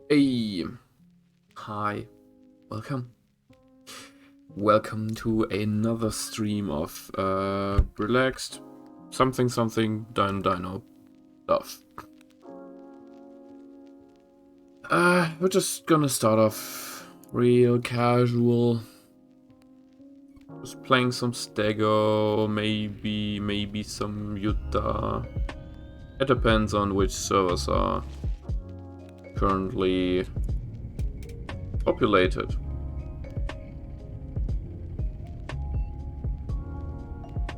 Hey, hi, welcome. Welcome to another stream of relaxed something dino stuff. We're just gonna start off real casual. Just playing some Stego, maybe some Utah. It depends on which servers are currently populated.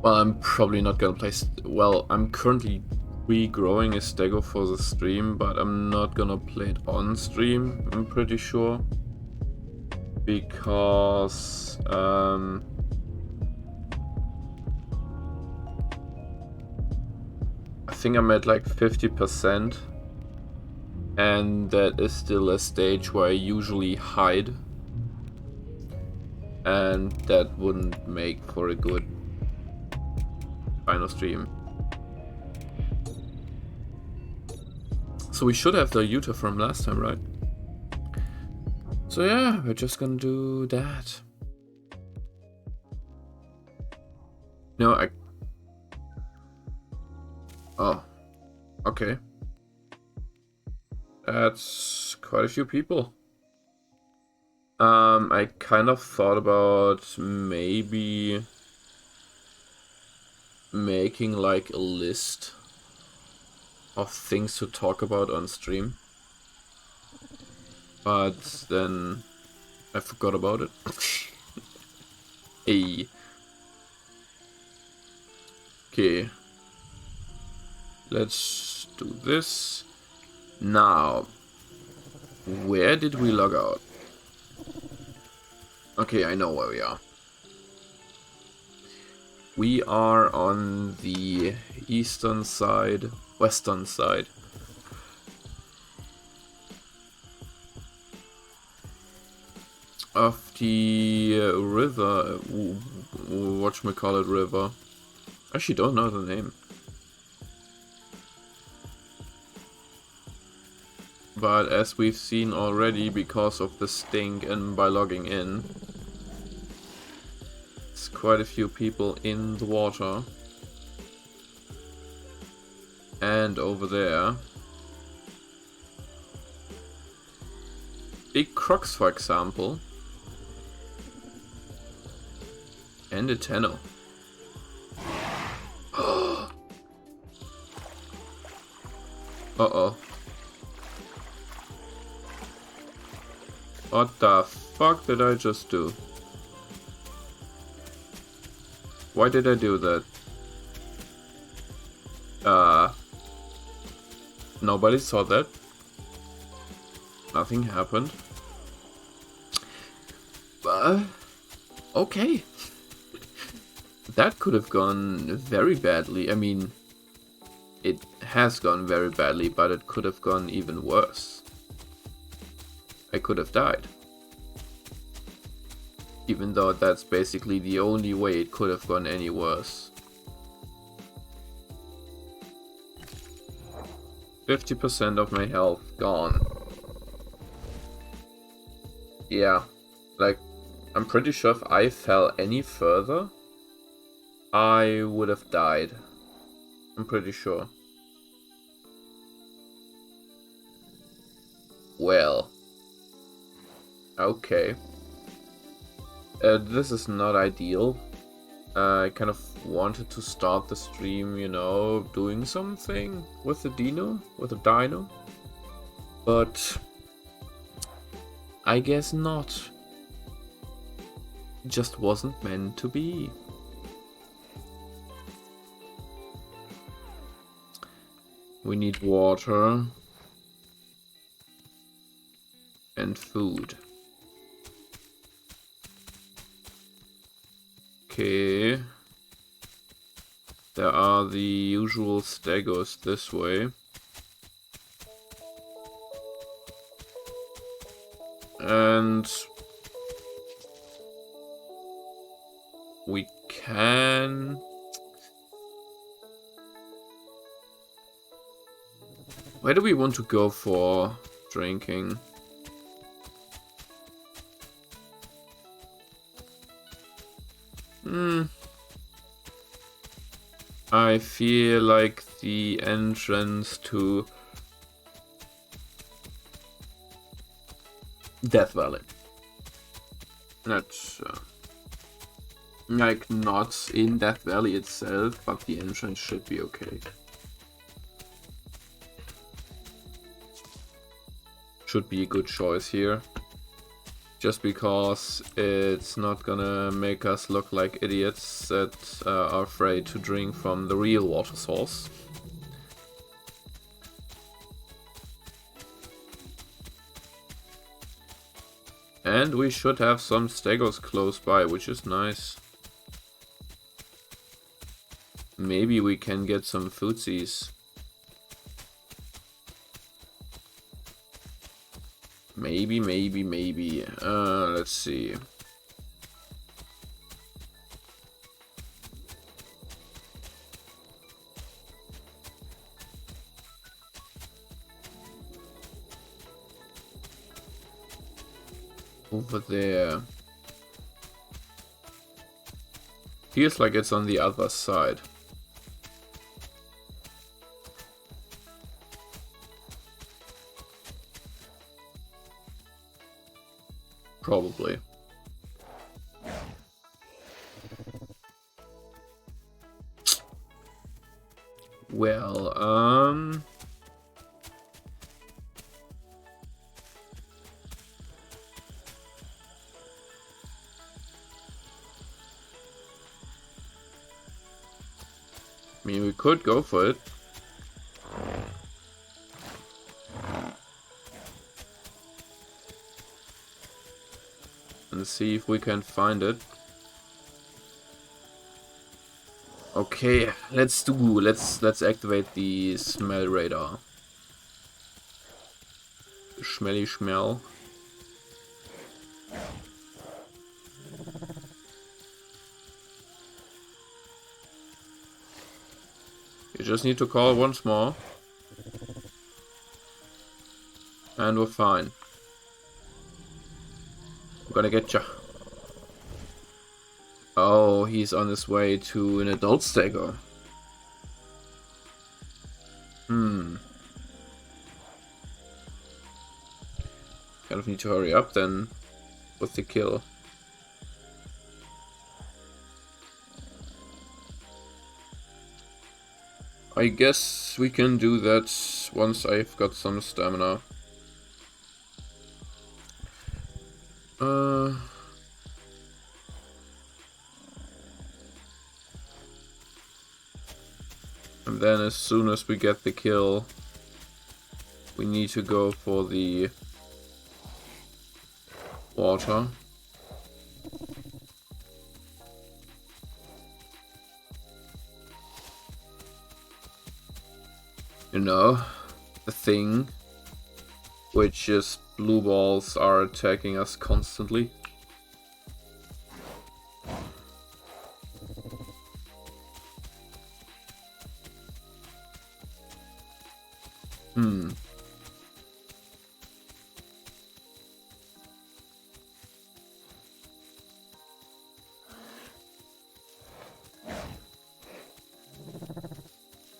Well, I'm probably not gonna play. Well, I'm currently regrowing a Stego for the stream, but I'm not gonna play it on stream, I'm pretty sure. Because, I think I'm at like 50%. And that is still a stage where I usually hide. And that wouldn't make for a good final stream. So we should have the Utah from last time, right? So yeah, we're just gonna do that. No, Oh, okay. That's quite a few people. I kind of thought about maybe making like a list of things to talk about on stream. But then I forgot about it. Hey. Okay. Let's do this. Now, where did we log out? Okay, I know where we are. We are on the eastern side, western side. Of the river, whatchamacallit river. I actually don't know the name. But as we've seen already, because of the stink and by logging in, there's quite a few people in the water. And over there. Big crocs, for example. And a Tenno. Uh-oh. What the fuck did I just do? Why did I do that? Nobody saw that. Nothing happened. But okay. That could have gone very badly. I mean, it has gone very badly, but it could have gone even worse. I could have died. Even though that's basically the only way it could have gone any worse. 50% of my health gone. Yeah, like, I'm pretty sure if I fell any further, I would have died. I'm pretty sure. Well. Okay. This is not ideal. I kind of wanted to start the stream, you know, doing something with the dino. But I guess not. It just wasn't meant to be. We need water and food. Okay. There are the usual stegos this way. And we can... Where do we want to go for drinking? I feel like the entrance to Death Valley. That's like not in Death Valley itself, but the entrance should be okay. Should be a good choice here. Just because it's not gonna make us look like idiots that are afraid to drink from the real water source. And we should have some stegos close by, which is nice. Maybe we can get some foodsies. Maybe. Let's see. Over there. Feels like it's on the other side. Probably. Well, I mean, we could go for it. And see if we can find it. Okay, let's activate the smell radar. Schmelly smell. You just need to call once more. And we're fine. I'm gonna get ya. Oh, he's on his way to an adult stego. Kind of need to hurry up then with the kill. I guess we can do that once I've got some stamina. And then as soon as we get the kill, we need to go for the water. You know, the thing which is blue balls are attacking us constantly.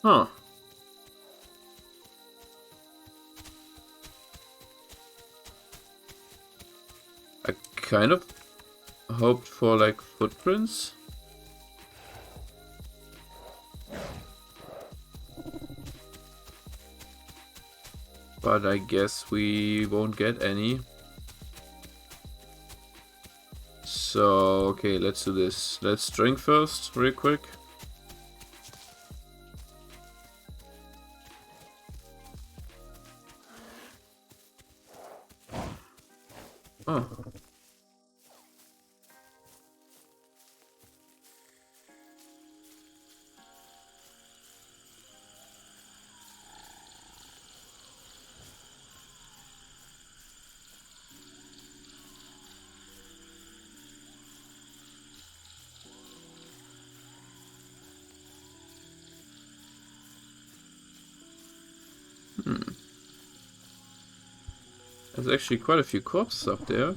Huh. I kind of hoped for like footprints. But I guess we won't get any. So, okay, let's do this. Let's drink first, real quick. Oh. There's actually quite a few corpses up there.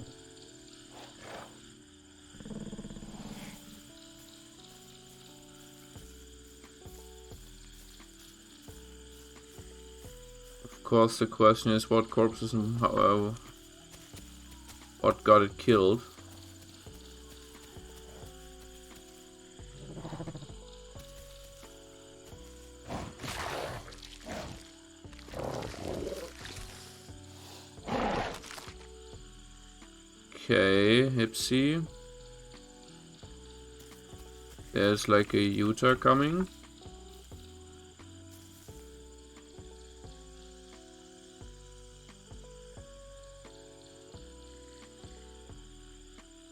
Of course, the question is what corpses and what got it killed. Okay, Hipsy. There's like a Utah coming.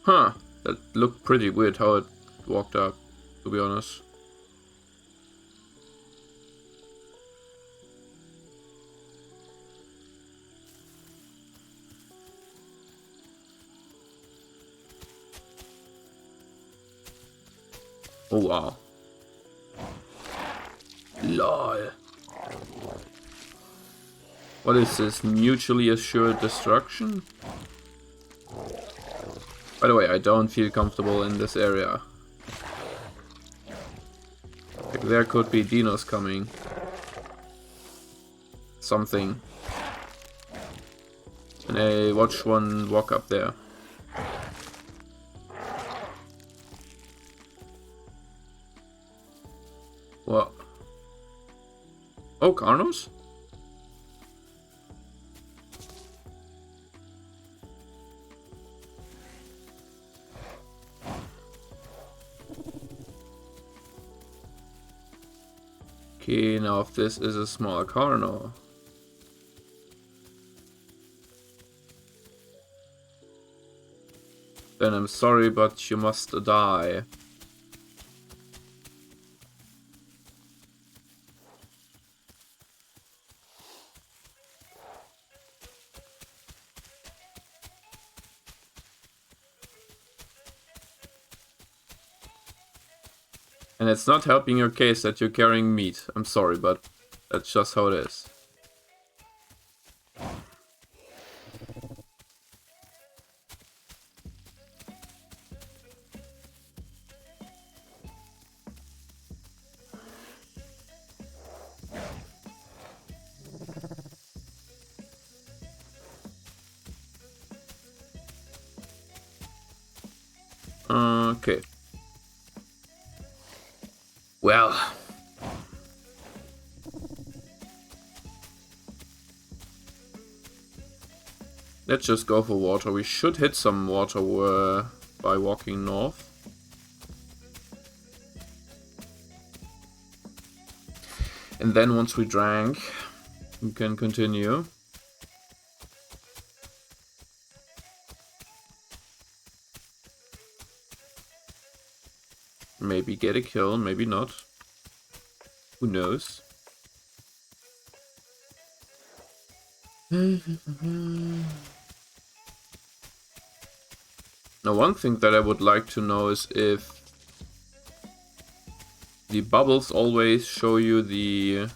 Huh, that looked pretty weird how it walked up, to be honest. Oh wow. LOL. What is this? Mutually assured destruction? By the way, I don't feel comfortable in this area. Like, there could be dinos coming. Something. And I watch one walk up there. What? Oh, Carnos? Okay, now if this is a small Carno. Then I'm sorry, but you must die. And it's not helping your case that you're carrying meat. I'm sorry, but that's just how it is. Okay. Well. Let's just go for water. We should hit some water by walking north. And then once we drank, we can continue. Maybe get a kill, maybe not. Who knows? Now, one thing that I would like to know is if the bubbles always show you the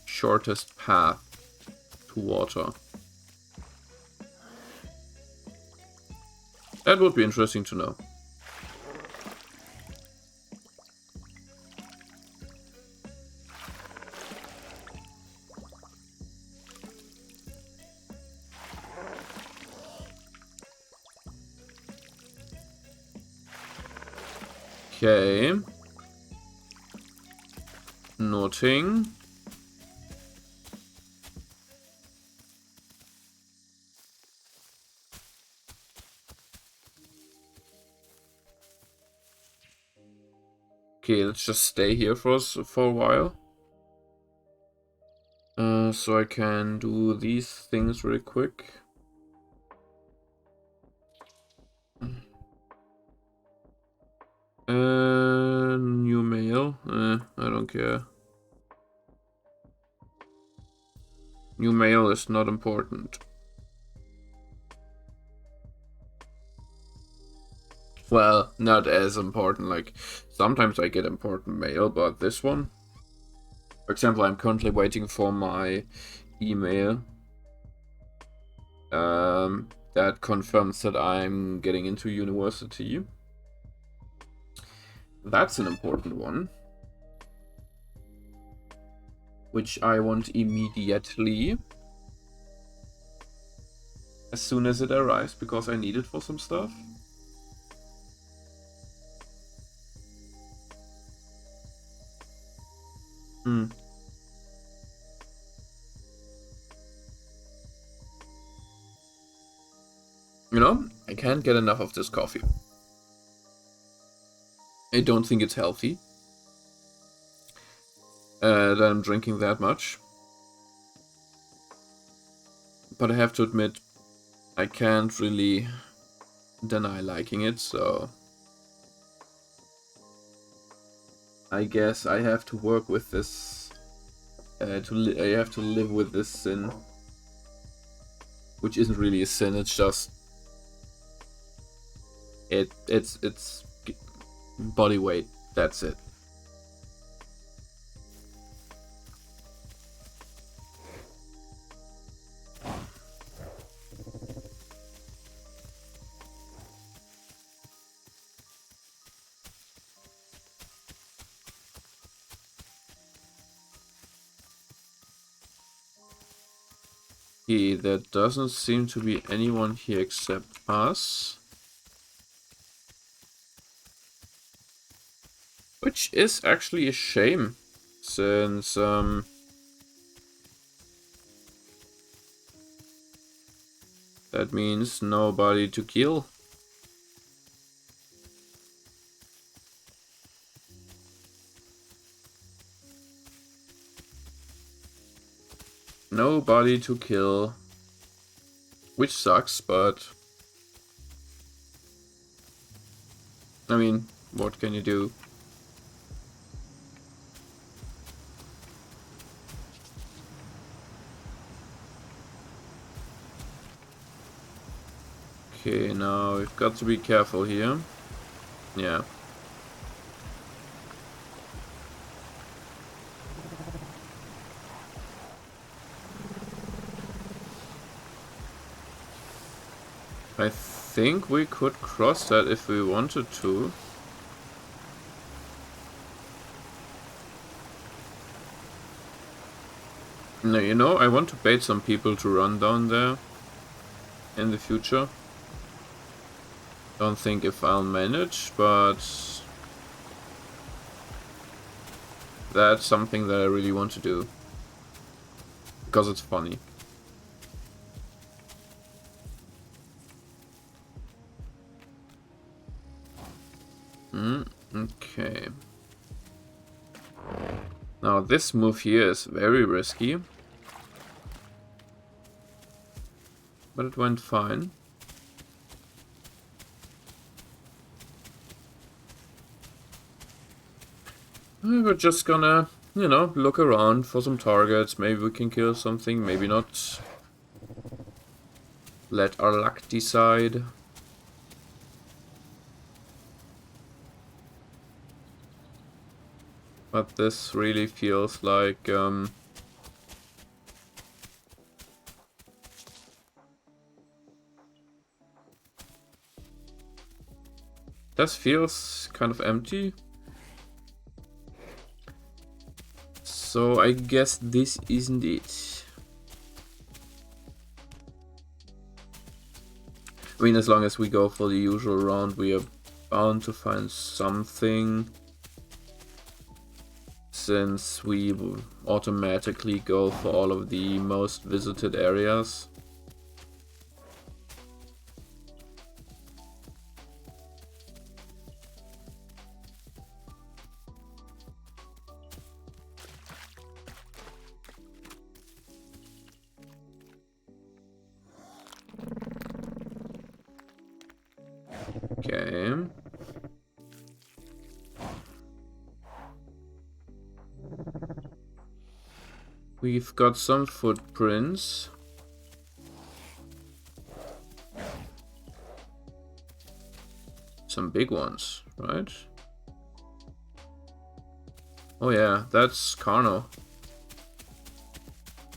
shortest path to water. That would be interesting to know. Okay. Noting. Okay, let's just stay here for a while. So I can do these things really quick. New mail. I don't care. New mail is not important. Well, not as important. Like, sometimes I get important mail, but this one, for example, I'm currently waiting for my email that confirms that I'm getting into university. That's an important one. which I want immediately. As soon as it arrives, because I need it for some stuff. Hmm. You know, I can't get enough of this coffee. I don't think it's healthy that I'm drinking that much. But I have to admit, I can't really deny liking it, so I guess I have to work with this. I have to live with this sin, which isn't really a sin. It's just it's body weight. That's it. Okay, there doesn't seem to be anyone here except us. Which is actually a shame, since that means nobody to kill. Nobody to kill. Which sucks, but I mean, what can you do? Okay, now we've got to be careful here. Yeah. I think we could cross that if we wanted to. No, you know, I want to bait some people to run down there in the future. Don't think if I'll manage, but that's something that I really want to do. Because it's funny. Okay. Now this move here is very risky. But it went fine. We're just gonna, you know, look around for some targets. Maybe we can kill something, maybe not. Let our luck decide. But this really feels like this feels kind of empty. So I guess this isn't it. I mean, as long as we go for the usual round, we are bound to find something. Since we automatically go for all of the most visited areas. Okay. We've got some footprints. Some big ones, right? Oh yeah, that's Carno.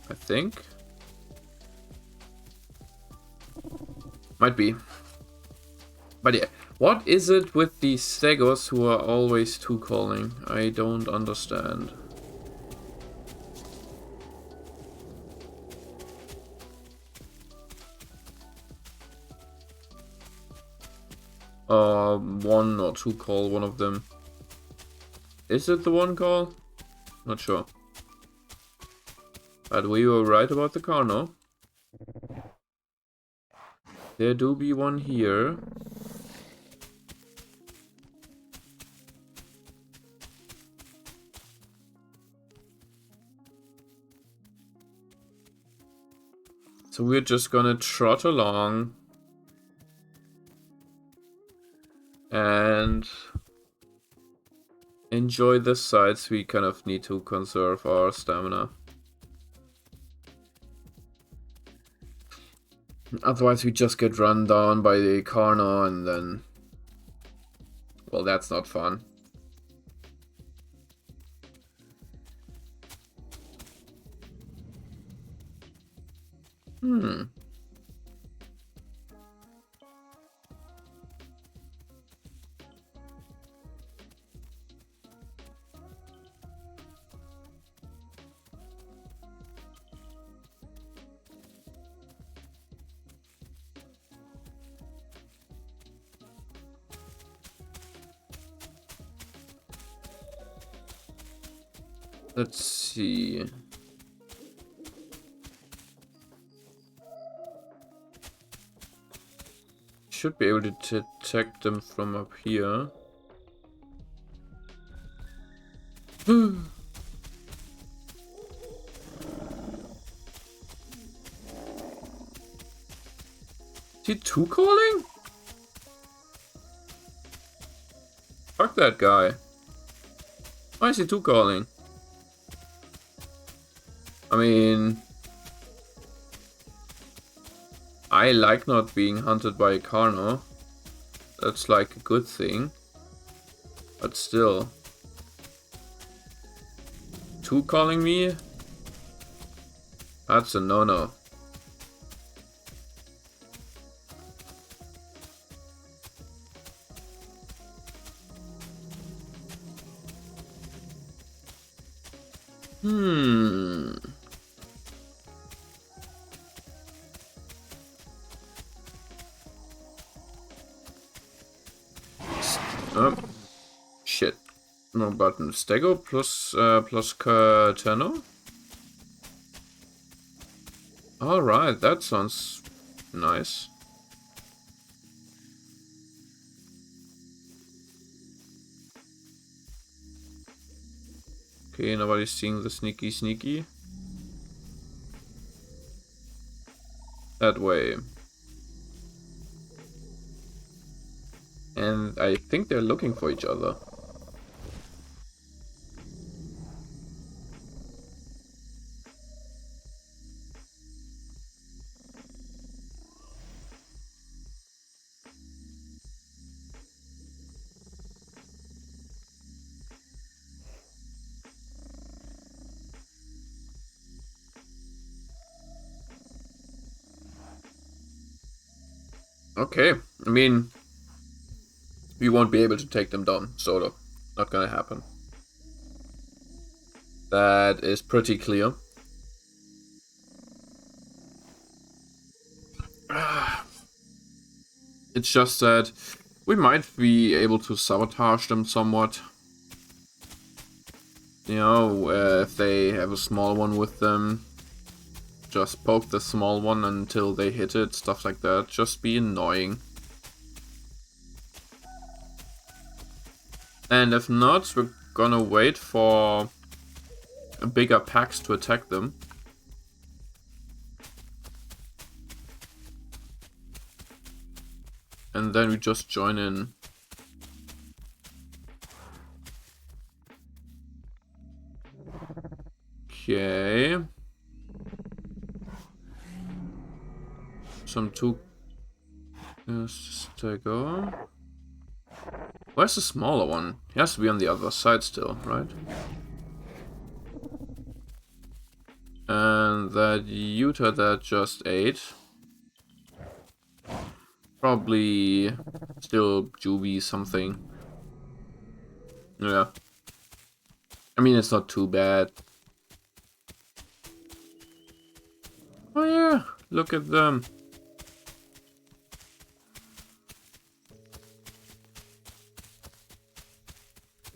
I think. Might be. But yeah, what is it with these Stegos who are always two calling? I don't understand. 1 or 2 call, one of them. Is it the 1 call? Not sure. But we were right about the car, no? There do be one here. So we're just gonna trot along. And enjoy the sights. We kind of need to conserve our stamina. Otherwise we just get run down by the Carno and then... Well, that's not fun. Let's see. Should be able to detect them from up here. Is he 2 calling? Fuck that guy. Why is he 2 calling? I mean, I like not being hunted by a Carno. That's like a good thing. But still. 2 calling me? That's a no-no. Oh, shit. No button. Stego plus Curtano? Alright, that sounds nice. Okay, nobody's seeing the sneaky. That way. And I think they're looking for each other. Okay, I mean, we won't be able to take them down, sort of. Not gonna happen. That is pretty clear. It's just that we might be able to sabotage them somewhat. You know, if they have a small one with them, just poke the small one until they hit it, stuff like that. Just be annoying. And if not, we're gonna wait for bigger packs to attack them. And then we just join in. Okay. Some 2. Yes, there you go. Where's the smaller one? He has to be on the other side still, right? And that Utah that just ate. Probably still juvie something. Yeah. I mean, it's not too bad. Oh yeah, look at them.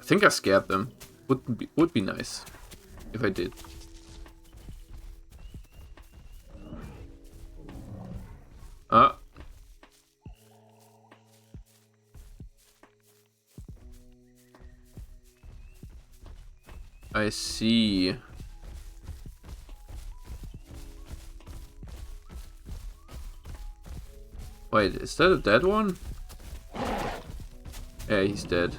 I think I scared them. Would be nice if I did. I see. Wait, is that a dead one? Yeah, he's dead.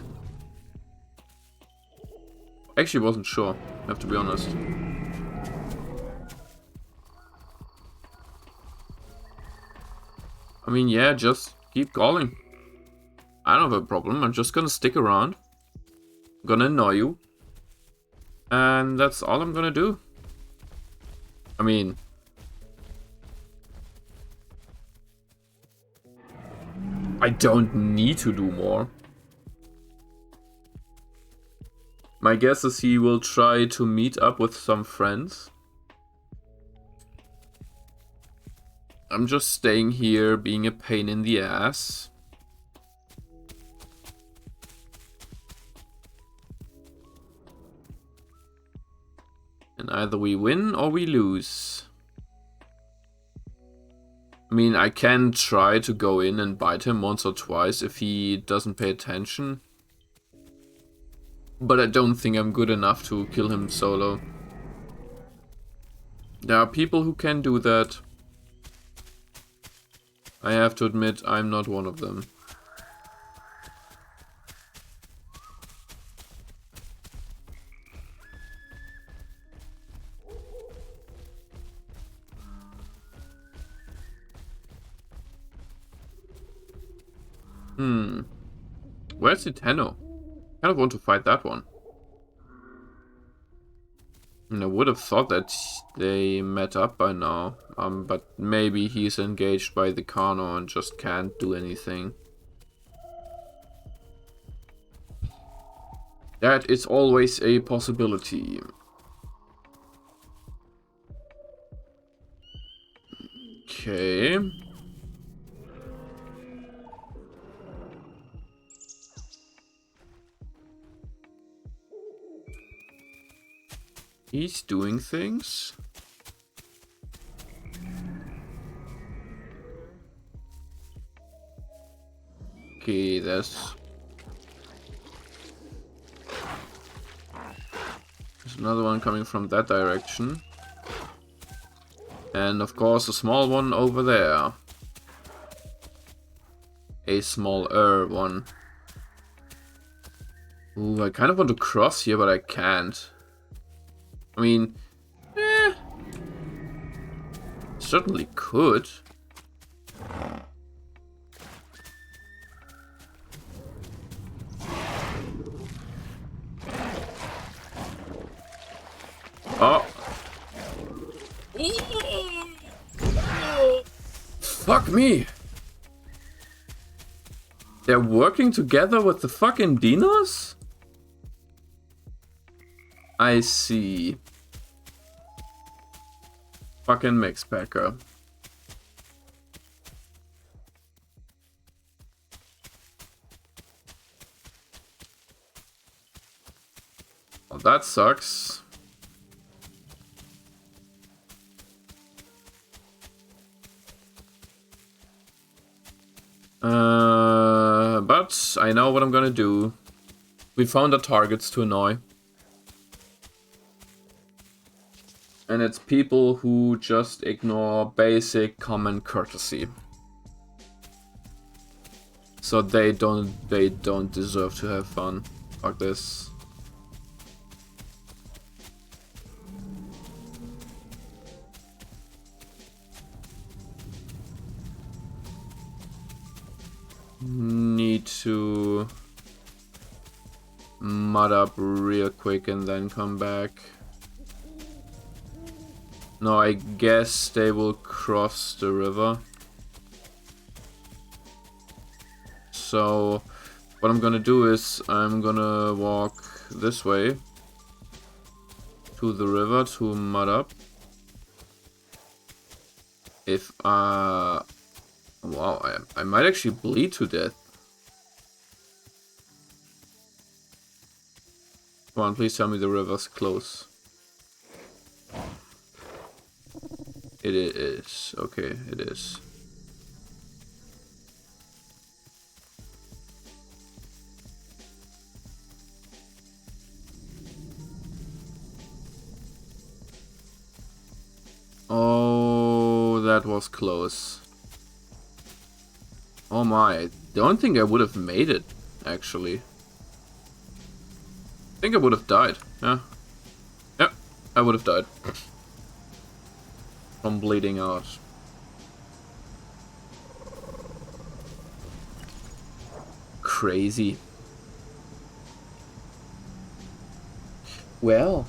Actually, wasn't sure, I have to be honest. I mean, yeah, just keep calling. I don't have a problem. I'm just gonna stick around. I'm gonna annoy you. And that's all I'm gonna do. I mean... I don't need to do more. My guess is he will try to meet up with some friends. I'm just staying here, being a pain in the ass. And either we win or we lose. I mean, I can try to go in and bite him once or twice if he doesn't pay attention. But I don't think I'm good enough to kill him solo. There are people who can do that. I have to admit, I'm not one of them. Where's the Tenno? I kind of want to fight that one. And I would have thought that they met up by now. But maybe he's engaged by the Kano and just can't do anything. That is always a possibility. Okay. He's doing things. Okay, there's another one coming from that direction. And of course a small one over there. A smaller one. Ooh, I kind of want to cross here, but I can't. I mean, certainly could. Oh. Fuck me. They're working together with the fucking dinos? I see. Fucking mix packer. Well, that sucks. But I know what I'm gonna do. We found the targets to annoy. And it's people who just ignore basic common courtesy. So they don't deserve to have fun. Fuck this. Need to mud up real quick and then come back. No, I guess they will cross the river. So what I'm gonna do is I'm gonna walk this way to the river to mud up. If wow, I might actually bleed to death. Come on, please tell me the river's close. It is. Okay, it is. Oh, that was close. Oh my, I don't think I would have made it, actually. I think I would have died, yeah. Yep, I would have died. From bleeding out. Crazy. Well.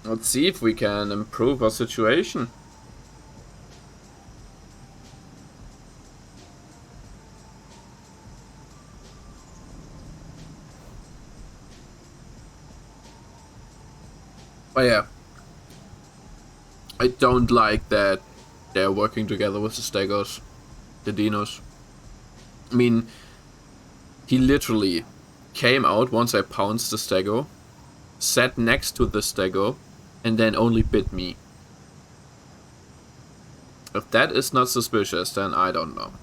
Let's see if we can improve our situation. Oh yeah. I don't like that they're working together with the Stegos. The Dinos. I mean, he literally came out once I pounced the Stego, sat next to the Stego, and then only bit me. If that is not suspicious, then I don't know.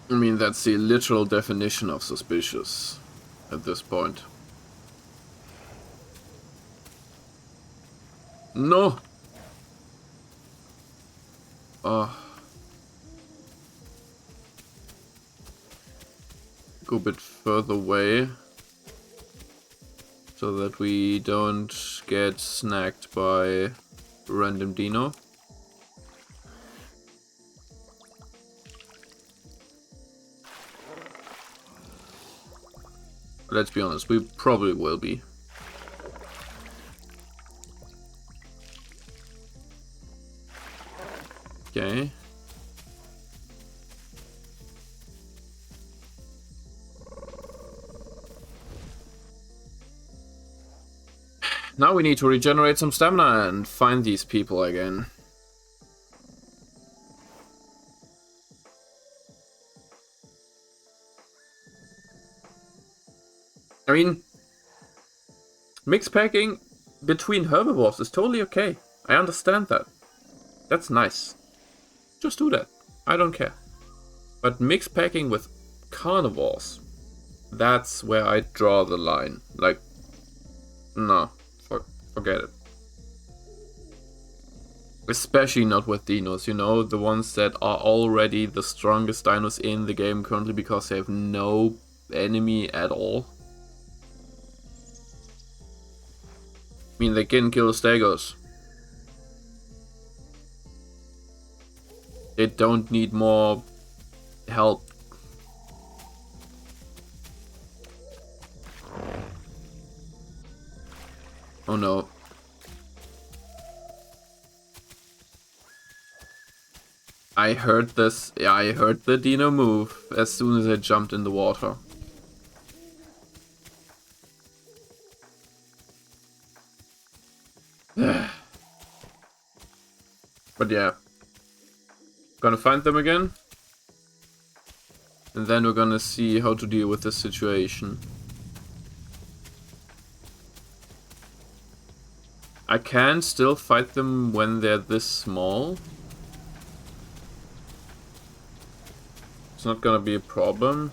I mean, that's the literal definition of suspicious at this point. No! Oh. Go a bit further away. So that we don't get snagged by random dino. Let's be honest, we probably will be. Okay. Now we need to regenerate some stamina and find these people again. I mean, mix packing between herbivores is totally okay. I understand that. That's nice. Just do that. I don't care. But mix packing with carnivores, that's where I draw the line. Like, no, forget it. Especially not with dinos, you know, the ones that are already the strongest dinos in the game currently because they have no enemy at all. I mean, they can kill Stegos. They don't need more help. Oh no. I heard this. Yeah, I heard the dino move as soon as I jumped in the water. But yeah. Gonna find them again. And then we're gonna see how to deal with this situation. I can still fight them when they're this small. It's not gonna be a problem.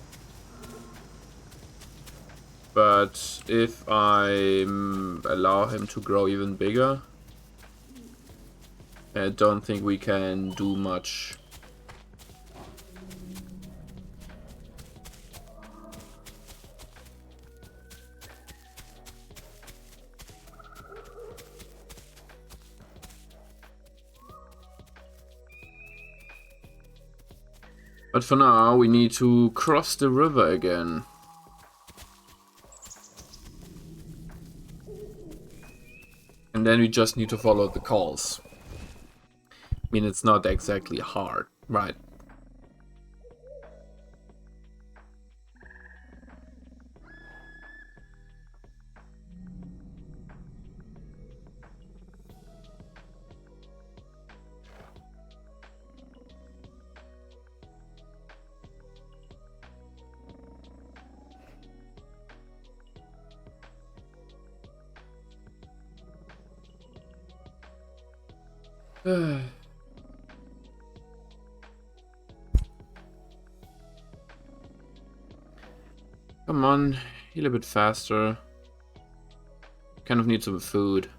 But if I allow him to grow even bigger, I don't think we can do much. But for now, we need to cross the river again. And then we just need to follow the calls. I mean, it's not exactly hard, right? Come on, heal a bit faster. Kind of need some food.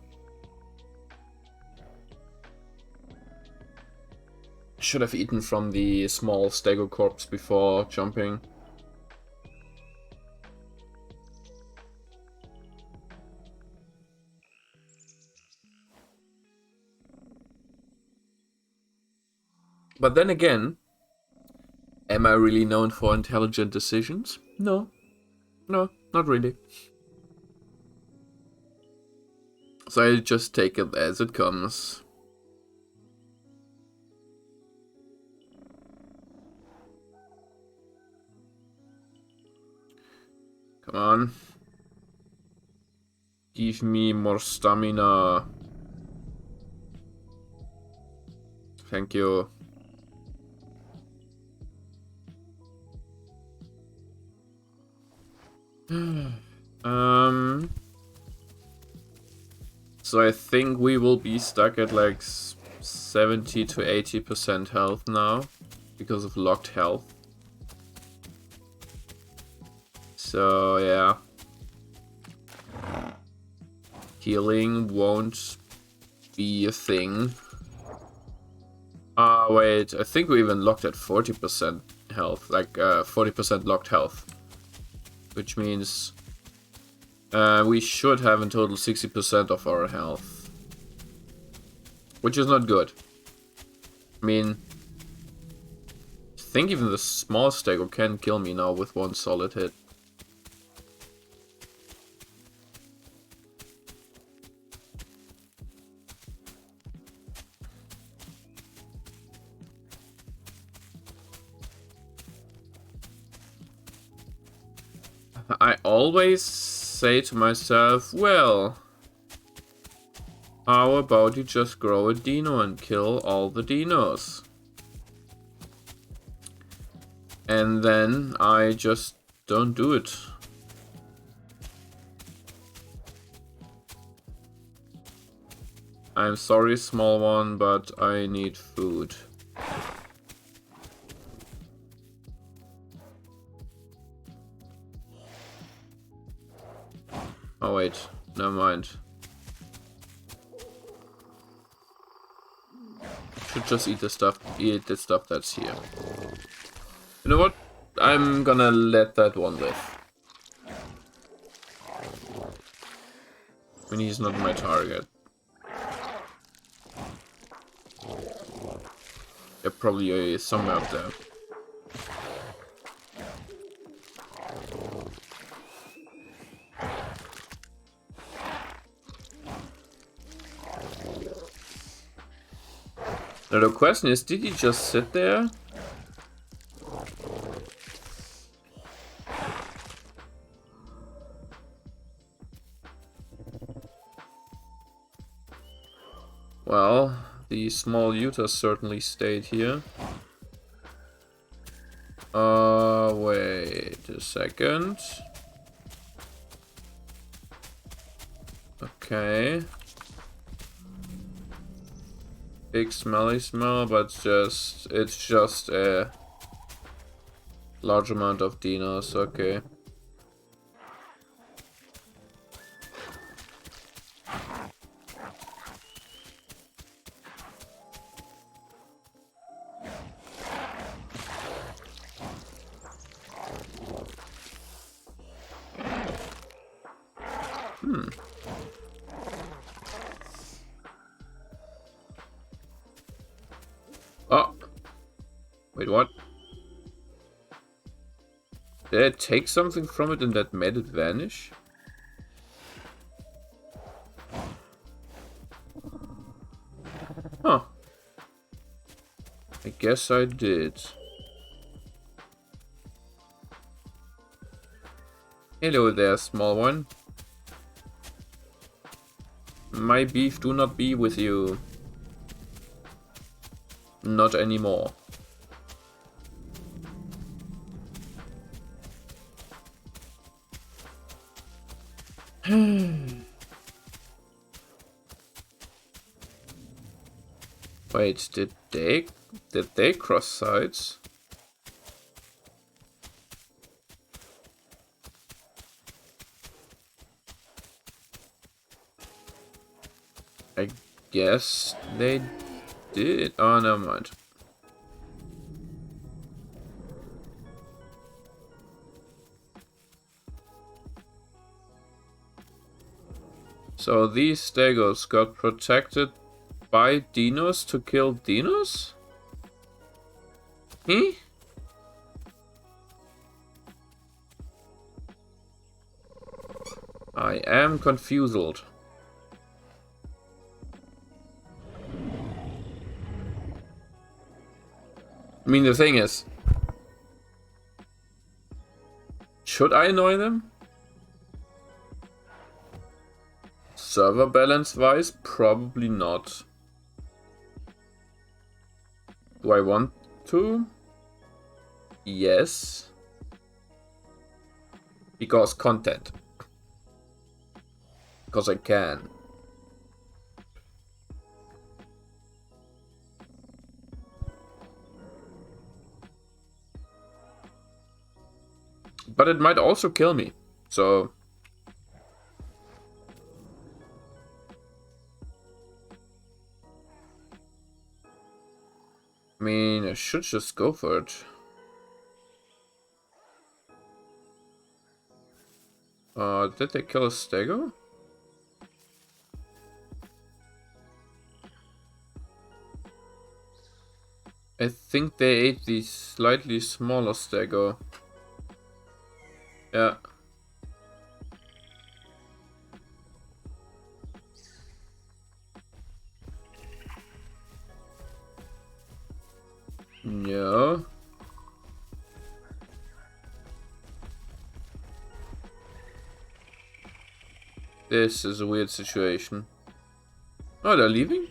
Should have eaten from the small stego corpse before jumping. But then again, am I really known for intelligent decisions? No. No, not really. So I just take it as it comes. Come on. Give me more stamina. Thank you. So I think we will be stuck at like 70 to 80% health now because of locked health. So yeah. Healing won't be a thing. Wait, I think we even locked at 40% health, like 40% locked health. Which means we should have in total 60% of our health. Which is not good. I mean, I think even the small stego can kill me now with one solid hit. I always say to myself, well, how about you just grow a dino and kill all the dinos? And then I just don't do it. I'm sorry, small one, but I need food. Oh wait, never mind. Should just eat the stuff that's here. You know what? I'm gonna let that one live. I mean, he's not my target. They're probably somewhere up there. Now the question is, did he just sit there? Well, the small Utah certainly stayed here. Wait a second. Okay. Big smelly smell, but it's just a large amount of dinos, okay. Oh! Wait, what? Did I take something from it and that made it vanish? Huh. I guess I did. Hello there, small one. My beef do not be with you. Not anymore. Wait, did they cross sides? I guess they did. Oh, never mind. So these Stegos got protected by dinos to kill dinos? Hmm? I am confused. I mean, the thing is, should I annoy them? Server balance wise, probably not. Do I want to? Yes. Because content. Because I can. But it might also kill me, so... I mean, I should just go for it. Did they kill a Stego? I think they ate the slightly smaller Stego. Yeah. No. This is a weird situation. Oh, they're leaving?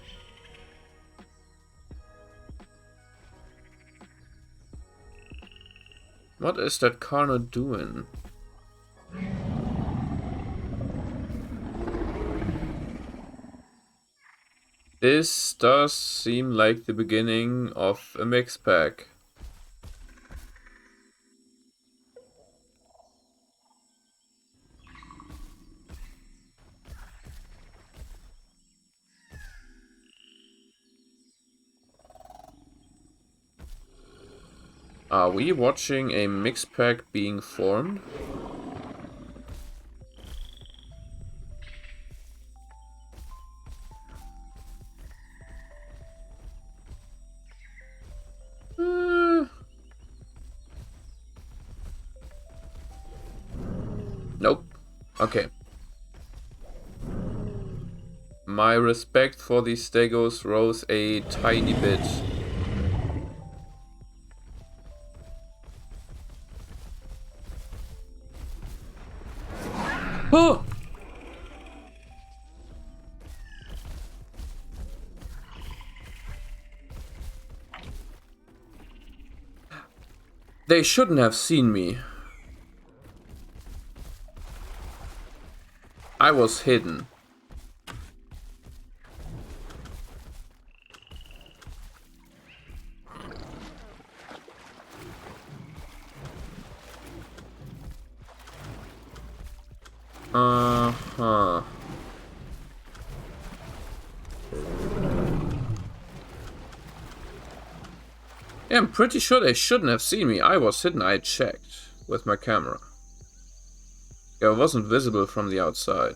What is that Karna doing? This does seem like the beginning of a mix pack. Are we watching a mix pack being formed? Nope. Okay. My respect for these Stegos rose a tiny bit. Oh! They shouldn't have seen me. I was hidden. Uh-huh. Yeah, I'm pretty sure they shouldn't have seen me. I was hidden. I checked with my camera. Yeah, it wasn't visible from the outside.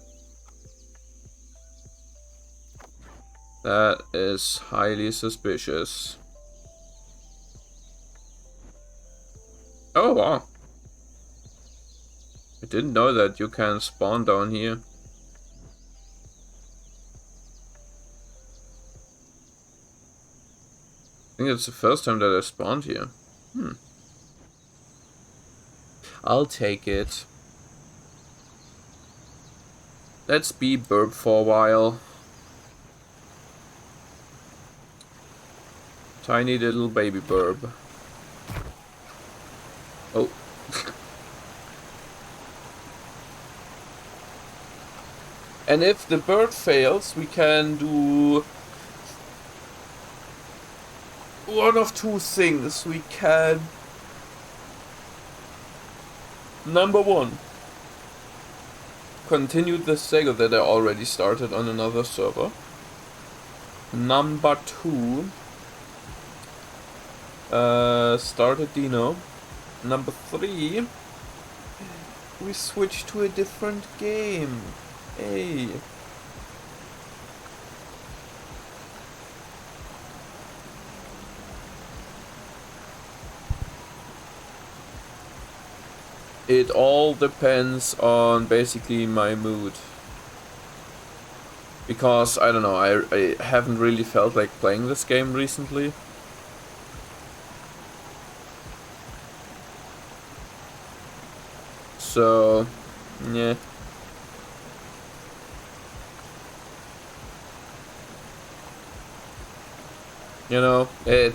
That is highly suspicious. Oh, wow. I didn't know that you can spawn down here. I think it's the first time that I spawned here. I'll take it. Let's be burp for a while. Tiny little baby burb. Oh. And if the bird fails, we can do one of two things we can. Number one, continue the saga that I already started on another server. Number two, start a Dino. Number three, we switch to a different game. Hey. It all depends on basically my mood. Because, I don't know, I haven't really felt like playing this game recently. So, yeah. You know, it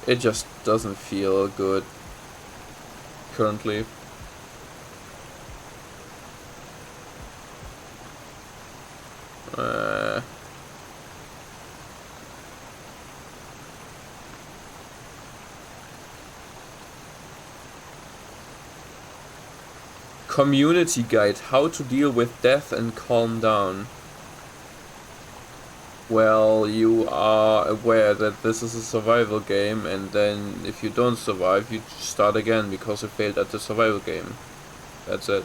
just doesn't feel good currently. Community guide, how to deal with death and calm down. Well, you are aware that this is a survival game, and then if you don't survive, you start again because you failed at the survival game. That's it.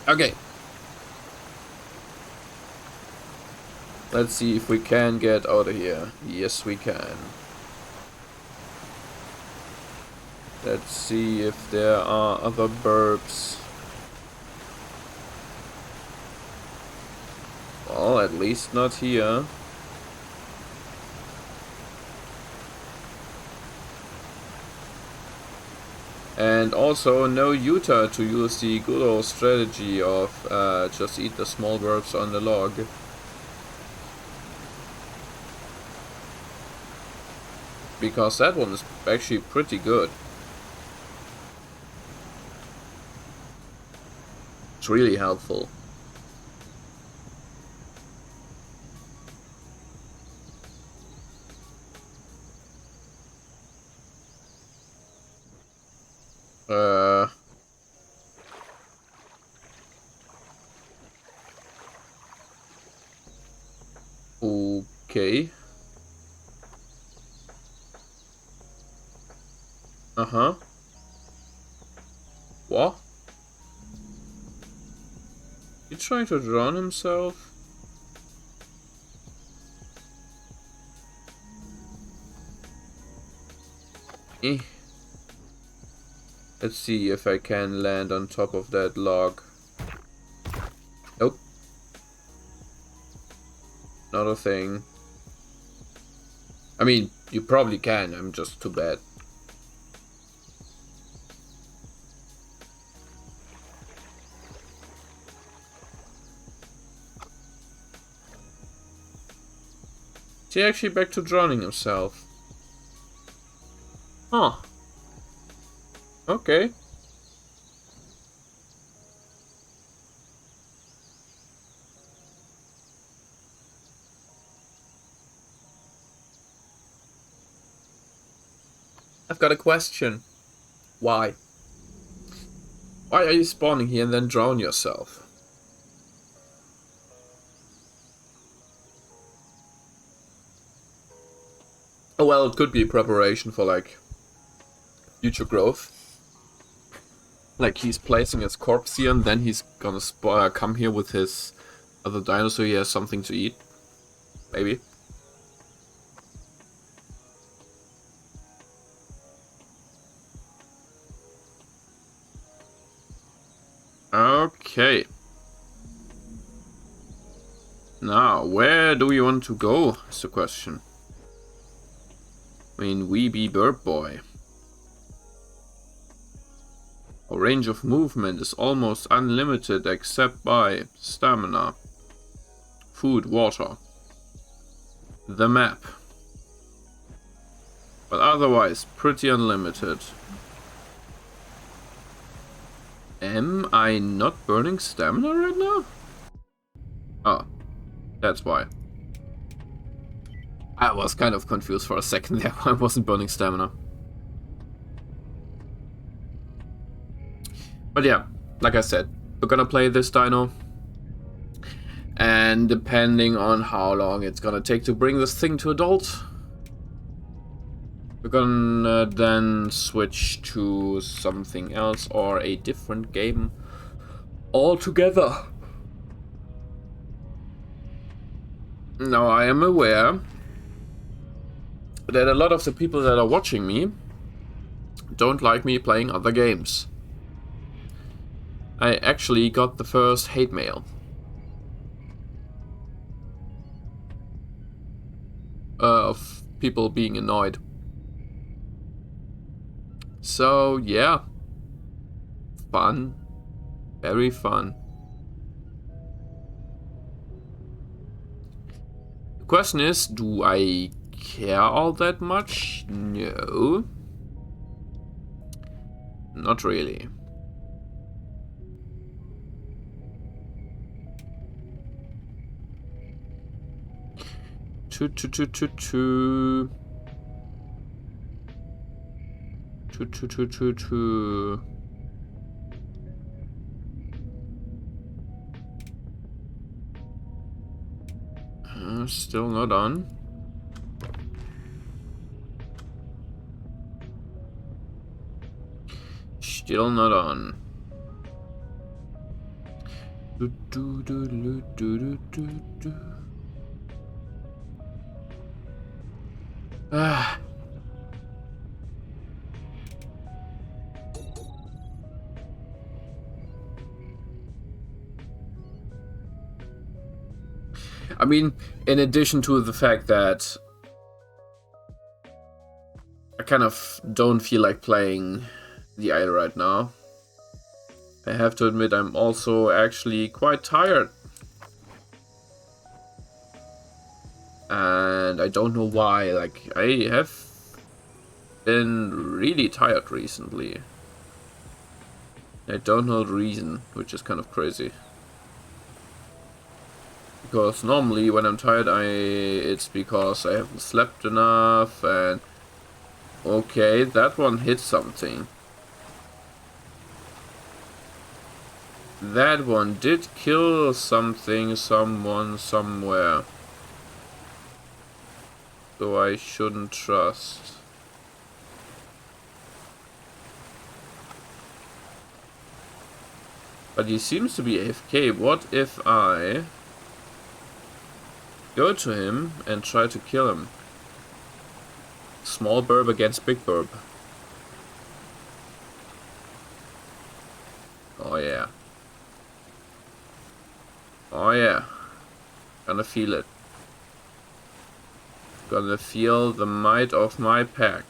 Okay. Let's see if we can get out of here. Yes, we can. Let's see if there are other burbs. Well, at least not here. And also no Utah to use the good old strategy of just eat the small burbs on the log. Because that one is actually pretty good. It's really helpful. Okay. Uh-huh. What? He trying to drown himself? Eh. Let's see if I can land on top of that log. Nope. Not a thing. I mean, you probably can, I'm just too bad. Is he actually back to drowning himself? Huh. Okay. I've got a question. Why? Why are you spawning here and then drown yourself? Oh well, it could be preparation for like future growth. Like he's placing his corpse here and then he's gonna come here with his other dino so he has something to eat. Maybe. Okay. Now, where do we want to go is the question. I mean, we be Bird Boy. Our range of movement is almost unlimited except by stamina, food, water, the map. But otherwise, pretty unlimited. Am I not burning stamina right now? Oh, that's why. I was kind of confused for a second there why I wasn't burning stamina. But yeah, like I said, we're gonna play this dino. And depending on how long it's gonna take to bring this thing to adult, we're gonna then switch to something else or a different game altogether. Now, I am aware that a lot of the people that are watching me don't like me playing other games. I actually got the first hate mail. Of people being annoyed. So, yeah. Fun. Very fun. The question is, do I care all that much? No. Not really. Two. Still not on. Still not on. Ah. I mean, in addition to the fact that I kind of don't feel like playing the idol right now, I have to admit I'm also actually quite tired. And I don't know why, like, I have been really tired recently. I don't know the reason, which is kind of crazy. Because normally when I'm tired, it's because I haven't slept enough and... Okay, that one hit something. That one did kill something, someone, somewhere. So I shouldn't trust. But he seems to be AFK. What if I go to him and try to kill him? Small burb against big burb. Oh yeah. Oh yeah. Gonna feel it. Gonna feel the might of my pack.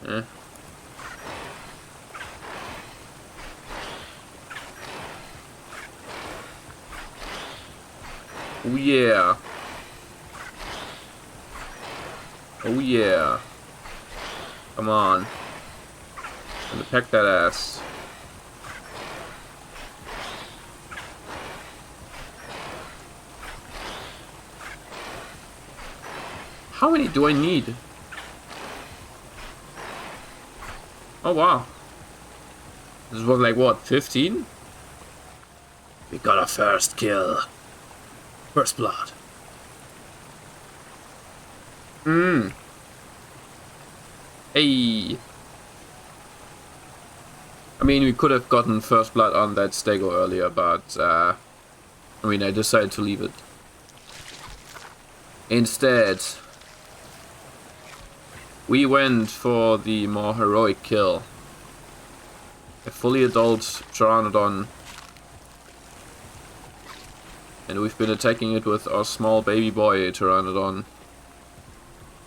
Eh. Oh yeah. Oh yeah. Come on. Gonna peck that ass. How many do I need? Oh wow. This was like what, 15? We got a first kill. First blood. Hey. I mean, we could have gotten first blood on that stego earlier, but I mean, I decided to leave it. Instead, we went for the more heroic kill. A fully adult Pteranodon. And we've been attacking it with our small baby boy Pteranodon.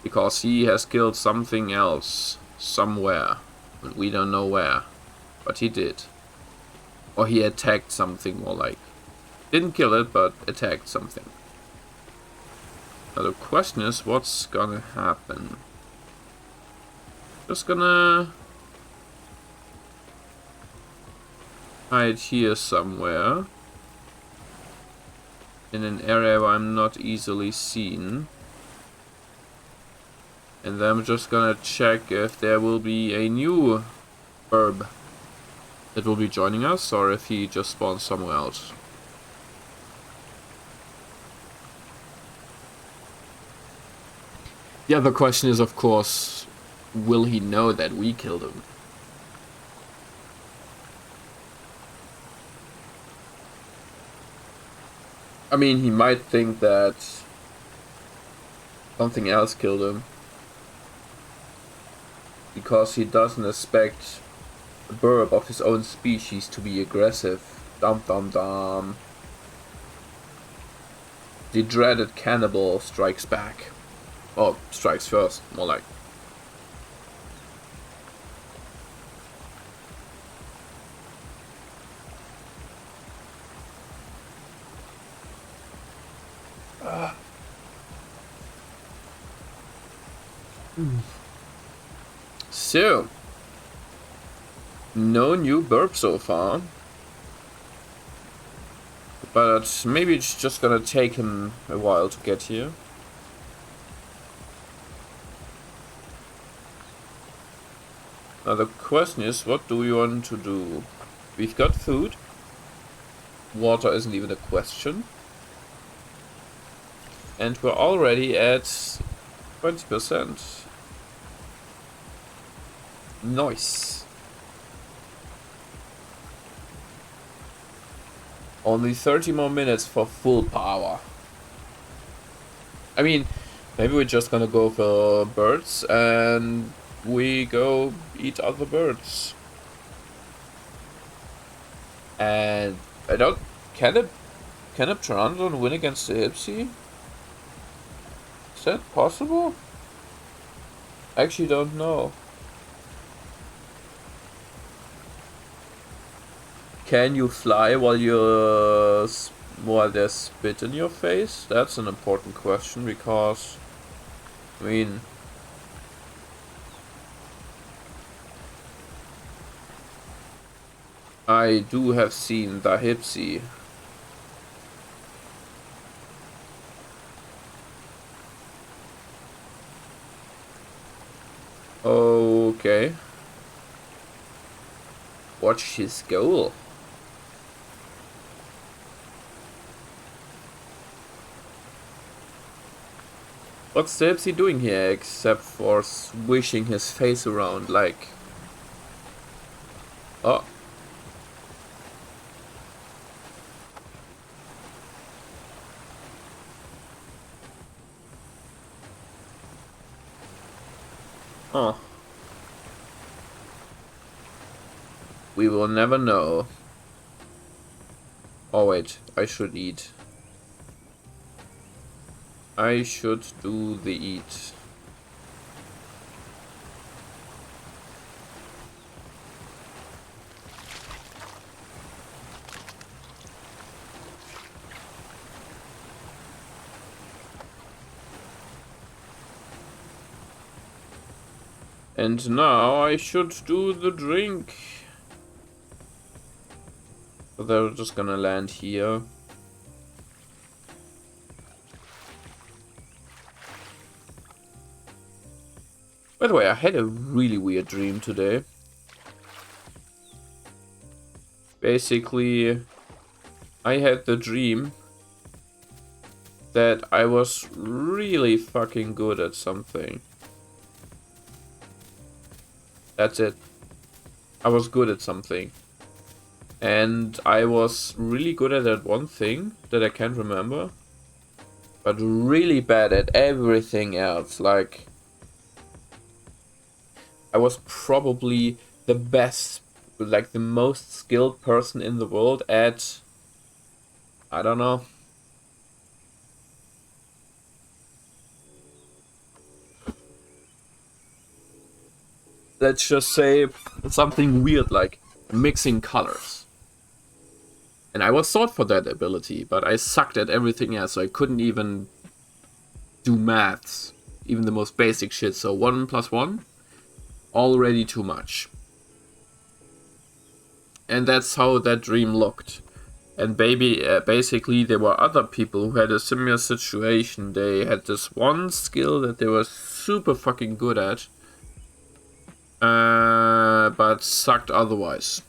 Because he has killed something else. Somewhere. But we don't know where. But he did. Or he attacked something more like. Didn't kill it, but attacked something. Now the question is, what's gonna happen? Just gonna hide here somewhere. In an area where I'm not easily seen. And then I'm just gonna check if there will be a new herb that will be joining us, or if he just spawns somewhere else. The other question is, of course, will he know that we killed him? I mean, he might think that something else killed him. Because he doesn't expect a burb of his own species to be aggressive. Dum dum dum. The dreaded cannibal strikes back. Oh, strikes first, more like. So, no new burp so far. But maybe it's just gonna take him a while to get here. Now the question is, what do we want to do? We've got food. Water isn't even a question. And we're already at 20%. Nice. Only 30 more minutes for full power. I mean, maybe we're just gonna go for birds and we go eat other birds. And I don't... Can a Pteranodon win against the Hypsy? Is that possible? I actually don't know. Can you fly while there's spit in your face? That's an important question because, I mean, I do have seen the Hypsy. Okay. Watch his goal. What's the Hypsy doing here except for swishing his face around like... Oh. Oh. We will never know. Oh wait, I should eat. I should do the eat. And now I should do the drink. So they're just gonna land here. By the way, I had a really weird dream today. Basically, I had the dream that I was really fucking good at something. That's it. I was good at something. And I was really good at that one thing that I can't remember. But really bad at everything else. Like, I was probably the best, like the most skilled person in the world at, I don't know. Let's just say something weird like mixing colors. And I was sought for that ability, but I sucked at everything else, so I couldn't even do maths. Even the most basic shit, so 1 plus 1? Already too much. And that's how that dream looked. And basically there were other people who had a similar situation. They had this one skill that they were super fucking good at, but sucked otherwise.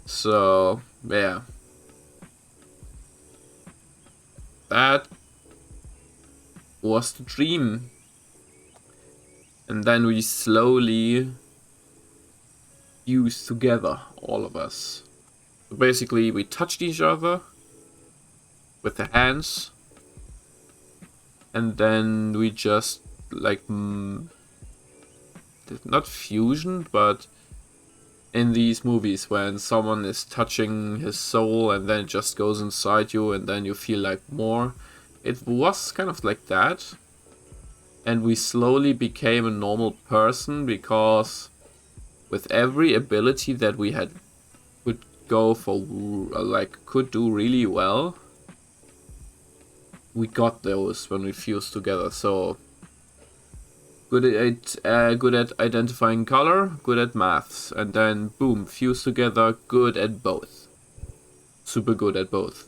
So, yeah. That was the dream. And then we slowly fused together, all of us. So basically, we touched each other with the hands. And then we just, like, not fusion, but in these movies when someone is touching his soul and then it just goes inside you and then you feel like more. It was kind of like that. And we slowly became a normal person because with every ability that we had could go for, like, could do really well, we got those when we fused together. So good at identifying color, good at maths, and then boom, fused together, good at both. Super good at both.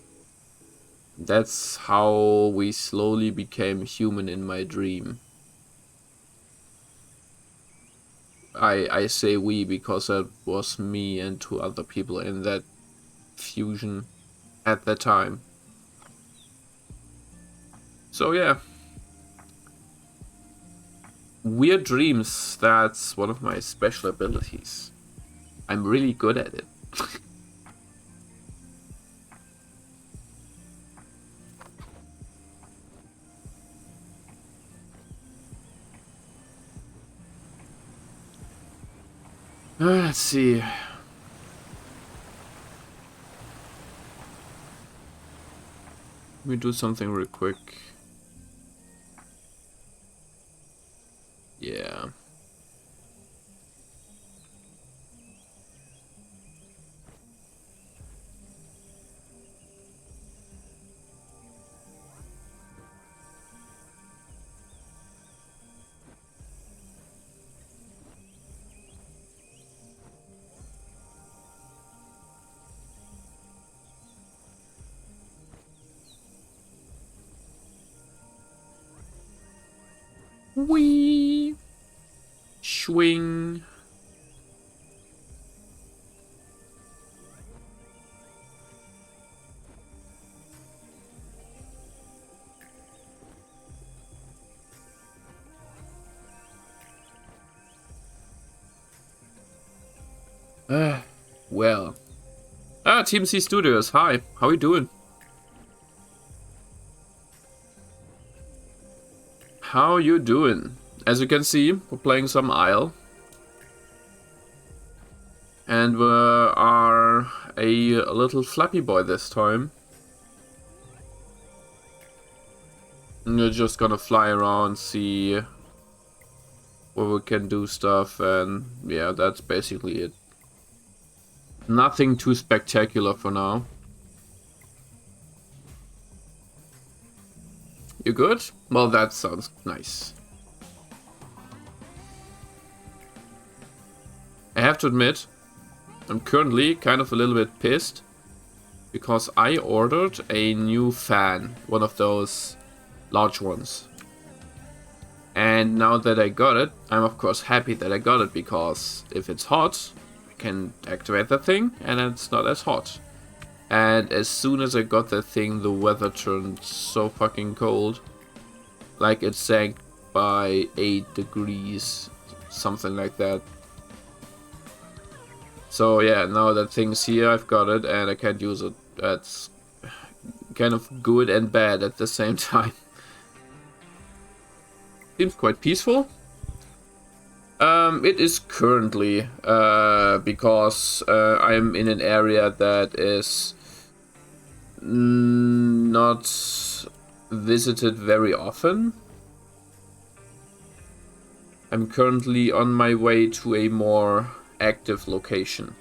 That's how we slowly became human in my dream. I say we because that was me and 2 other people in that fusion at that time. So yeah. Weird dreams, that's one of my special abilities. I'm really good at it. Let's see. Let me do something real quick. Yeah. Wee. Swing. Well. Team C Studios, hi. How you doing? How you doing? As you can see, we're playing some Isle. And we are a little flappy boy this time. And we're just gonna fly around, see where we can do stuff, and yeah, that's basically it. Nothing too spectacular for now. You good? Well, that sounds nice. I have to admit, I'm currently kind of a little bit pissed because I ordered a new fan, one of those large ones. And now that I got it, I'm of course happy that I got it, because if it's hot, I can activate the thing and it's not as hot. And as soon as I got that thing, the weather turned so fucking cold. Like it sank by 8 degrees, something like that. So yeah, now that thing's here, I've got it and I can't use it. That's kind of good and bad at the same time. Seems quite peaceful. It is currently, because I'm in an area that is not visited very often. I'm currently on my way to a more active location.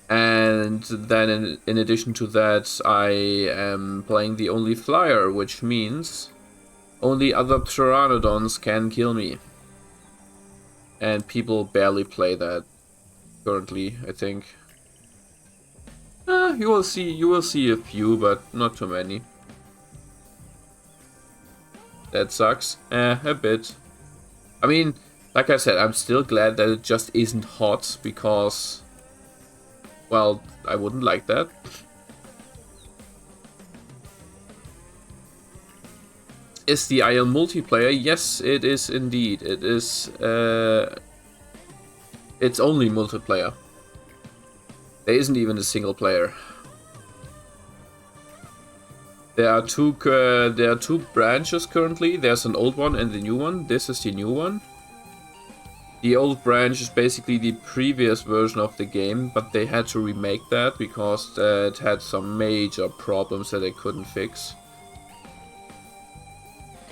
And then in addition to that, I am playing the only flyer, which means only other pteranodons can kill me. And people barely play that currently, I think. You will see a few, but not too many. That sucks. A bit. I mean, like I said, I'm still glad that it just isn't hot, because, well, I wouldn't like that. Is the IL multiplayer? Yes, it is indeed. It is, it's only multiplayer. There isn't even a single player. There are two branches currently. There's an old one and the new one. This is the new one. The old branch is basically the previous version of the game, but they had to remake that because it had some major problems that they couldn't fix.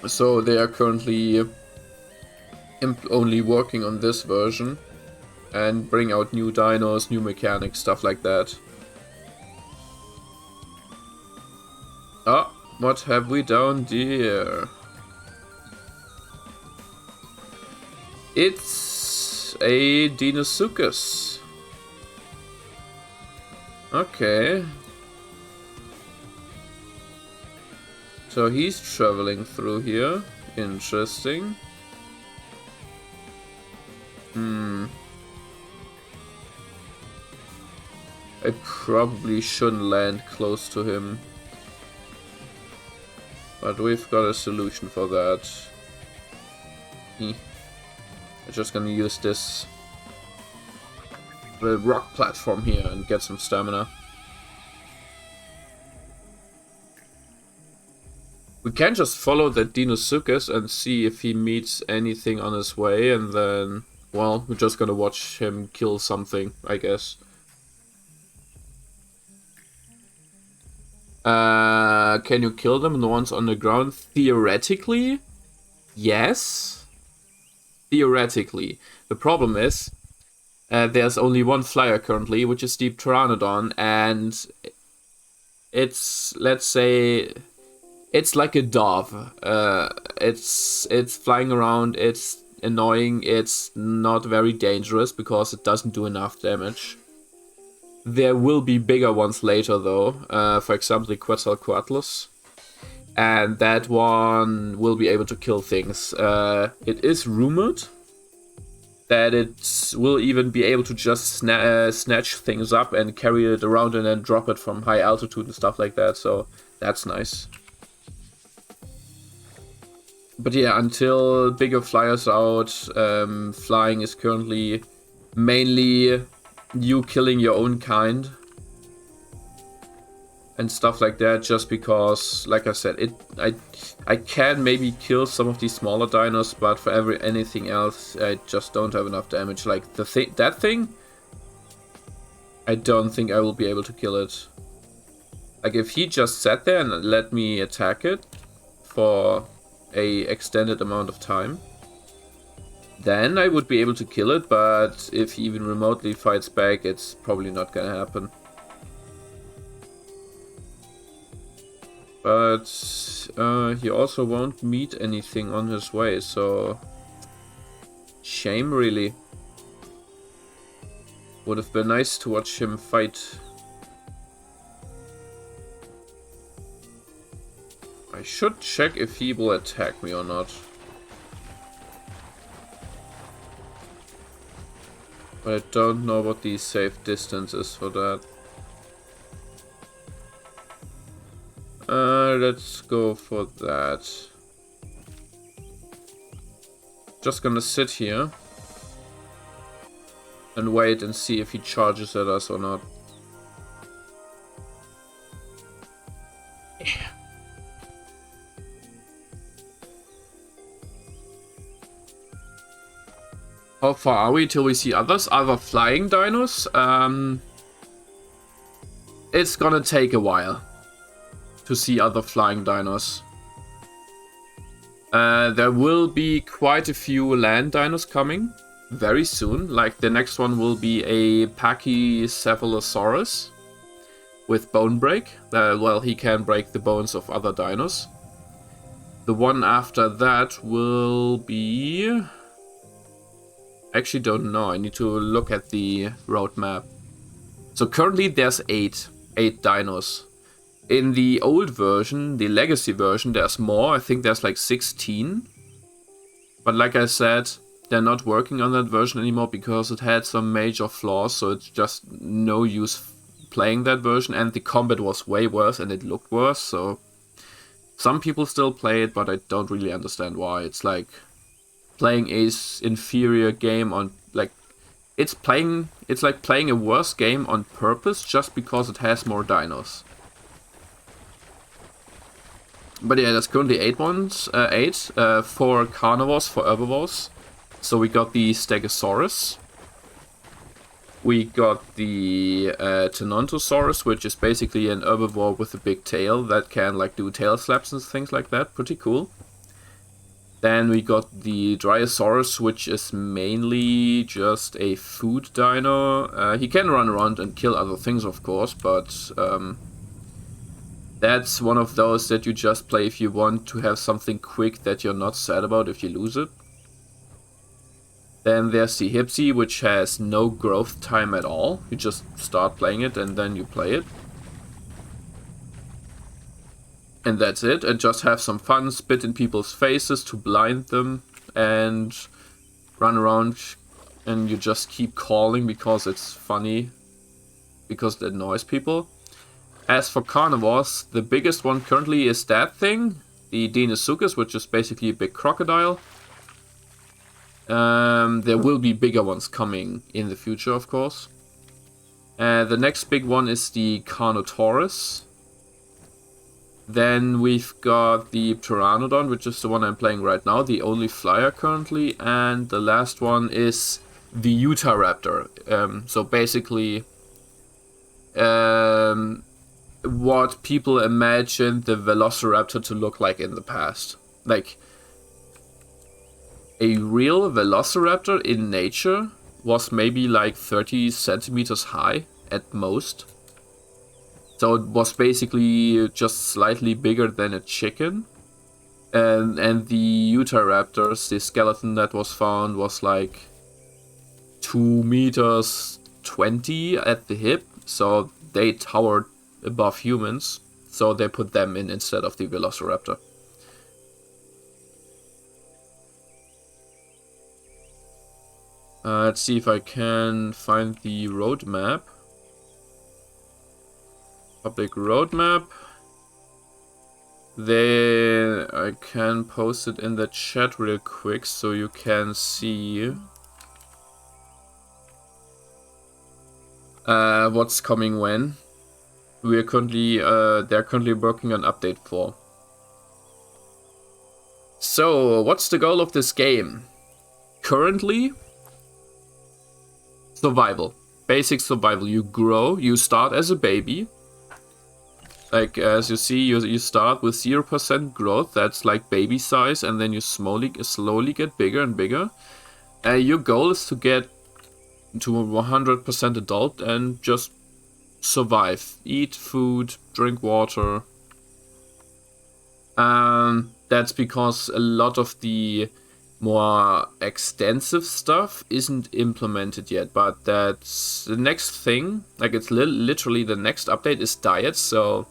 So they are currently only working on this version and bring out new dinos, new mechanics, stuff like that. Ah, what have we down there? It's a Deinosuchus. Okay. So he's traveling through here. Interesting. I probably shouldn't land close to him. But we've got a solution for that. I'm just gonna use this the rock platform here and get some stamina. We can just follow that Deinosuchus and see if he meets anything on his way, and then, well, we're just gonna watch him kill something, I guess. Can you kill them, the ones on the ground? Theoretically, yes. Theoretically. The problem is, there's only one flyer currently, which is the Pteranodon, and it's, let's say, it's like a dove. It's flying around, it's annoying, it's not very dangerous because it doesn't do enough damage. There will be bigger ones later though, for example the Quetzalcoatlus, and that one will be able to kill things. It is rumored that it will even be able to just snatch things up and carry it around and then drop it from high altitude and stuff like that, so that's nice. But yeah, until bigger flyers out, flying is currently mainly you killing your own kind and stuff like that, just because, like I said, I can maybe kill some of these smaller dinos, but for anything else I just don't have enough damage. Like that thing, I don't think I will be able to kill it. Like if he just sat there and let me attack it for a extended amount of time, then I would be able to kill it, but if he even remotely fights back, it's probably not gonna happen. But he also won't meet anything on his way, so shame really. Would have been nice to watch him fight. I should check if he will attack me or not. But I don't know what the safe distance is for that. Let's go for that. Just gonna sit here and wait and see if he charges at us or not. Yeah. How far are we till we see others? Other flying dinos? It's gonna take a while to see other flying dinos. There will be quite a few land dinos coming very soon. Like the next one will be a Pachycephalosaurus with bone break. Well, he can break the bones of other dinos. The one after that will be I actually don't know. I need to look at the roadmap. So currently there's eight dinos. In the old version, the legacy version, there's more. I think there's like 16. But like I said, they're not working on that version anymore because it had some major flaws, so it's just no use playing that version, and the combat was way worse and it looked worse, so some people still play it, but I don't really understand why. It's like playing a inferior game on, like, it's like playing a worse game on purpose just because it has more dinos. But yeah, there's currently 4 carnivores, 4 herbivores. So we got the Stegosaurus. We got the Tenontosaurus, which is basically an herbivore with a big tail that can like do tail slaps and things like that. Pretty cool. Then we got the Dryosaurus, which is mainly just a food dino. He can run around and kill other things, of course, but that's one of those that you just play if you want to have something quick that you're not sad about if you lose it. Then there's the Hipsy, which has no growth time at all. You just start playing it and then you play it. And that's it. And just have some fun, spit in people's faces to blind them, and run around, and you just keep calling because it's funny, because it annoys people. As for carnivores, the biggest one currently is that thing, the Deinosuchus, which is basically a big crocodile. There will be bigger ones coming in the future, of course. The next big one is the Carnotaurus. Then we've got the Pteranodon, which is the one I'm playing right now, the only flyer currently. And the last one is the Utahraptor. So basically, what people imagined the Velociraptor to look like in the past. Like, a real Velociraptor in nature was maybe like 30 centimeters high at most. So it was basically just slightly bigger than a chicken. And the Utahraptors, the skeleton that was found, was like 2 meters 20 at the hip. So they towered above humans, so they put them in instead of the Velociraptor. Let's see if I can find the roadmap. Public roadmap. Then I can post it in the chat real quick so you can see what's coming when. We're currently they're currently working on update 4. So, what's the goal of this game? Currently, survival. Basic survival. You grow, you start as a baby. Like, as you see, you start with 0% growth, that's like baby size, and then you slowly get bigger and bigger. Your goal is to get to 100% adult and just survive. Eat food, drink water. That's because a lot of the more extensive stuff isn't implemented yet, but that's the next thing. Like, it's literally the next update is diet, so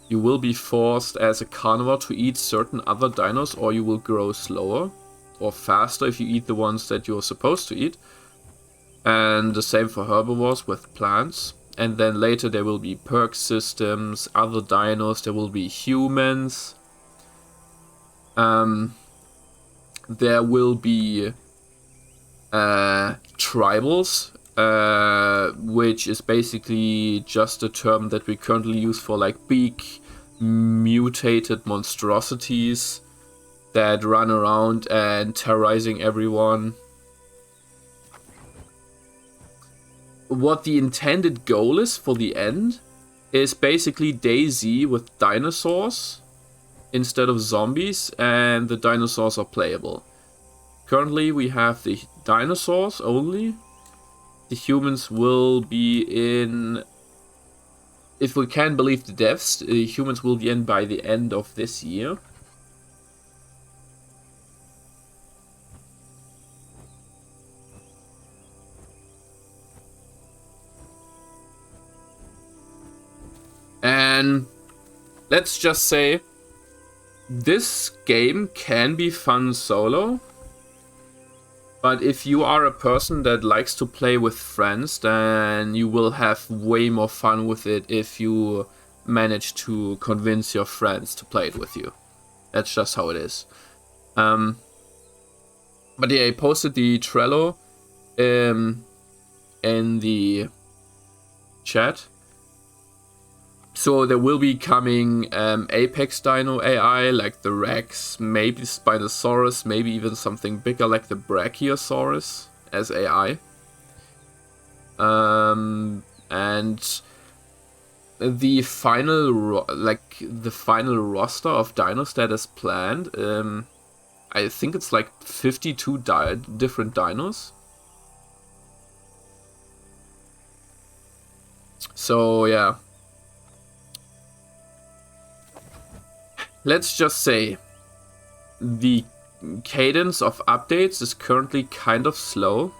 you will be forced as a carnivore to eat certain other dinos, or you will grow slower or faster if you eat the ones that you're supposed to eat. And the same for herbivores with plants. And then later there will be perk systems, other dinos, there will be humans. There will be tribals, which is basically just a term that we currently use for like big mutated monstrosities that run around and terrorizing everyone. What the intended goal is for the end is basically DayZ with dinosaurs instead of zombies, and the dinosaurs are playable. Currently we have the dinosaurs only. The humans will be in, if we can believe the devs, the humans will be in by the end of this year. And let's just say this game can be fun solo. But if you are a person that likes to play with friends, then you will have way more fun with it if you manage to convince your friends to play it with you. That's just how it is. But yeah, I posted the Trello in the chat. So there will be coming Apex Dino AI, like the Rex, maybe Spinosaurus, maybe even something bigger like the Brachiosaurus as AI. And the final roster of dinos that is planned, I think it's like 52 different dinos. So yeah. Let's just say the cadence of updates is currently kind of slow.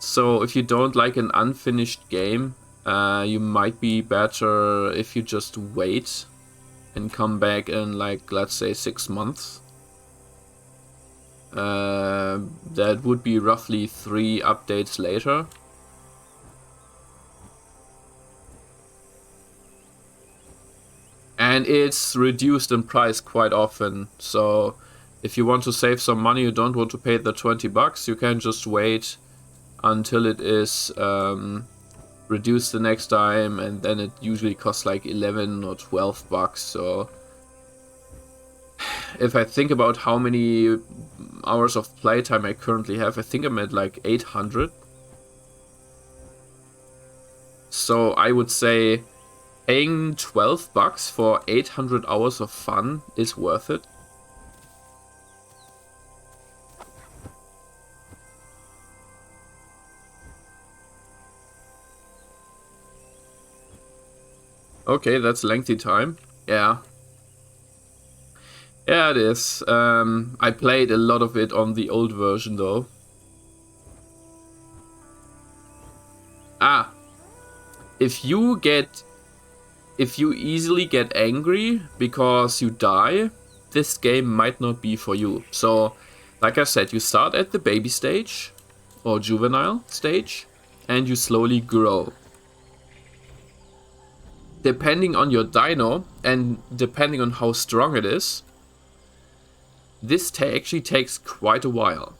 So if you don't like an unfinished game, you might be better if you just wait and come back in, like, let's say 6 months. That would be roughly 3 updates later. And it's reduced in price quite often, so if you want to save some money, you don't want to pay the $20, you can just wait until it is reduced the next time, and then it usually costs like 11 or 12 bucks. So if I think about how many hours of playtime I currently have, I think I'm at like 800. So I would say paying 12 bucks for 800 hours of fun is worth it. Okay, that's lengthy time. Yeah. Yeah, it is. I played a lot of it on the old version though. If you easily get angry because you die, this game might not be for you. So, like I said, you start at the baby stage or juvenile stage and you slowly grow. Depending on your dino and depending on how strong it is, this actually takes quite a while.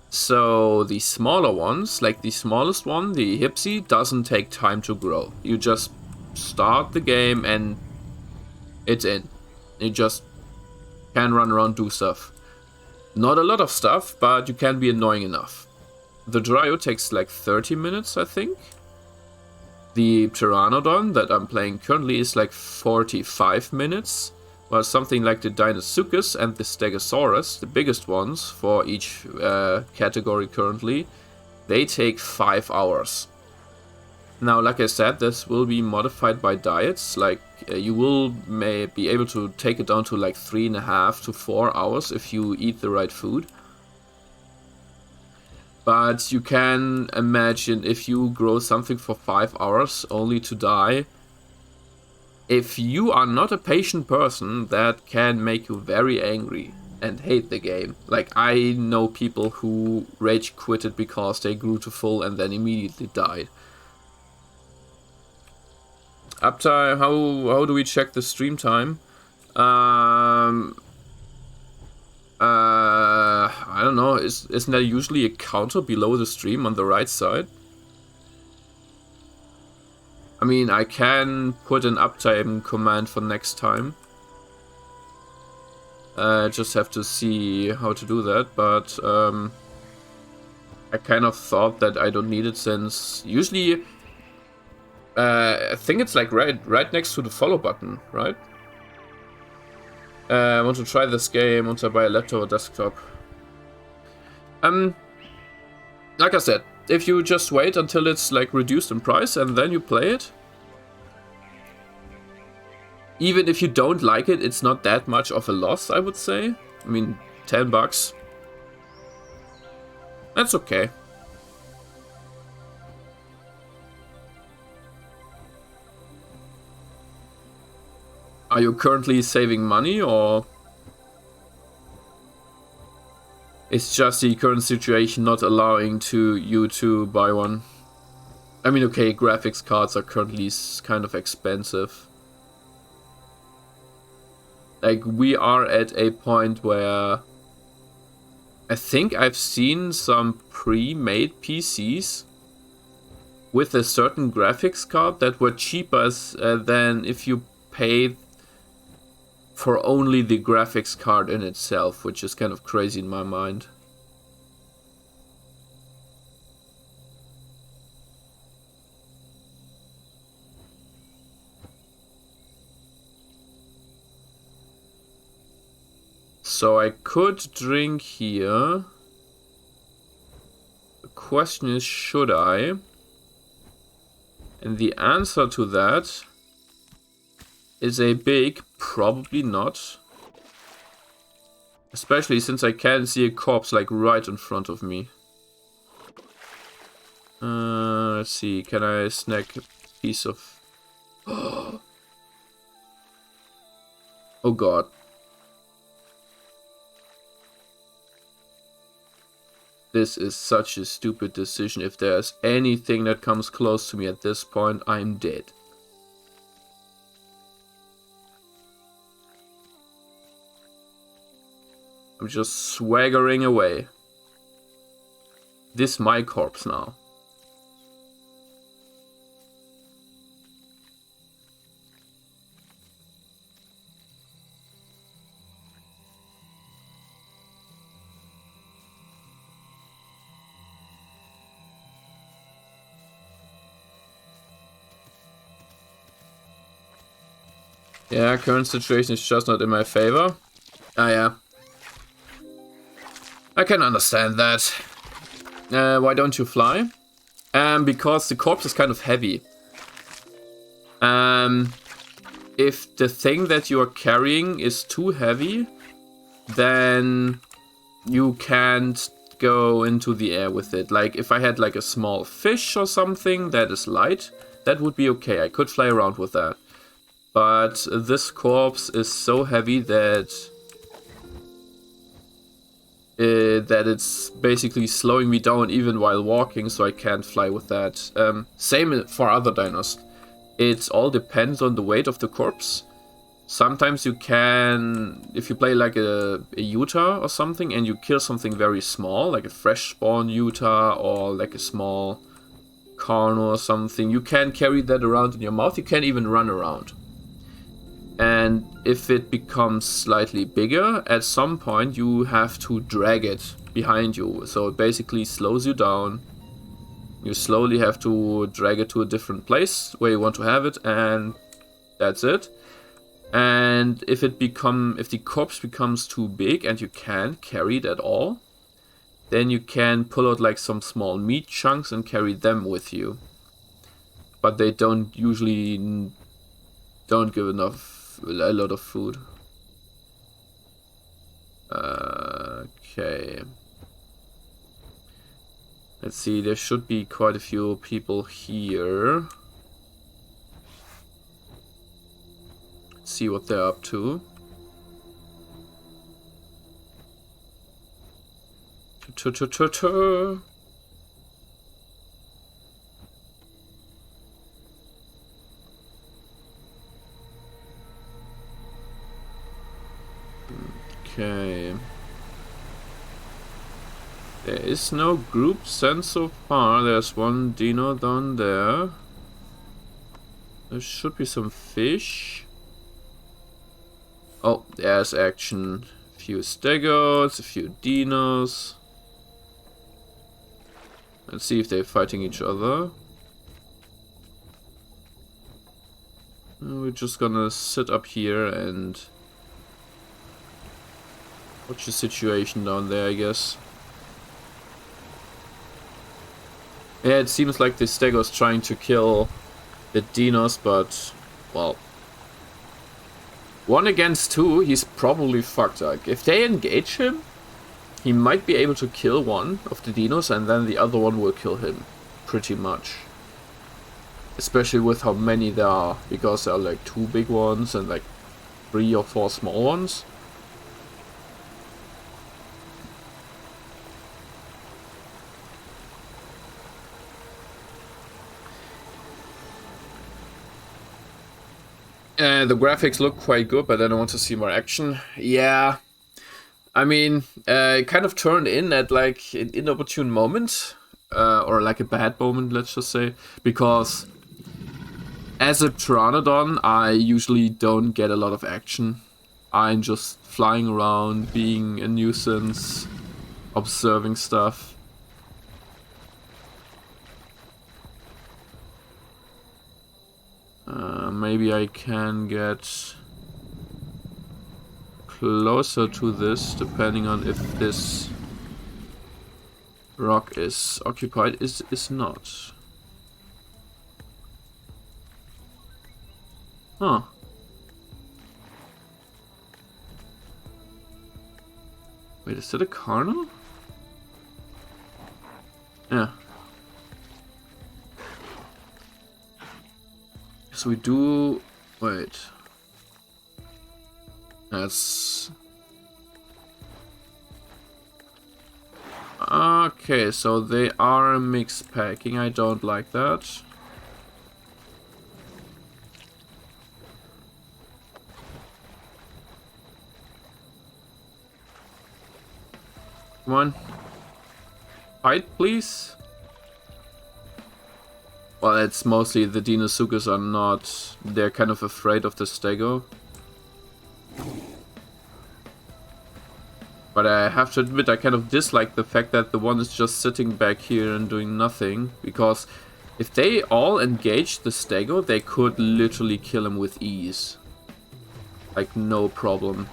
So the smaller ones, like the smallest one, the Hipsy, doesn't take time to grow. You just start the game and it's in. You just can run around, do stuff. Not a lot of stuff, but you can be annoying enough. The Dryo takes like 30 minutes, I think. The Pteranodon that I'm playing currently is like 45 minutes. While something like the Deinosuchus and the Stegosaurus, the biggest ones for each category currently, they take 5 hours. Now, like I said, this will be modified by diets. Like you may be able to take it down to like 3.5 to 4 hours if you eat the right food. But you can imagine if you grow something for 5 hours only to die. If you are not a patient person, that can make you very angry and hate the game. Like, I know people who rage quitted because they grew to full and then immediately died. Uptime, how do we check the stream time? I don't know, isn't there usually a counter below the stream on the right side? I mean, I can put an uptime command for next time. Just have to see how to do that, but I kind of thought that I don't need it since usually I think it's like right next to the follow button, right? I want to try this game. Want to buy a laptop or desktop? Like I said, if you just wait until it's like reduced in price and then you play it, even if you don't like it, it's not that much of a loss, I would say. I mean, 10 bucks. That's okay. Are you currently saving money, or is just the current situation not allowing you to buy one? I mean, okay, graphics cards are currently kind of expensive. Like, we are at a point where I think I've seen some pre-made PCs with a certain graphics card that were cheaper than if you paid for only the graphics card in itself, which is kind of crazy in my mind. So I could drink here. The question is, should I? And the answer to that is a big probably not. Especially since I can see a corpse like right in front of me. Let's see, can I snack a piece of... Oh god. This is such a stupid decision. If there's anything that comes close to me at this point, I'm dead. I'm just swaggering away. This my corpse now. Yeah, current situation is just not in my favor. Ah, yeah. I can understand that. Why don't you fly? Because the corpse is kind of heavy. If the thing that you are carrying is too heavy, then you can't go into the air with it. Like, if I had like a small fish or something that is light, that would be okay. I could fly around with that. But this corpse is so heavy that it's basically slowing me down even while walking, so I can't fly with that. Same for other dinos. It all depends on the weight of the corpse. Sometimes you can, if you play like a Utah or something and you kill something very small, like a fresh spawn Utah or like a small Carno or something, you can carry that around in your mouth. You can even run around. And if it becomes slightly bigger, at some point you have to drag it behind you. So it basically slows you down. You slowly have to drag it to a different place where you want to have it, and that's it. And if the corpse becomes too big and you can't carry it at all, then you can pull out like some small meat chunks and carry them with you. But they usually don't give a lot of food. Okay. Let's see, there should be quite a few people here. Let's see what they're up to. Okay. There is no group sent so far. There's one dino down there. There should be some fish. Oh, there's action. A few stegos, a few dinos. Let's see if they're fighting each other. We're just gonna sit up here and watch the situation down there, I guess. Yeah, it seems like the Stego's trying to kill the dinos, but, well, 1 against 2, he's probably fucked. Like, if they engage him, he might be able to kill one of the dinos, and then the other one will kill him, pretty much. Especially with how many there are, because there are like 2 big ones and like 3 or 4 small ones. The graphics look quite good, but then I want to see more action. Yeah, I mean, it kind of turned in at like an inopportune moment, or like a bad moment, let's just say, because as a Pteranodon, I usually don't get a lot of action. I'm just flying around, being a nuisance, observing stuff. Maybe I can get closer to this, depending on if this rock is occupied. Is not. Huh. Wait, is that a Carno? Yeah. So we do... Wait. That's... Okay, so they are mixed packing. I don't like that. Come on. Fight, please. Well, it's mostly the Deinosuchus are not... They're kind of afraid of the Stego. But I have to admit, I kind of dislike the fact that the one is just sitting back here and doing nothing. Because if they all engage the Stego, they could literally kill him with ease. Like, no problem.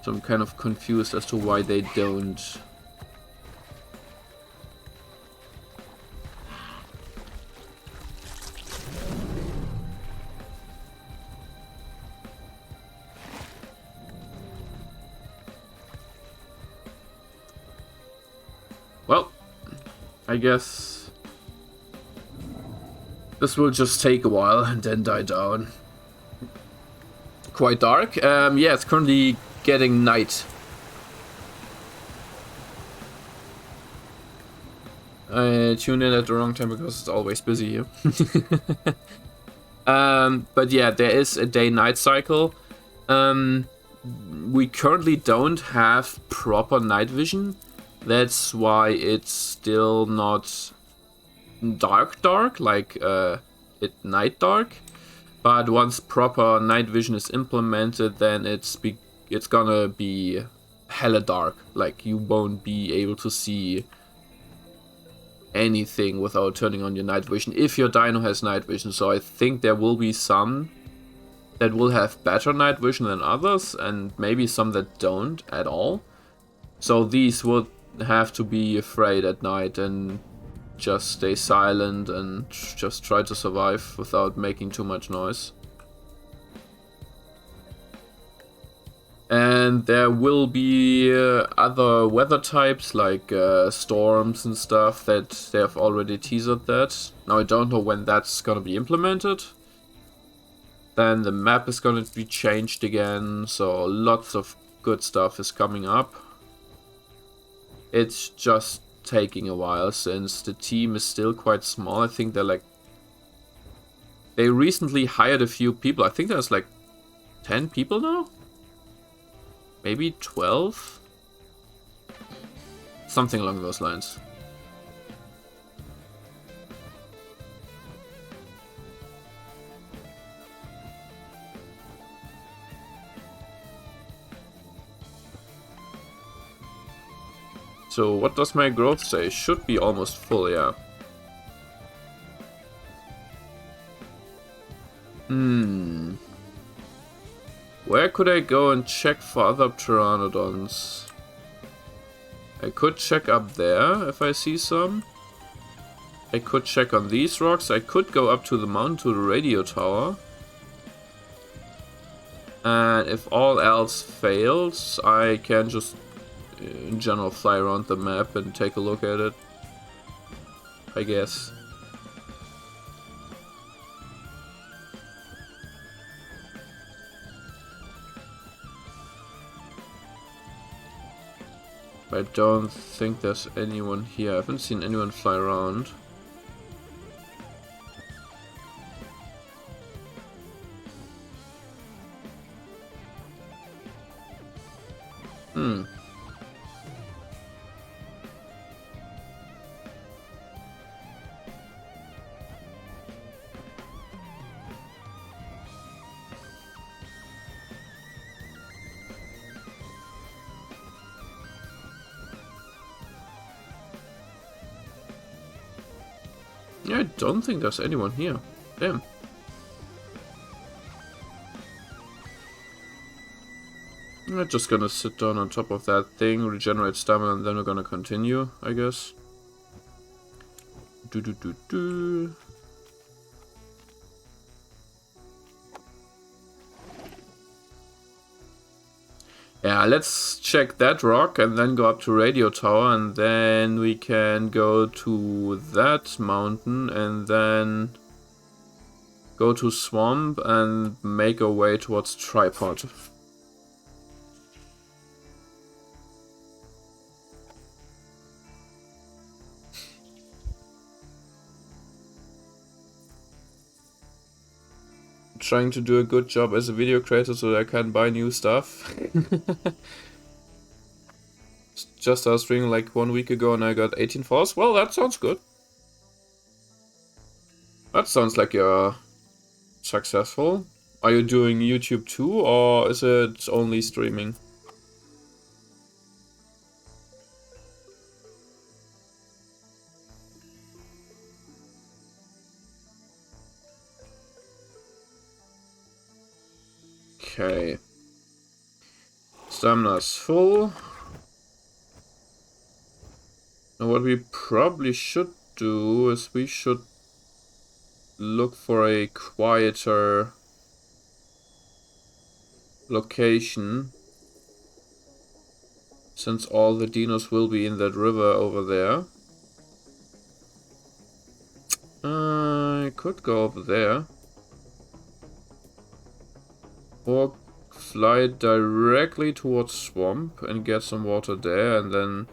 So I'm kind of confused as to why they don't. Well, I guess this will just take a while and then die down. Quite dark. Yeah, it's currently getting night. I tuned in at the wrong time because it's always busy here. But yeah, there is a day-night cycle. We currently don't have proper night vision. That's why it's still not dark, like it night dark. But once proper night vision is implemented, then it's gonna be hella dark. Like, you won't be able to see anything without turning on your night vision, if your dino has night vision. So I think there will be some that will have better night vision than others, and maybe some that don't at all. So these would have to be afraid at night and just stay silent and just try to survive without making too much noise. And there will be other weather types like storms and stuff that they have already teased that. Now I don't know when that's gonna be implemented. Then the map is gonna be changed again, so lots of good stuff is coming up. It's just taking a while since the team is still quite small. I think they recently hired a few people. I think there's like 10 people now? Maybe 12? Something along those lines. So what does my growth say? Should be almost full, yeah. Where could I go and check for other Pteranodons? I could check up there if I see some. I could check on these rocks. I could go up to the mountain to the radio tower. And if all else fails, I can just in general fly around the map and take a look at it, I guess. I don't think there's anyone here. I haven't seen anyone fly around. Hmm. Yeah, I don't think there's anyone here. Damn. I'm just gonna sit down on top of that thing, regenerate stamina, and then we're gonna continue, I guess. Do do do do. Yeah, let's check that rock and then go up to Radio Tower, and then we can go to that mountain and then go to Swamp and make our way towards Tripod. Trying to do a good job as a video creator so that I can buy new stuff. Just I was streaming like 1 week ago and I got 18 followers. Well, that sounds good. That sounds like you're successful. Are you doing YouTube too, or is it only streaming? Okay. Stamina's full. Now what we probably should do is we should look for a quieter location, since all the dinos will be in that river over there. I could go over there. Or fly directly towards Swamp and get some water there, and then...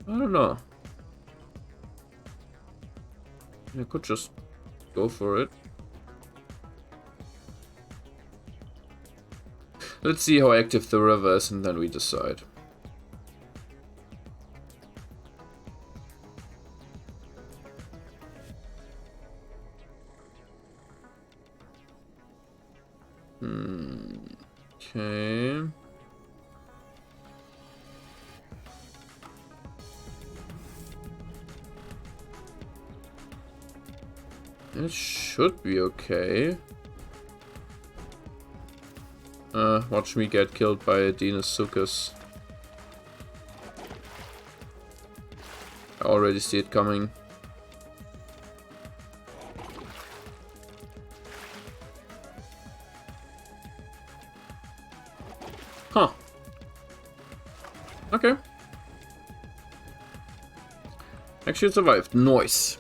I don't know. I could just go for it. Let's see how active the river is, and then we decide. Okay. It should be okay. Watch me get killed by a Deinosuchus. I already see it coming. Huh. Okay. Actually, it survived. Nice.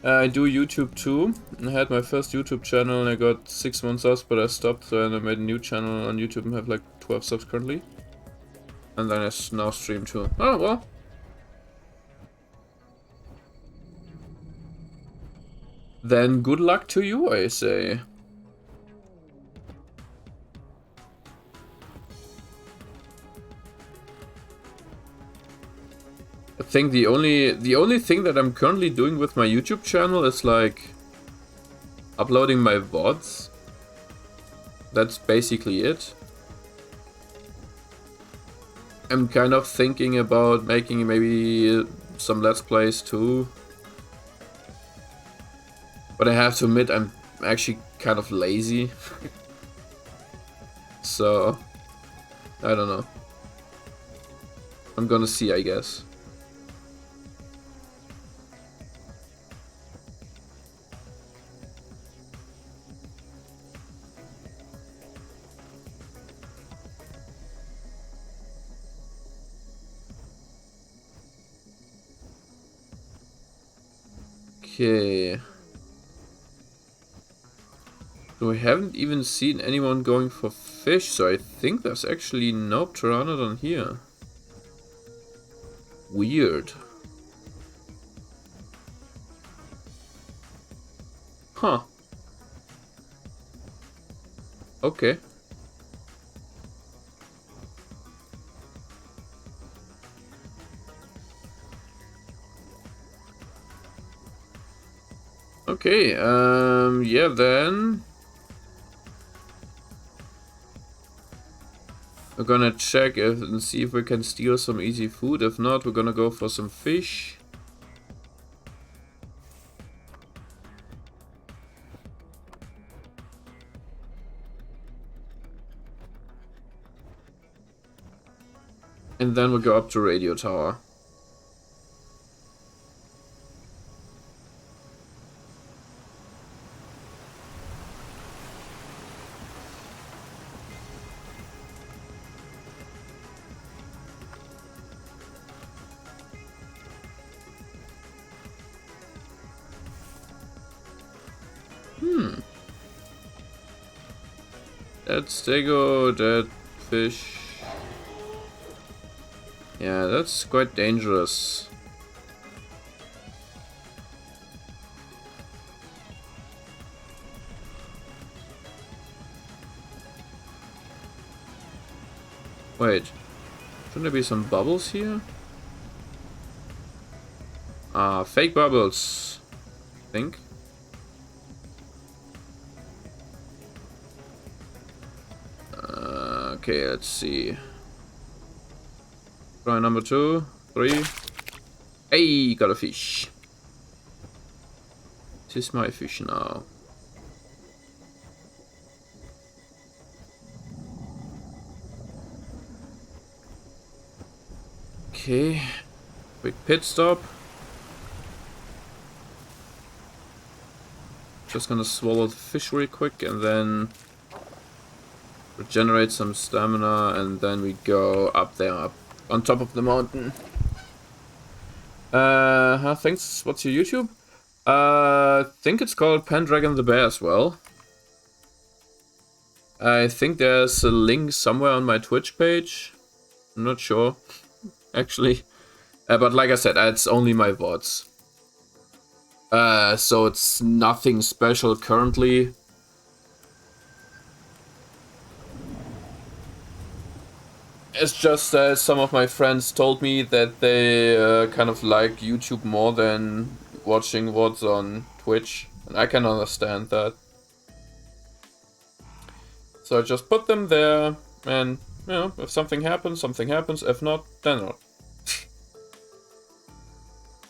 I do YouTube too. I had my first YouTube channel and I got 6 months subs, but I stopped and I made a new channel on YouTube and have like 12 subs currently. And then I now stream too. Oh, well. Then good luck to you, I say. I think the only thing that I'm currently doing with my YouTube channel is like uploading my VODs. That's basically it. I'm kind of thinking about making maybe some Let's Plays too. But I have to admit, I'm actually kind of lazy. So, I don't know. I'm gonna see, I guess. Okay. So we haven't even seen anyone going for fish, so I think there's actually no pteranodon here. Weird. Huh. Okay. Okay, yeah then. We're gonna check and see if we can steal some easy food. If not, we're gonna go for some fish. And then we'll go up to radio tower. That stego, that fish. Yeah, that's quite dangerous. Wait, shouldn't there be some bubbles here? Fake bubbles, I think. Okay, let's see. Try number 2, 3. Hey, got a fish. This is my fish now. Okay, quick pit stop. Just gonna swallow the fish real quick and then regenerate some stamina, and then we go up there, up on top of the mountain. Thanks. What's your YouTube? Think it's called Pendragon the Bear as well. I think there's a link somewhere on my Twitch page. I'm not sure, actually. But like I said, it's only my VODs. So it's nothing special currently. It's just that some of my friends told me that they kind of like YouTube more than watching VODs on Twitch. And I can understand that. So I just put them there, and you know, if something happens, something happens. If not, then not.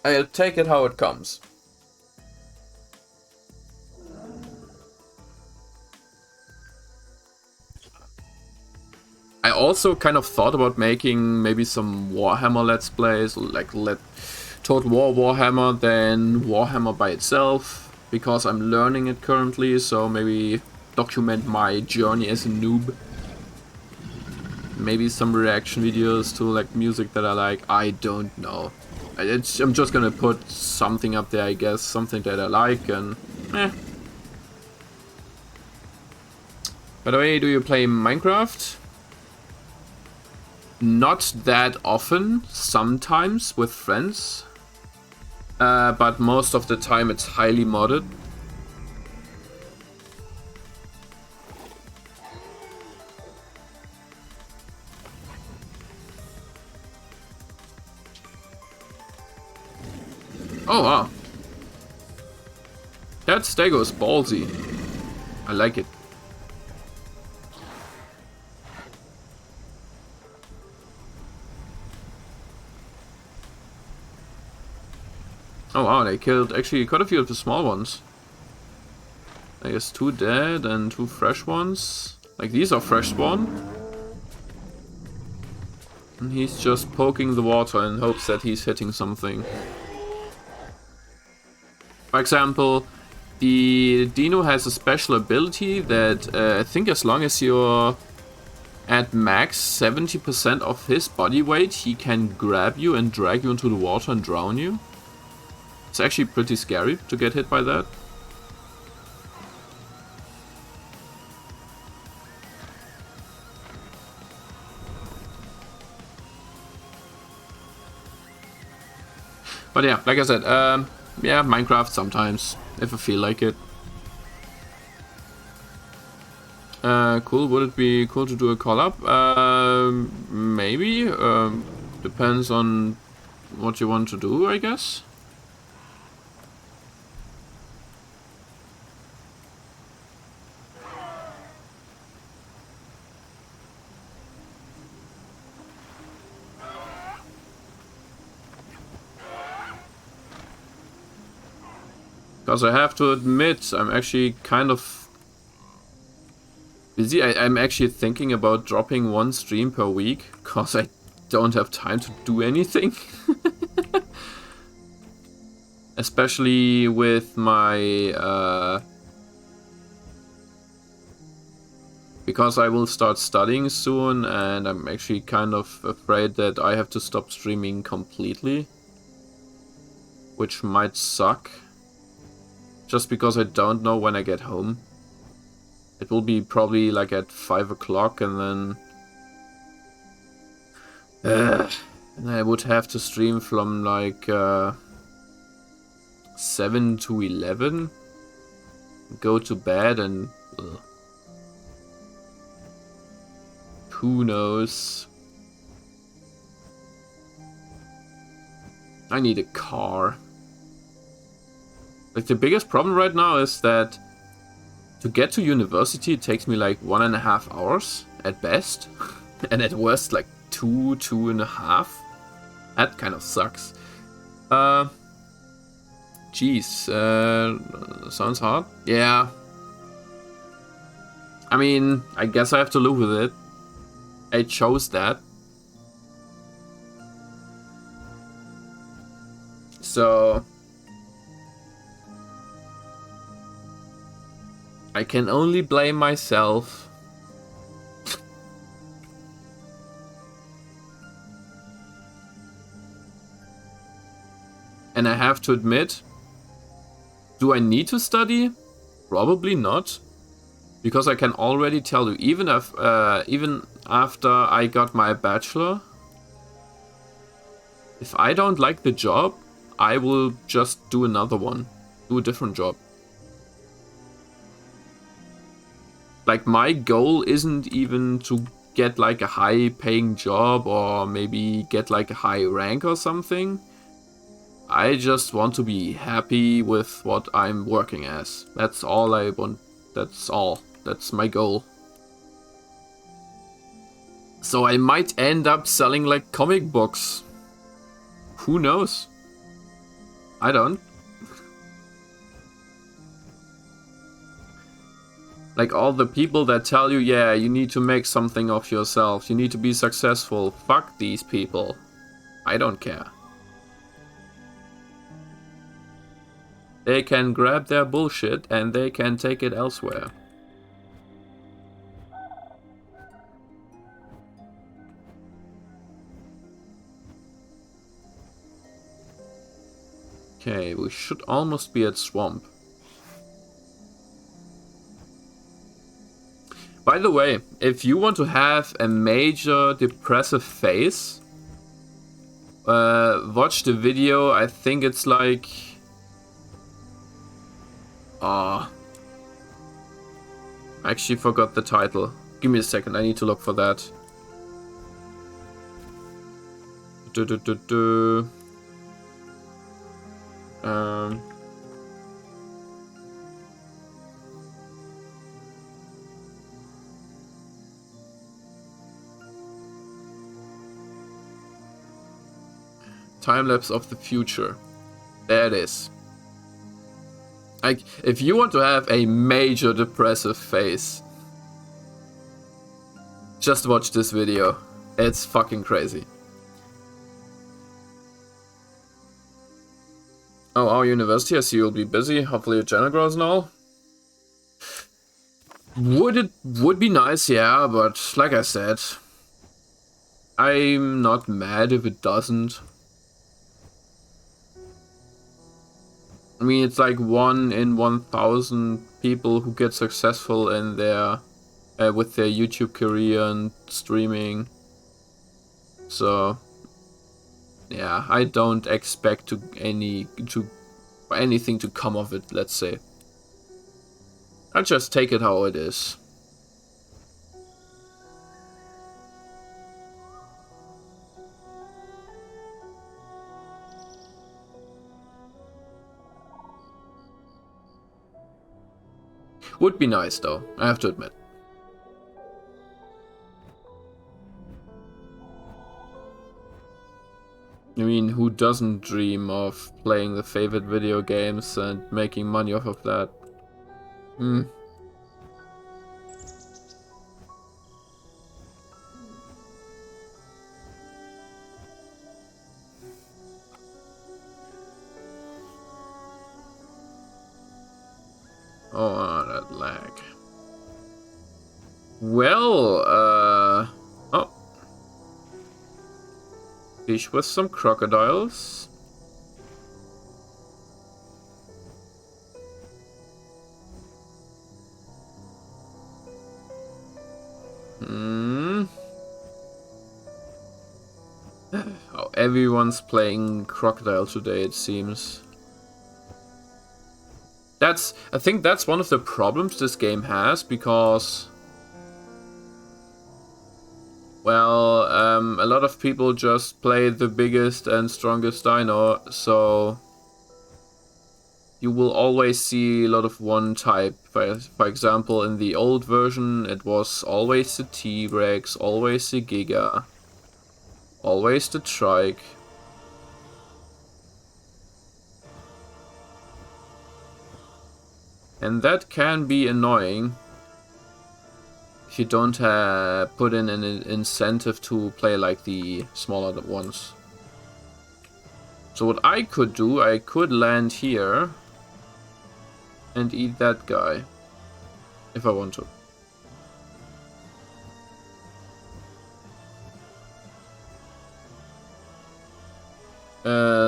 I'll take it how it comes. I also kind of thought about making maybe some Warhammer Let's Plays, like Total War Warhammer, then Warhammer by itself, because I'm learning it currently, so maybe document my journey as a noob. Maybe some reaction videos to like music that I like, I don't know. I'm just gonna put something up there, I guess, something that I like, and eh. By the way, do you play Minecraft? Not that often, sometimes with friends, but most of the time it's highly modded. Oh wow, that stego is ballsy. I like it. Oh wow, they killed actually quite a few of the small ones. I guess 2 dead and 2 fresh ones. Like these are fresh spawn. And he's just poking the water in hopes that he's hitting something. For example, the Dino has a special ability that I think as long as you're at max 70% of his body weight, he can grab you and drag you into the water and drown you. It's actually pretty scary to get hit by that. But yeah, like I said, yeah, Minecraft sometimes, if I feel like it. Cool, would it be cool to do a collab? Maybe. Depends on what you want to do, I guess. Because I have to admit, I'm actually kind of busy. I'm actually thinking about dropping one stream per week, because I don't have time to do anything. Especially with my... because I will start studying soon, and I'm actually kind of afraid that I have to stop streaming completely. Which might suck. Just because I don't know when I get home. It will be probably like at 5 o'clock, and then... and I would have to stream from like 7 to 11. Go to bed and... who knows? I need a car. Like, the biggest problem right now is that to get to university, it takes me like 1.5 hours at best. And at worst, like 2.5. That kind of sucks. Jeez. Sounds hard. Yeah. I mean, I guess I have to live with it. I chose that. So... I can only blame myself. And I have to admit, do I need to study? Probably not. Because I can already tell you, even after I got my bachelor, if I don't like the job, I will just do another one. Do a different job. Like, my goal isn't even to get like a high paying job or maybe get like a high rank or something. I just want to be happy with what I'm working as. That's all I want. That's all. That's my goal. So I might end up selling like comic books. Who knows? I don't. Like, all the people that tell you, yeah, you need to make something of yourself, you need to be successful. Fuck these people. I don't care. They can grab their bullshit and they can take it elsewhere. Okay, we should almost be at Swamp. By the way, if you want to have a major depressive phase, watch the video. I think it's like... I actually forgot the title. Give me a second, I need to look for that. Time-lapse of the future. There it is. Like, if you want to have a major depressive phase, just watch this video. It's fucking crazy. Oh, our university, I see you'll be busy. Hopefully your channel grows and all. Would be nice, yeah, but like I said, I'm not mad if it doesn't. I mean, it's like 1 in 1,000 people who get successful in their with their YouTube career and streaming. So Yeah, I don't expect anything to come of it, let's say. I'll just take it how it is. Would be nice though, I have to admit. I mean, who doesn't dream of playing the favorite video games and making money off of that? Hmm. Oh, that lag. Well, oh. Fish with some crocodiles. Hmm. Oh, everyone's playing crocodile today, it seems. I think that's one of the problems this game has, because, well, a lot of people just play the biggest and strongest dino, so you will always see a lot of one type. For example, in the old version, it was always the T-Rex, always the Giga, always the Trike. And that can be annoying if you don't put in an incentive to play like the smaller ones. So what I could do, I could land here and eat that guy if I want to.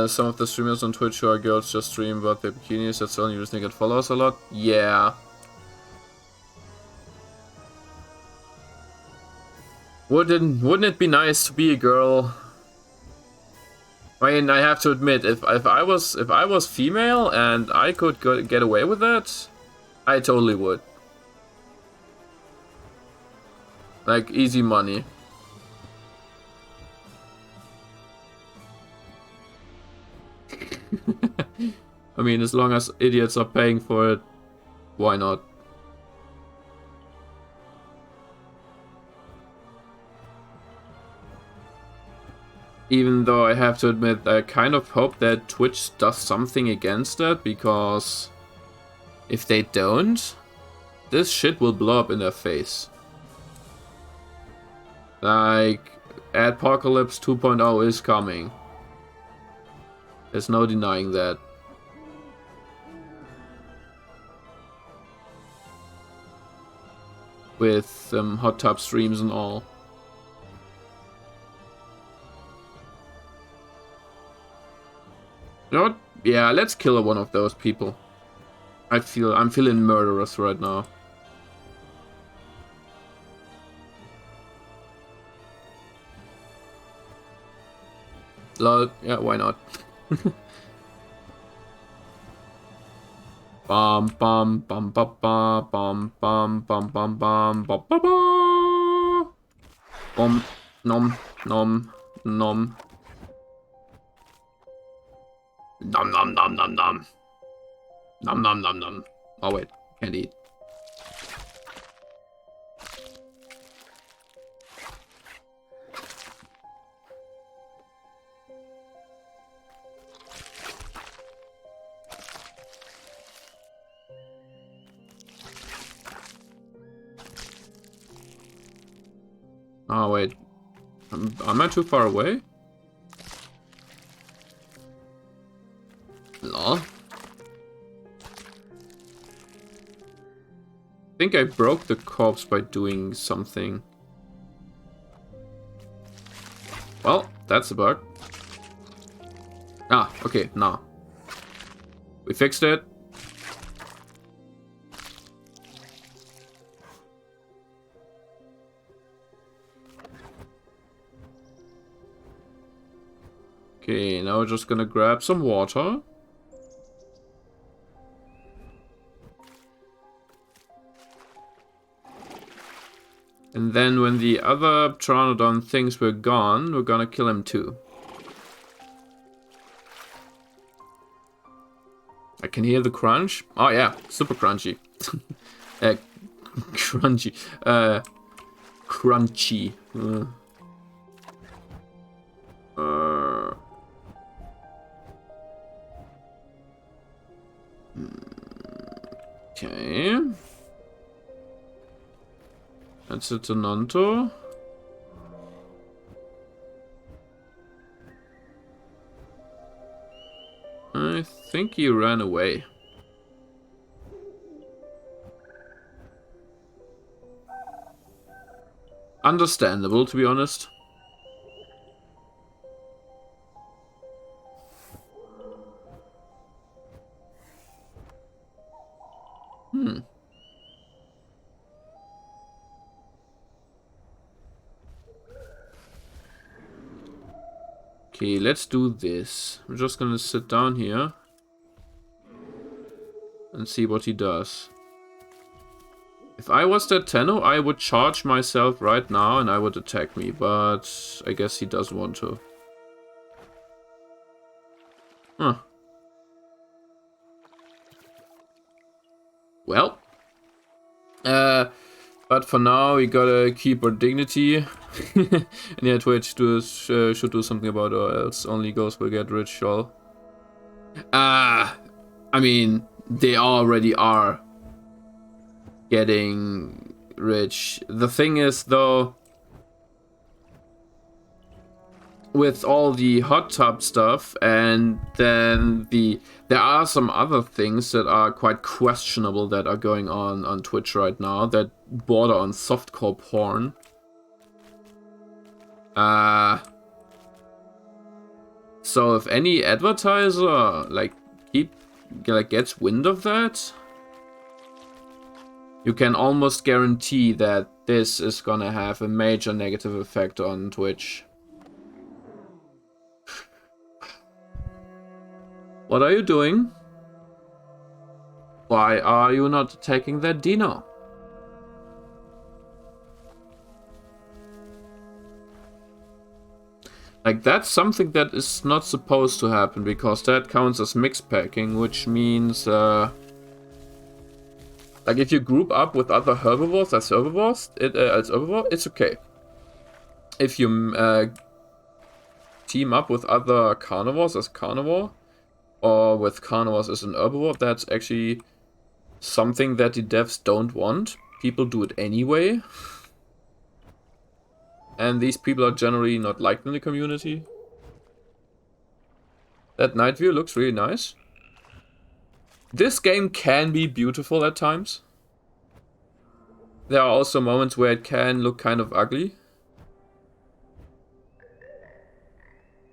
Some of the streamers on Twitch who are girls just stream about their bikinis. That's the only reason they get followers a lot. Yeah. Wouldn't it be nice to be a girl? I mean, I have to admit, if I was female and I could get away with that, I totally would. Like, easy money. I mean, as long as idiots are paying for it, why not? Even though I have to admit, I kind of hope that Twitch does something against that, because if they don't, this shit will blow up in their face. Like, Adpocalypse 2.0 is coming. There's no denying that. With hot tub streams and all. You know what? Yeah, let's kill one of those people. I'm feeling murderous right now. Lol, yeah, why not? Bum bum bum bum bum bum bum bum bum bum bum bum bum. Nom nom nom. Nom nom nom nom nom. Nom nom nom nom. Oh wait, can't eat. Oh wait, am I too far away? Lol. I think I broke the corpse by doing something. Well, that's a bug. Ah, okay, nah. We fixed it. Okay, Okay, now we're just gonna grab some water. And then when the other Pteranodon thinks we're gone, we're gonna kill him too. I can hear the crunch. Oh yeah, super crunchy. Crunchy. Crunchy. Okay. That's a Tononto. I think he ran away. Understandable, to be honest. Okay, let's do this. I'm just gonna sit down here and see what he does. If I was that Tenno, I would charge myself right now and I would attack me, but I guess he doesn't want to. Huh. Well. But for now, we gotta keep our dignity. And yeah, Twitch should do something about it, or else only ghosts will get rich, y'all. I mean, they already are getting rich. The thing is, though, with all the hot tub stuff, and then there are some other things that are quite questionable that are going on Twitch right now that border on softcore porn. So if any advertiser gets wind of that, you can almost guarantee that this is gonna have a major negative effect on Twitch. What are you doing? Why are you not attacking that Dino? Like, that's something that is not supposed to happen, because that counts as mixed packing, which means, like, if you group up with other herbivores as herbivores, it's okay. If you team up with other carnivores as carnivore, or with carnivores as an herbivore, that's actually something that the devs don't want. People do it anyway. And these people are generally not liked in the community. That night view looks really nice. This game can be beautiful at times. There are also moments where it can look kind of ugly.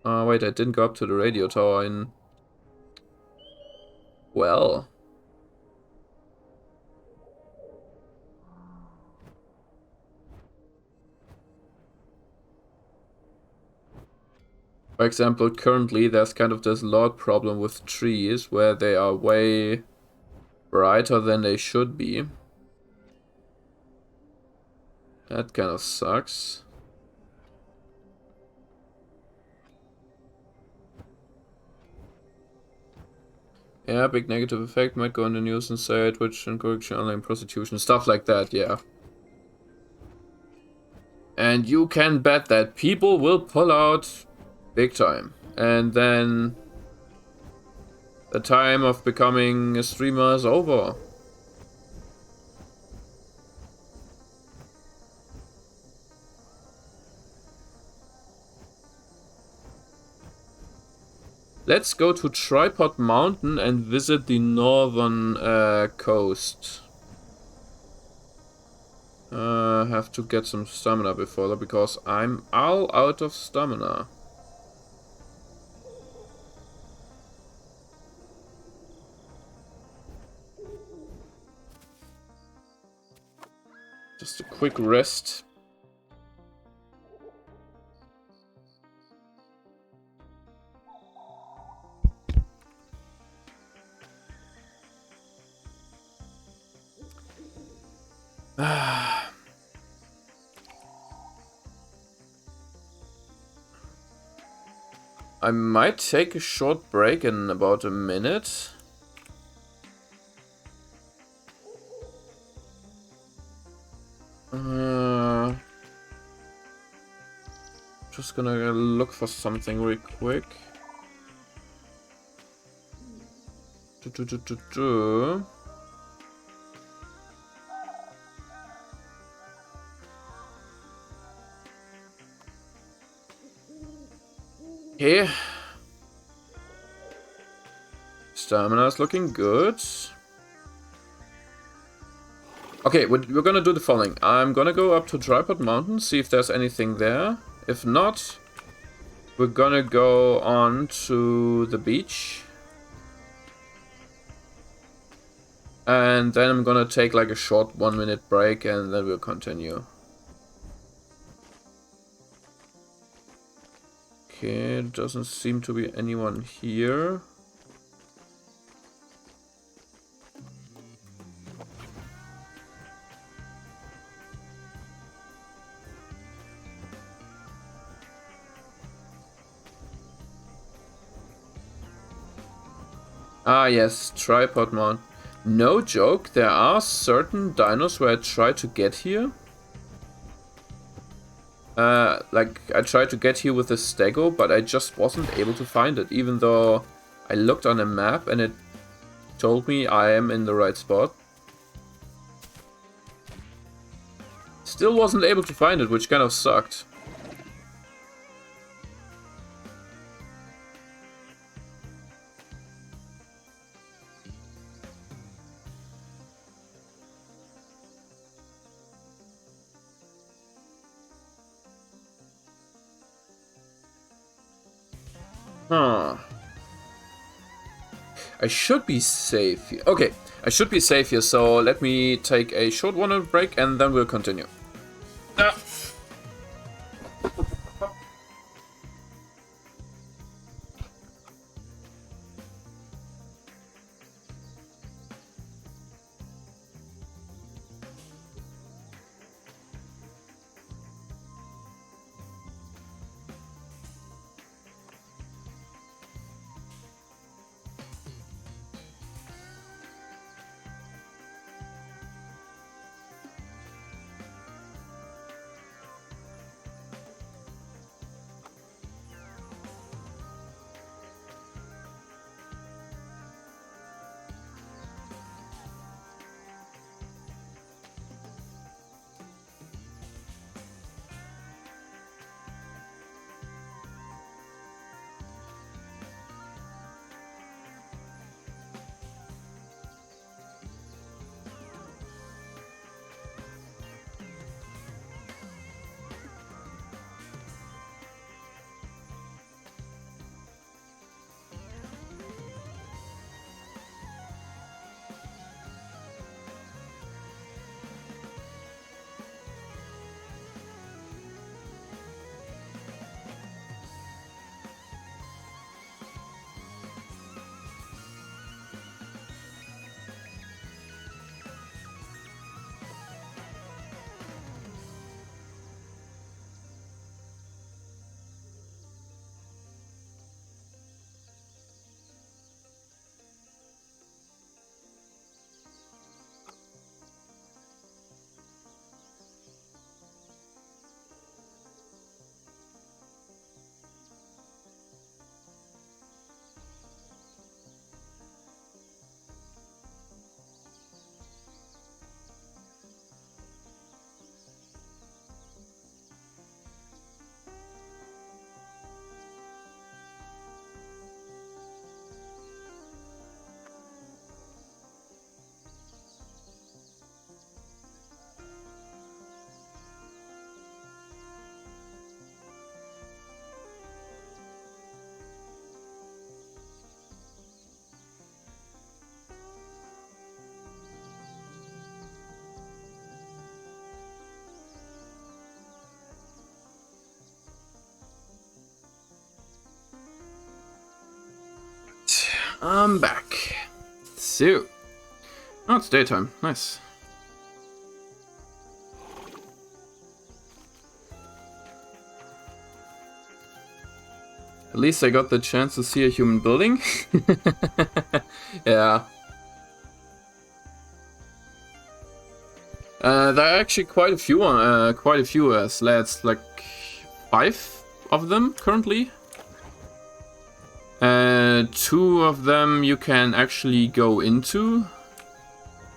Wait, I didn't go up to the radio tower in... Well... For example, currently there's kind of this lot problem with trees where they are way brighter than they should be. That kind of sucks. Yeah, big negative effect, might go in the news and say Twitch encouraging online prostitution, stuff like that, yeah. And you can bet that people will pull out big time. And then the time of becoming a streamer is over. Let's go to Tripod Mountain and visit the northern coast. Have to get some stamina before that, because I'm all out of stamina. Just a quick rest. I might take a short break in about a minute. Just gonna look for something real quick. Okay. Stamina is looking good. Okay, we're gonna do the following. I'm gonna go up to Tripod Mountain, see if there's anything there. If not, we're gonna go on to the beach. And then I'm gonna take like a short 1-minute break and then we'll continue. Okay, doesn't seem to be anyone here. Ah yes, Tripod Mount. No joke, there are certain dinos where I tried to get here. Like, I tried to get here with a stego, but I just wasn't able to find it, even though I looked on a map and it told me I am in the right spot. Still wasn't able to find it, which kind of sucked. Huh. I should be safe here. Okay, I should be safe here, so let me take a short 1-minute break and then we'll continue. I'm back. So, oh, it's daytime. Nice. At least I got the chance to see a human building. Yeah. There are actually quite a few sleds, like 5 of them currently. 2 of them you can actually go into.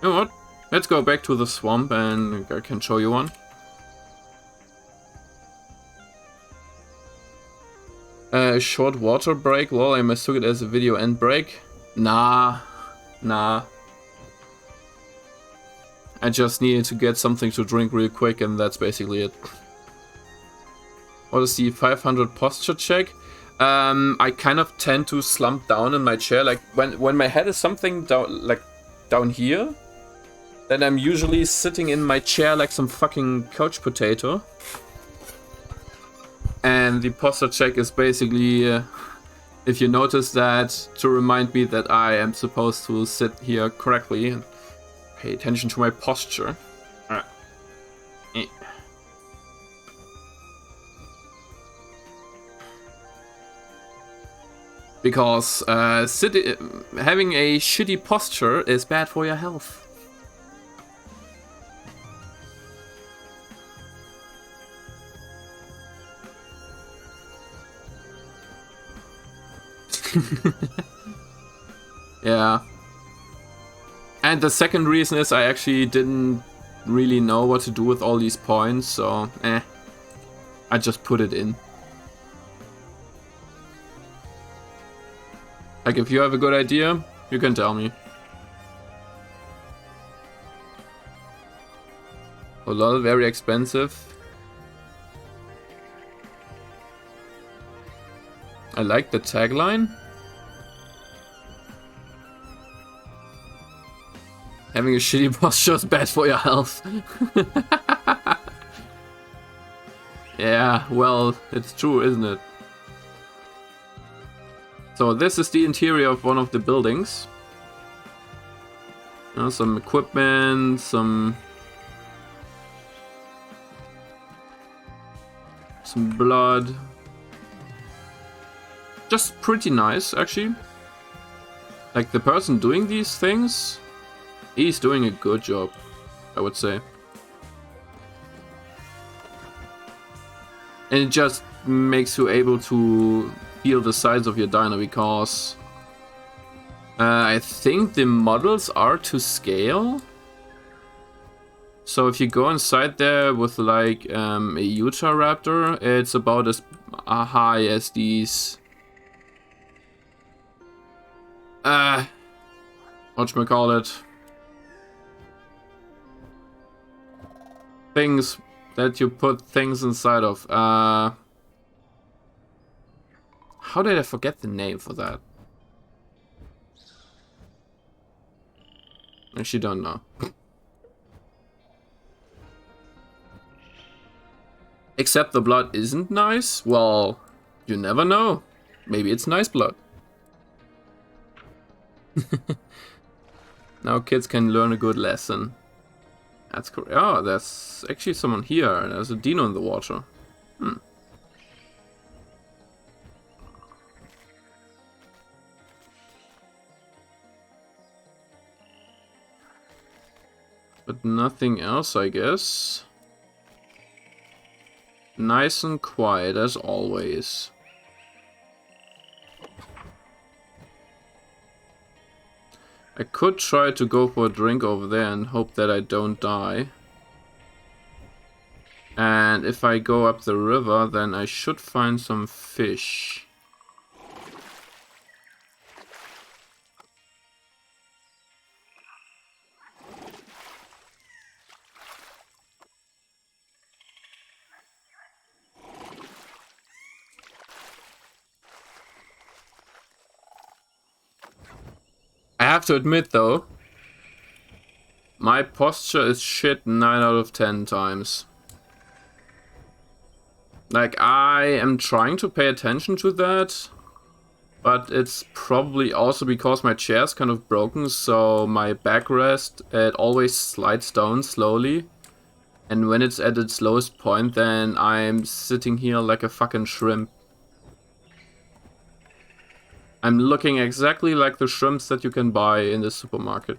You know what? Let's go back to the swamp and I can show you one. Short water break. Well, I mistook it as a video end break. Nah. I just needed to get something to drink real quick and that's basically it. What is the 500 posture check? I kind of tend to slump down in my chair. Like when my head is something down here, then I'm usually sitting in my chair like some fucking couch potato. And the posture check is basically, if you notice that, to remind me that I am supposed to sit here correctly and pay attention to my posture. Because having a shitty posture is bad for your health. Yeah. And the second reason is I actually didn't really know what to do with all these points, so I just put it in. Like, if you have a good idea, you can tell me. Oh lol, very expensive. I like the tagline. Having a shitty posture is bad for your health. Yeah, well, it's true, isn't it? So this is the interior of one of the buildings. You know, some equipment, some blood. Just pretty nice, actually. Like, the person doing these things, he's doing a good job, I would say. And it just makes you able to feel the size of your dino, because I think the models are to scale. So if you go inside there with like a Utah Raptor, it's about as high as these whatchamacallit, things that you put things inside of. How did I forget the name for that? I actually don't know. Except the blood isn't nice? Well, you never know. Maybe it's nice blood. Now kids can learn a good lesson. That's correct. Oh, there's actually someone here. There's a dino in the water. But nothing else, I guess. Nice and quiet as always. I could try to go for a drink over there and hope that I don't die. And if I go up the river, then I should find some fish. I have to admit though, my posture is shit 9 out of 10 times. Like, I am trying to pay attention to that, but it's probably also because my chair's kind of broken, so my backrest, it always slides down slowly. And when it's at its lowest point, then I'm sitting here like a fucking shrimp. I'm looking exactly like the shrimps that you can buy in the supermarket.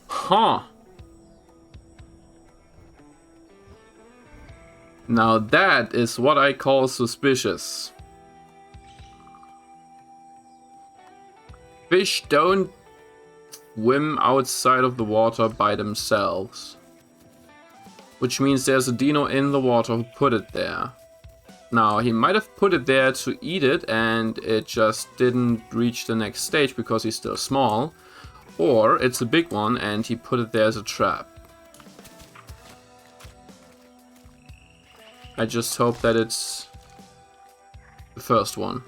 Huh. Now that is what I call suspicious. Fish don't swim outside of the water by themselves. Which means there's a dino in the water who put it there. Now, he might have put it there to eat it and it just didn't reach the next stage because he's still small. Or it's a big one and he put it there as a trap. I just hope that it's the first one.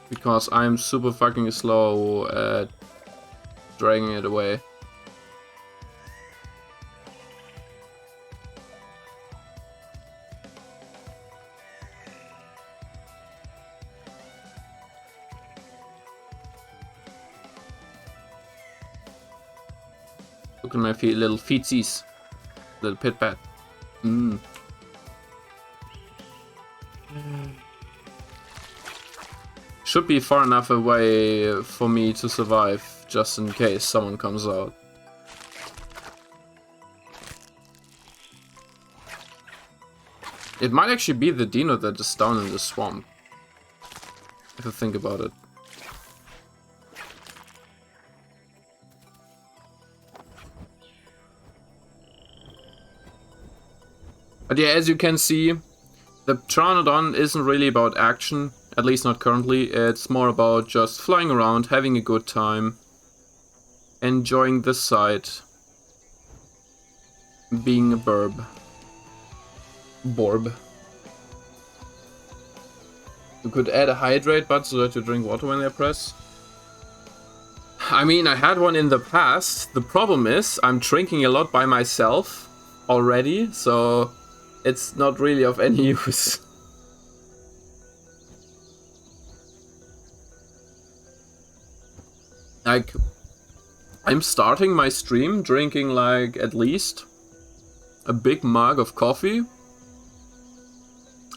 Because I'm super fucking slow at dragging it away. Look at my feet, little feetsies. Little pit pat. Should be far enough away for me to survive, just in case someone comes out. It might actually be the dino that is down in the swamp. If I think about it. But yeah, as you can see, the Pteranodon isn't really about action, at least not currently. It's more about just flying around, having a good time, enjoying the sight, being a burb. Borb. You could add a hydrate button so that you drink water when they press. I mean, I had one in the past. The problem is, I'm drinking a lot by myself already, so it's not really of any use. Like, I'm starting my stream drinking like at least a big mug of coffee.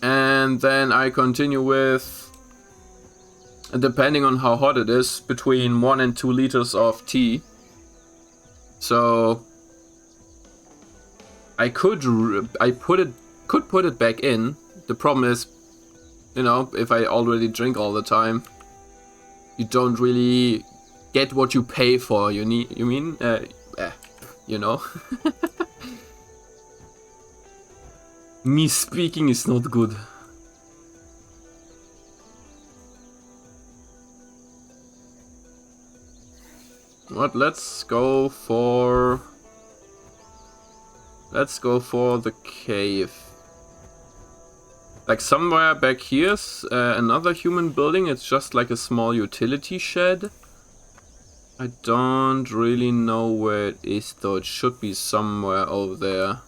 And then I continue with, depending on how hot it is, between 1 and 2 liters of tea. So I could put it back in. The problem is, you know, if I already drink all the time, you don't really get what you pay for. You know. Me speaking is not good. What? Let's go for the cave. Like somewhere back here's another human building. It's just like a small utility shed. I don't really know where it is though. It should be somewhere over there.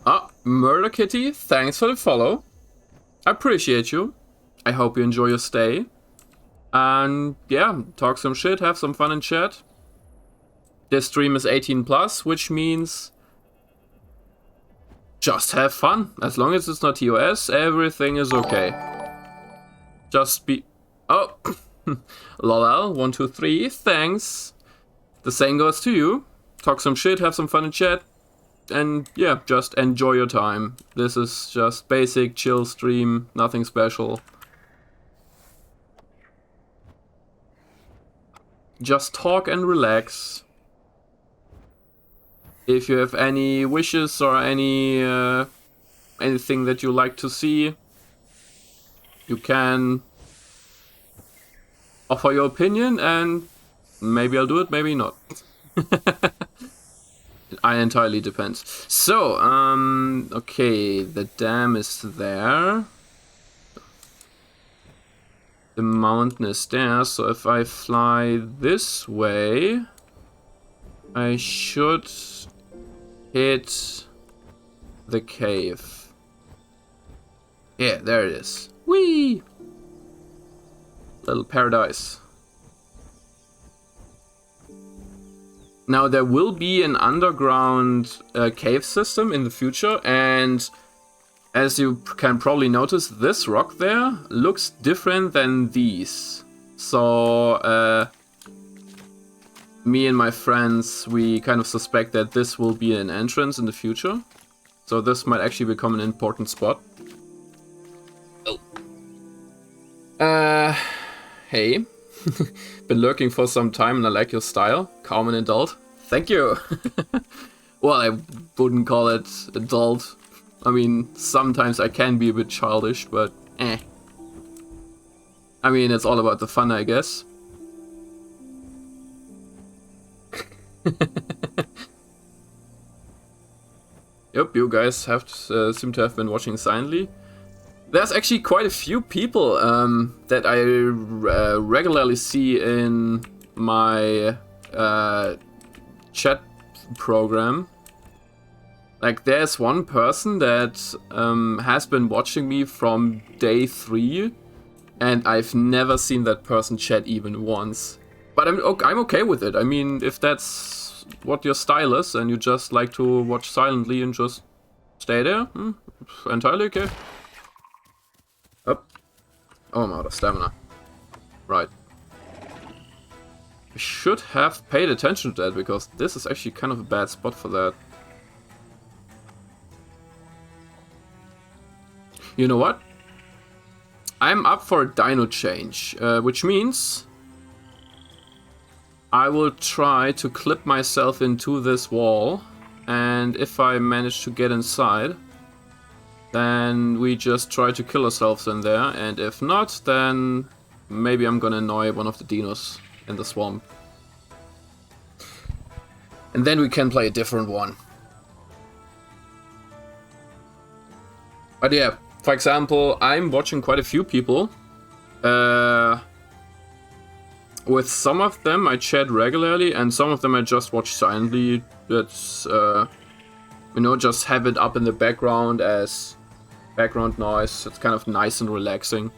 Ah, Murder Kitty, thanks for the follow. I appreciate you. I hope you enjoy your stay. And yeah, talk some shit, have some fun in chat. This stream is 18+, which means just have fun. As long as it's not TOS, everything is okay. Just be... Oh! Lol123, thanks. The same goes to you. Talk some shit, have some fun in chat. And yeah, just enjoy your time. This is just basic chill stream, nothing special. Just talk and relax. If you have any wishes or any anything that you like to see, you can offer your opinion and maybe I'll do it, maybe not. It entirely depends. So, okay, the dam is there. The mountain is there, so if I fly this way, I should hit the cave. Yeah, there it is. Whee! Little paradise. Now there will be an underground cave system in the future, and as you can probably notice, this rock there looks different than these. So me and my friends, we kind of suspect that this will be an entrance in the future. So this might actually become an important spot. Oh. Hey. Been lurking for some time and I like your style. Calm and adult. Thank you. Well, I wouldn't call it adult. I mean, sometimes I can be a bit childish, but eh. I mean, it's all about the fun, I guess. Yep, you guys have seem to have been watching silently. There's actually quite a few people that I regularly see in my chat program. Like, there's one person that has been watching me from day 3, and I've never seen that person chat even once. But I'm okay with it. I mean, if that's what your style is, and you just like to watch silently and just stay there, entirely okay. Up. Oh, I'm out of stamina. Right. I should have paid attention to that, because this is actually kind of a bad spot for that. You know what? I'm up for a dino change, which means I will try to clip myself into this wall, and if I manage to get inside, then we just try to kill ourselves in there, and if not, then maybe I'm gonna annoy one of the dinos in the swamp. And then we can play a different one. But yeah, for example, I'm watching quite a few people. With some of them I chat regularly, and some of them I just watch silently. That's, you know, just have it up in the background as background noise. It's kind of nice and relaxing.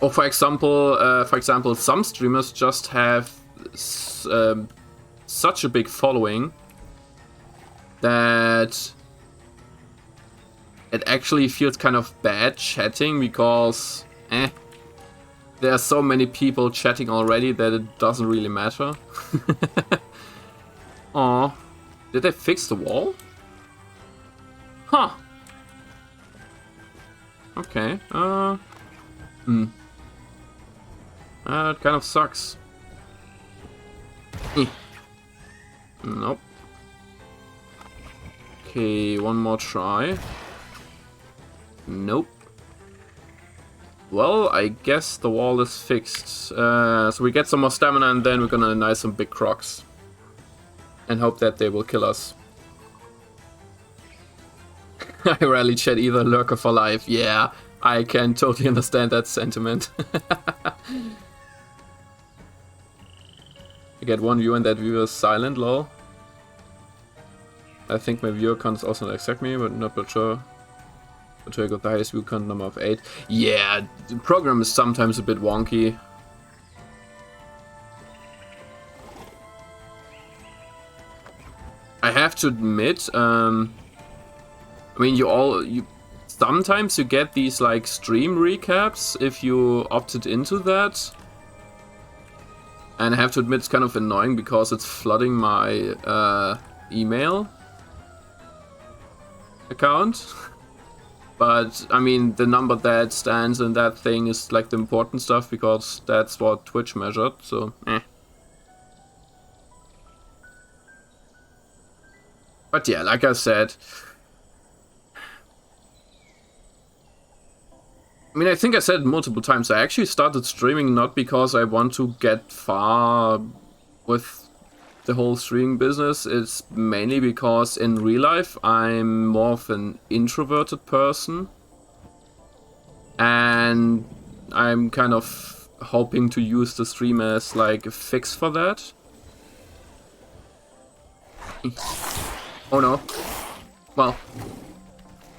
Or for example, some streamers just have such a big following that it actually feels kind of bad chatting, because there are so many people chatting already that it doesn't really matter. Aw. Did they fix the wall? Huh. Okay. That kind of sucks. Nope. Okay, one more try. Nope. Well, I guess the wall is fixed. So we get some more stamina, and then we're gonna knife some big crocs. And hope that they will kill us. I rarely chat either, lurker for life. Yeah, I can totally understand that sentiment. I get one view and that viewer is silent, lol. I think my viewer count is also not exact me, but not sure. But I got the highest view count number of 8. Yeah, the program is sometimes a bit wonky. I have to admit, I mean, sometimes you get these like stream recaps if you opted into that. And I have to admit, it's kind of annoying because it's flooding my email account. But I mean, the number that stands in that thing is like the important stuff, because that's what Twitch measured, so But yeah, like I said, I mean, I think I said it multiple times, I actually started streaming not because I want to get far with the whole streaming business. It's mainly because in real life I'm more of an introverted person, and I'm kind of hoping to use the stream as like a fix for that. Oh no. Well.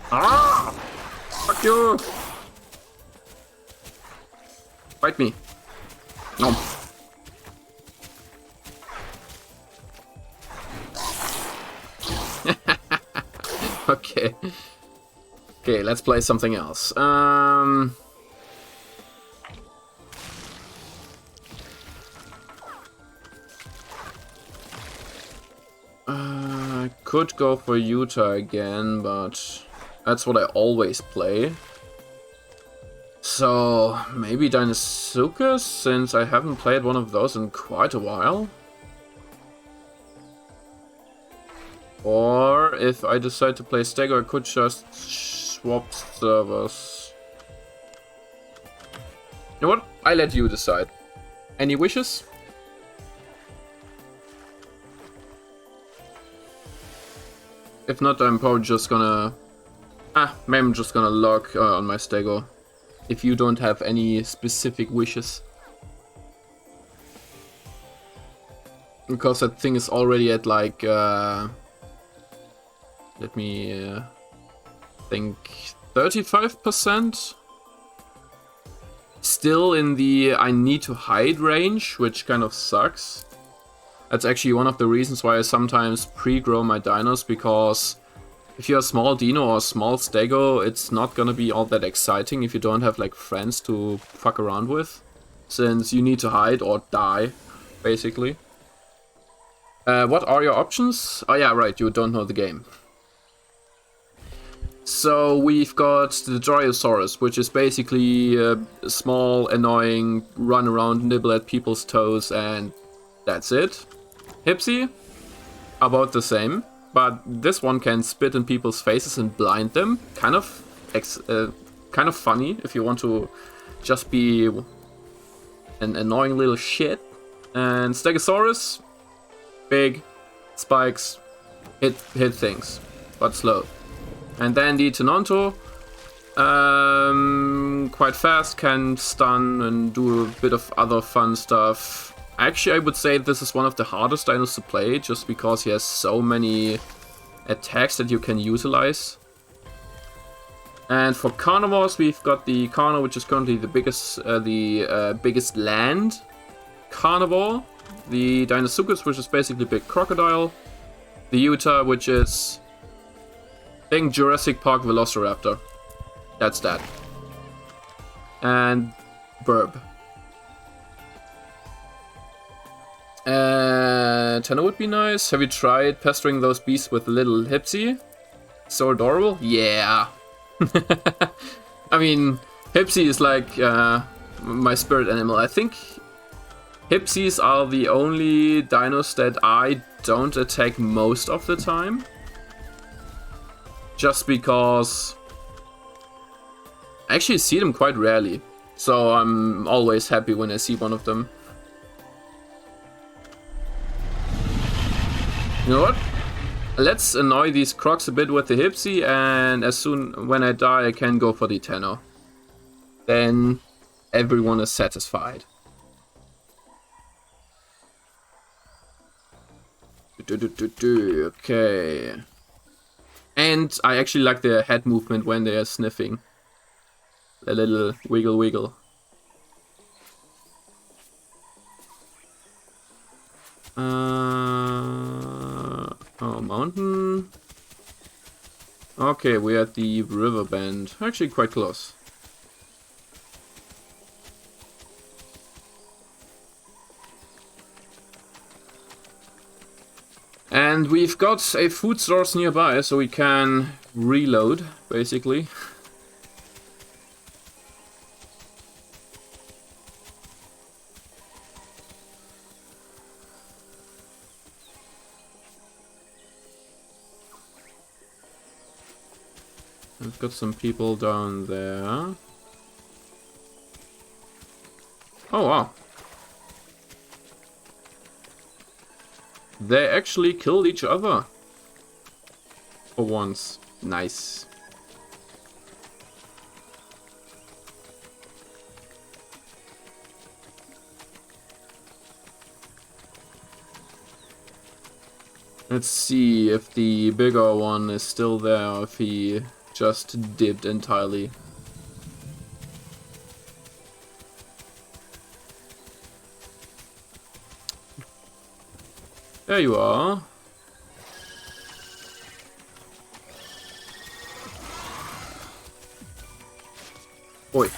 Ah! Fuck you! Fight me. No. Okay. Okay, let's play something else. I could go for Utah again, but that's what I always play. So, maybe Deinosuchus, since I haven't played one of those in quite a while. Or, if I decide to play Stego, I could just swap servers. You know what? I let you decide. Any wishes? If not, I'm probably just gonna... maybe I'm just gonna log on my Stego. If you don't have any specific wishes. Because that thing is already at like... let me think... 35%? Still in the I need to hide range, which kind of sucks. That's actually one of the reasons why I sometimes pre-grow my dinos, because if you're a small dino or a small stego, it's not gonna be all that exciting if you don't have like friends to fuck around with, since you need to hide or die, basically. What are your options? Oh yeah, right, you don't know the game. So we've got the Dryosaurus, which is basically a small, annoying, run around, nibble at people's toes, and that's it. Hipsy, about the same, but this one can spit in people's faces and blind them. Kind of funny if you want to just be an annoying little shit. And Stegosaurus, big, spikes, hit things, but slow. And then the Tenonto, quite fast, can stun and do a bit of other fun stuff. Actually, I would say this is one of the hardest dinos to play, just because he has so many attacks that you can utilize. And for carnivores, we've got the Carno, which is currently the biggest land carnivore. The Deinosuchus, which is basically a big crocodile. The Utah, which is big Jurassic Park Velociraptor. That's that. And Burb. Tenno would be nice. Have you tried pestering those beasts with little Hipsy? So adorable? Yeah. I mean, Hipsy is like my spirit animal. I think Hipsies are the only dinos that I don't attack most of the time. Just because I actually see them quite rarely. So I'm always happy when I see one of them. You know what? Let's annoy these crocs a bit with the Hipsy, and as soon when I die I can go for the Tenno. Then everyone is satisfied. Okay. And I actually like the head movement when they are sniffing. A little wiggle wiggle. Oh, mountain. Okay, we're at the river bend. Actually quite close. And we've got a food source nearby, so we can reload, basically. We've got some people down there. Oh wow. They actually killed each other. For once. Nice. Let's see if the bigger one is still there, or if he just dipped entirely. There you are. Oi.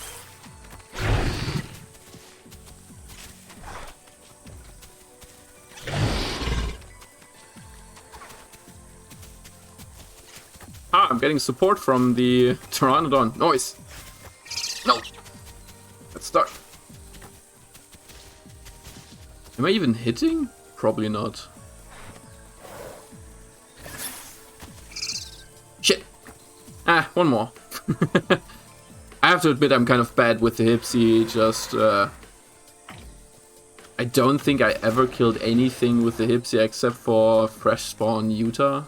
Ah, I'm getting support from the Pteranodon. Noise. No. Let's start. Am I even hitting? Probably not. Shit. Ah, one more. I have to admit I'm kind of bad with the Hipsy, just I don't think I ever killed anything with the Hipsy except for Fresh Spawn Utah.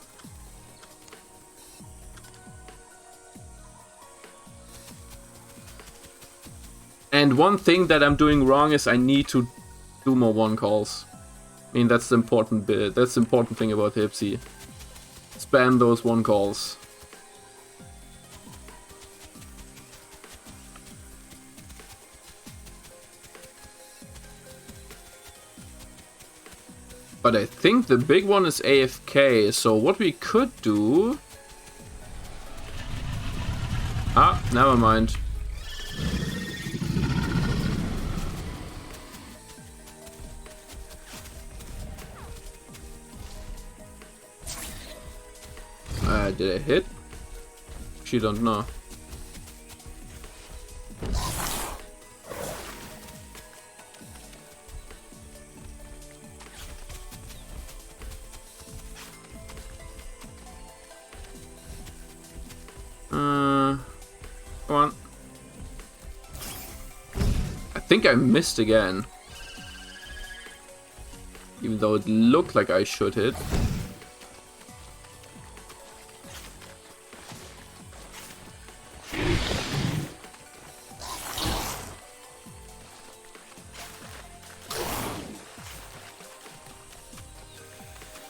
And one thing that I'm doing wrong is I need to do more one calls. I mean, that's the important bit. That's the important thing about the Hipsy. Spam those one calls. But I think the big one is AFK, so what we could do... Ah, never mind. Did I hit? She don't know. Come on. I think I missed again. Even though it looked like I should hit.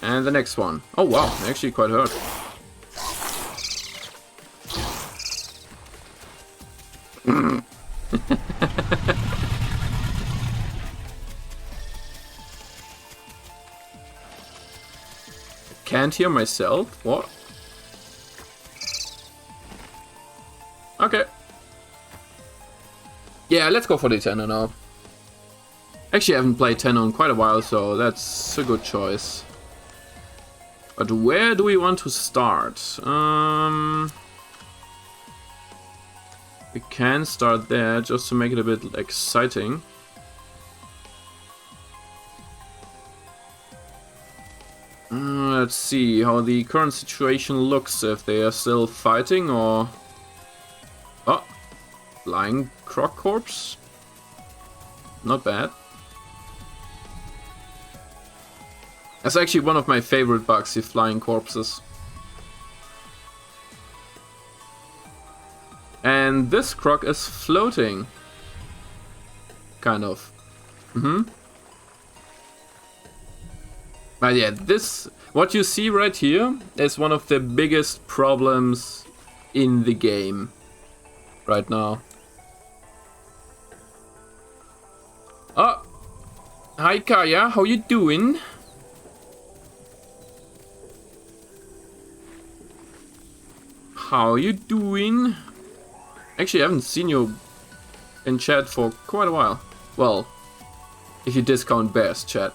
And the next one. Oh wow, actually quite hurt. Can't hear myself? What? Okay. Yeah, let's go for the Tenno now. Actually, I haven't played Tenno in quite a while, so that's a good choice. But where do we want to start? We can start there, just to make it a bit exciting. Let's see how the current situation looks, if they are still fighting or... Oh, flying croc corpse. Not bad. That's actually one of my favorite bugs, the flying corpses. And this croc is floating. Kind of. But yeah, this, what you see right here is one of the biggest problems in the game right now. Oh, hi Kaya, how you doing? How you doing? Actually, I haven't seen you in chat for quite a while. Well, if you discount Bear's chat.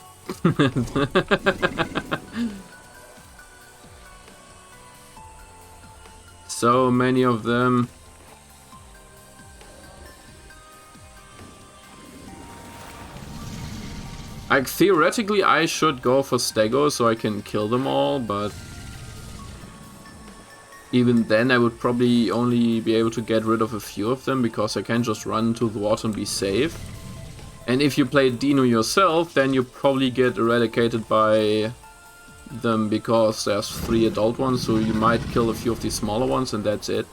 So many of them. Like, theoretically I should go for Stego so I can kill them all, but even then I would probably only be able to get rid of a few of them because I can't just run into the water and be safe. And if you play Dino yourself, then you probably get eradicated by them because there's 3 adult ones, so you might kill a few of the smaller ones and that's it.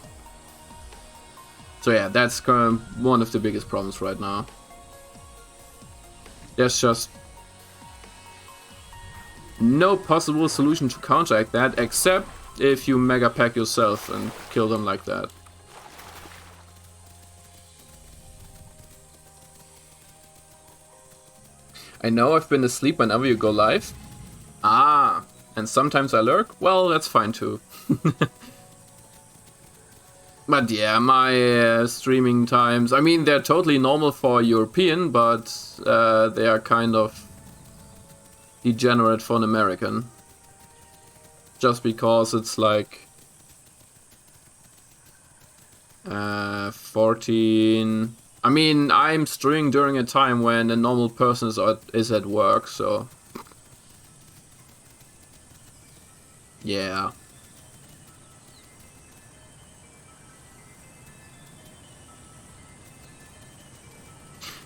So yeah, that's one of the biggest problems right now. There's just no possible solution to counteract that except if you mega pack yourself and kill them like that. I know I've been asleep whenever you go live. Ah, and sometimes I lurk? Well, that's fine too. But yeah, my streaming times, I mean, they're totally normal for European, but they are kind of degenerate for an American. Just because it's like 14... I mean, I'm streaming during a time when a normal person is at work, so... Yeah.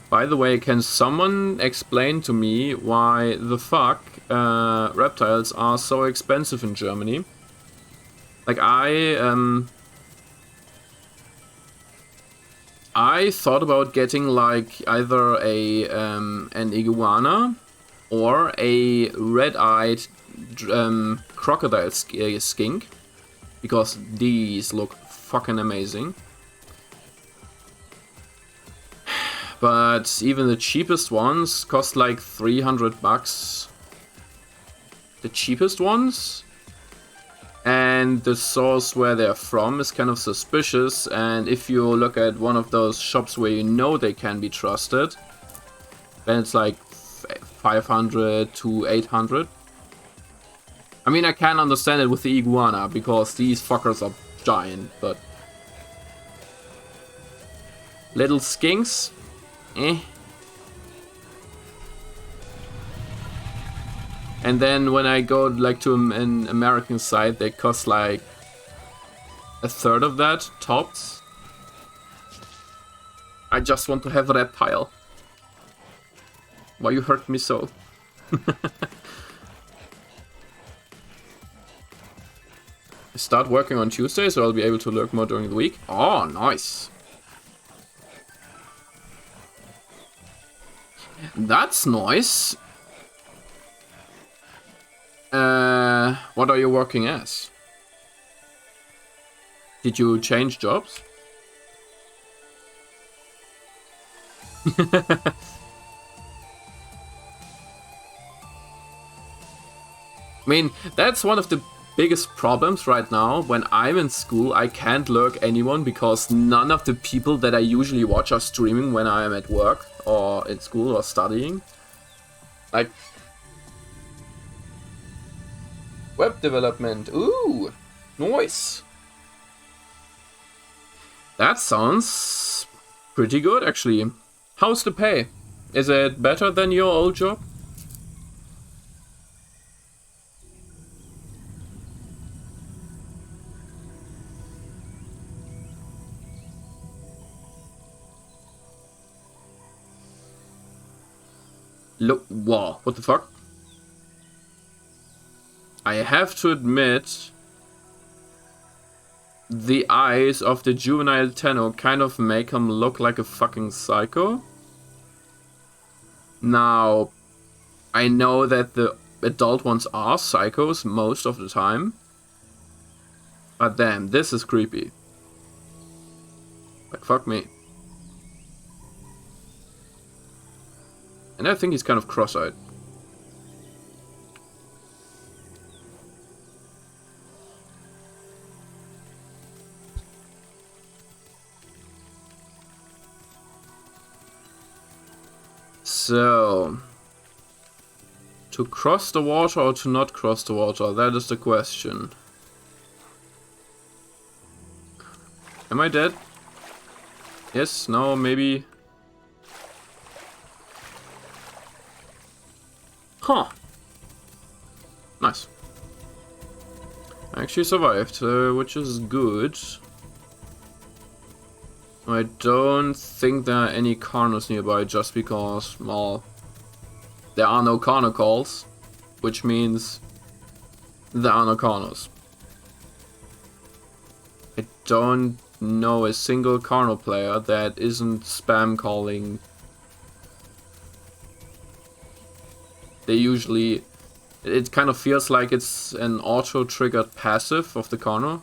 By the way, can someone explain to me why the fuck reptiles are so expensive in Germany? Like, I thought about getting like either an iguana or a red-eyed crocodile skink, because these look fucking amazing. But even the cheapest ones cost like 300 bucks. The cheapest ones? And the source where they're from is kind of suspicious, and if you look at one of those shops where you know they can be trusted, then it's like 500 to 800. I mean, I can understand it with the iguana, because these fuckers are giant, but... Little skinks? Eh. And then when I go like to an American site, they cost like a third of that, tops. I just want to have a reptile. Why you hurt me so? I start working on Tuesday, so I'll be able to lurk more during the week. Oh, nice. That's nice. What are you working as? Did you change jobs? I mean, that's one of the biggest problems right now. When I'm in school, I can't lurk anyone because none of the people that I usually watch are streaming when I am at work or in school or studying. Like, web development. Ooh, nice. That sounds pretty good, actually. How's the pay? Is it better than your old job? Look, wow, what the fuck? I have to admit, the eyes of the juvenile Tenno kind of make him look like a fucking psycho. Now, I know that the adult ones are psychos most of the time. But damn, this is creepy. Like, fuck me. And I think he's kind of cross-eyed. So, to cross the water or to not cross the water, that is the question. Am I dead? Yes, no, maybe. Huh. Nice. I actually survived, which is good. I don't think there are any Carnos nearby just because, well, there are no Carno calls, which means there are no Carnos. I don't know a single Carno player that isn't spam calling. They usually It kind of feels like it's an auto-triggered passive of the corner.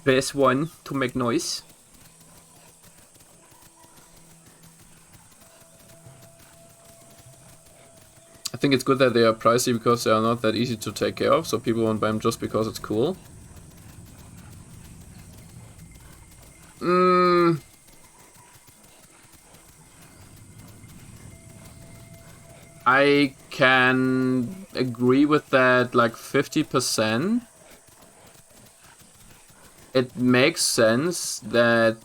Press 1 to make noise. I think it's good that they are pricey because they are not that easy to take care of, so people won't buy them just because it's cool. I can agree with that, like 50%. It makes sense that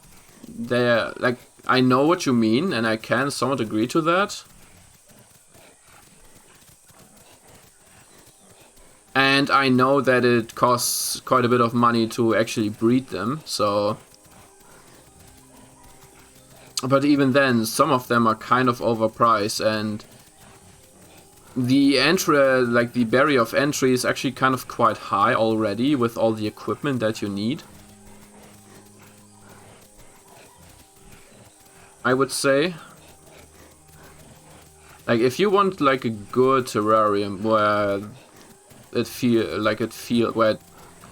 they're like, I know what you mean, and I can somewhat agree to that. And I know that it costs quite a bit of money to actually breed them, so... But even then, some of them are kind of overpriced, and the entry, like the barrier of entry is actually kind of quite high already with all the equipment that you need. I would say. Like, if you want like a good terrarium where where it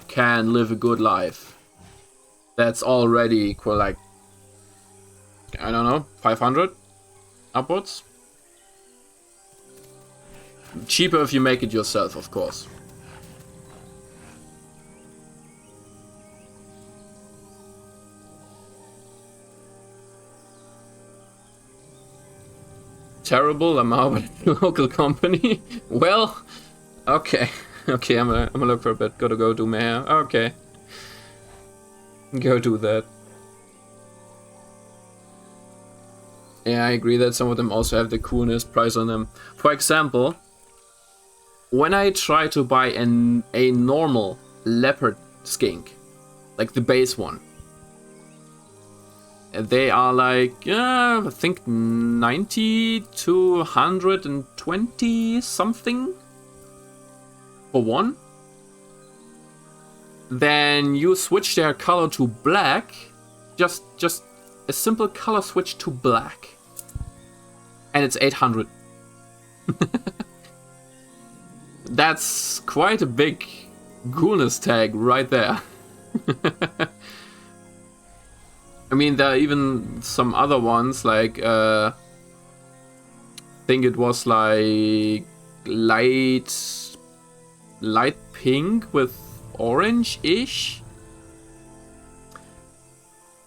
can live a good life, that's already like, I don't know, 500 upwards. Cheaper if you make it yourself, of course. Terrible, I'm out with a local company. Well, okay. Okay, I'm gonna look for a bit. Gotta go do my hair. Okay. Go do that. Yeah, I agree that some of them also have the coolness price on them. For example, when I try to buy a normal leopard skink, like the base one, they are like, I think 90 to 120 something for one. Then you switch their color to black, just a simple color switch to black, and it's 800. That's quite a big coolness tag right there. I mean, there are even some other ones, like, I think it was like light pink with orange-ish.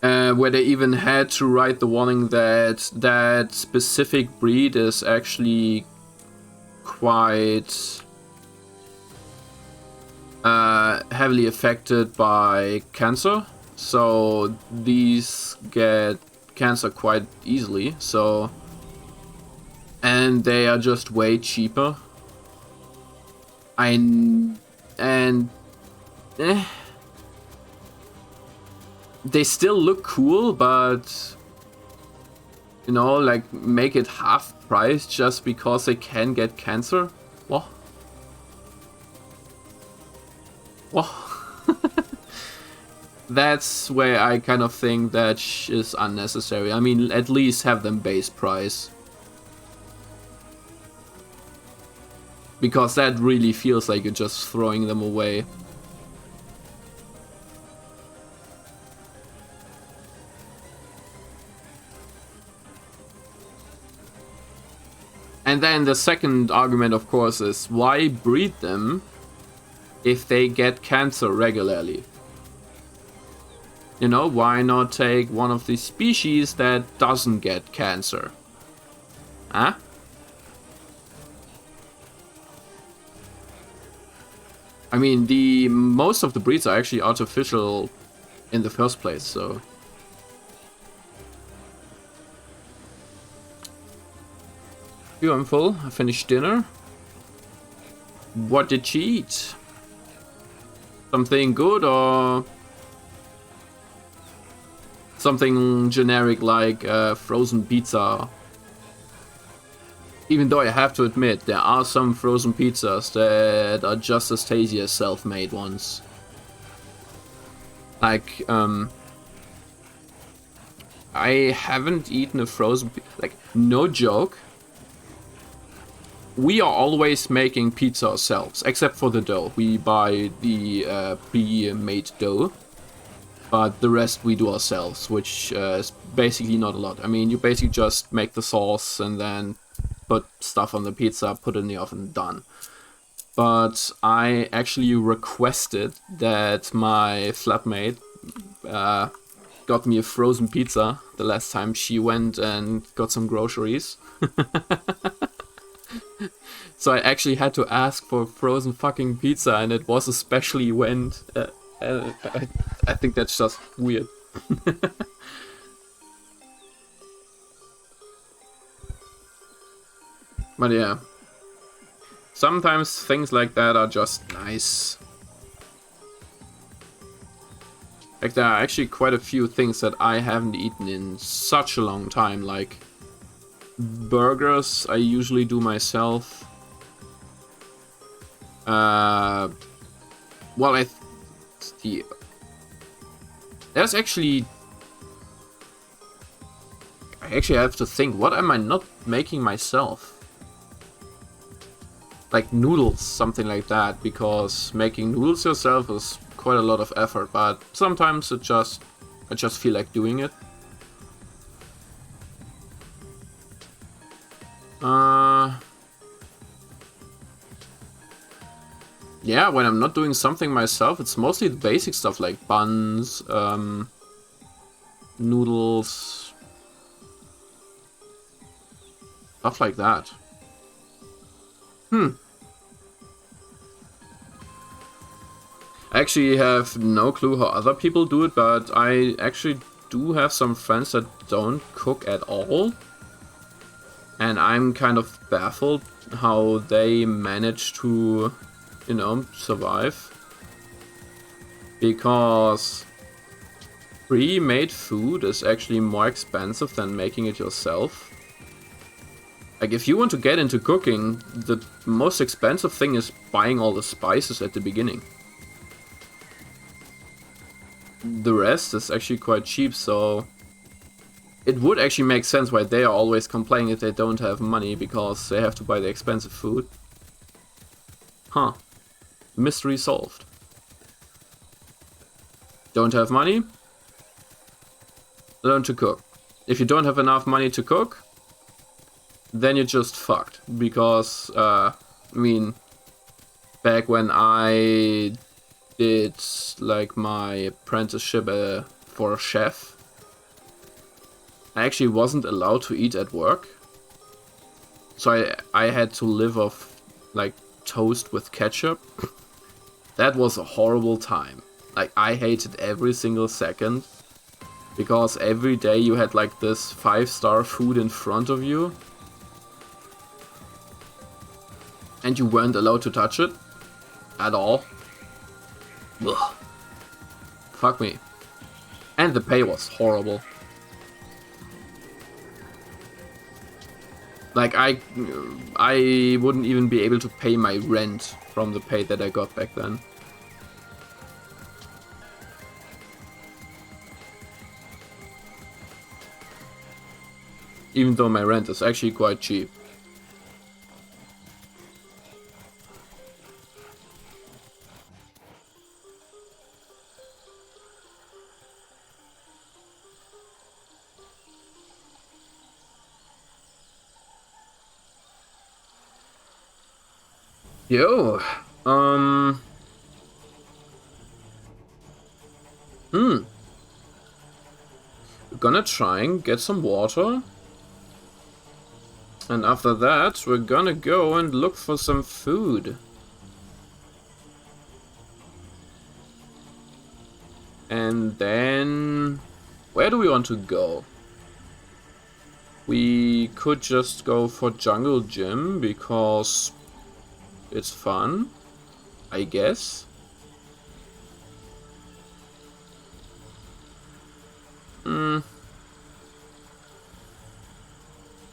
Where they even had to write the warning that that specific breed is actually quite heavily affected by cancer. So these get cancer quite easily. So, and they are just way cheaper. They still look cool, but you know, like, make it half price just because they can get cancer? What? What? That's where I kind of think that is unnecessary. I mean, at least have them base price. Because that really feels like you're just throwing them away. And then the second argument, of course, is why breed them if they get cancer regularly? You know, why not take one of the species that doesn't get cancer? Huh? I mean, most of the breeds are actually artificial in the first place, so... I'm full. I finished dinner. What did she eat? Something good or something generic like frozen pizza? Even though I have to admit, there are some frozen pizzas that are just as tasty as self-made ones. Like, I haven't eaten a frozen pizza, like, no joke. we are always making pizza ourselves, except for the dough. We buy the pre-made dough, but the rest we do ourselves, which is basically not a lot. I mean, you basically just make the sauce and then put stuff on the pizza, put it in the oven, done. But I actually requested that my flatmate got me a frozen pizza the last time she went and got some groceries. So I actually had to ask for frozen fucking pizza, and it was especially when I think that's just weird. But yeah, sometimes things like that are just nice. Like, there are actually quite a few things that I haven't eaten in such a long time, like burgers I usually do myself. Well, there's actually... I actually have to think, what am I not making myself? Like noodles, something like that, because making noodles yourself is quite a lot of effort, but sometimes I just feel like doing it. Yeah, when I'm not doing something myself, it's mostly the basic stuff like buns, noodles, stuff like that. I actually have no clue how other people do it, but I actually do have some friends that don't cook at all. And I'm kind of baffled how they manage to, you know, survive. Because pre-made food is actually more expensive than making it yourself. Like, if you want to get into cooking, the most expensive thing is buying all the spices at the beginning. The rest is actually quite cheap, so it would actually make sense why they are always complaining that they don't have money, because they have to buy the expensive food. Huh. Mystery solved. Don't have money? Learn to cook. If you don't have enough money to cook, then you're just fucked. Because, I mean, back when I did like my apprenticeship for a chef, I actually wasn't allowed to eat at work. So I had to live off like toast with ketchup. That was a horrible time. Like, I hated every single second. Because every day you had like this 5-star food in front of you. And you weren't allowed to touch it. At all. Ugh. Fuck me. And the pay was horrible. Like, I wouldn't even be able to pay my rent from the pay that I got back then. Even though my rent is actually quite cheap. Yo, we're gonna try and get some water. And after that, we're gonna go and look for some food. And then, where do we want to go? We could just go for Jungle Gym, because it's fun, I guess.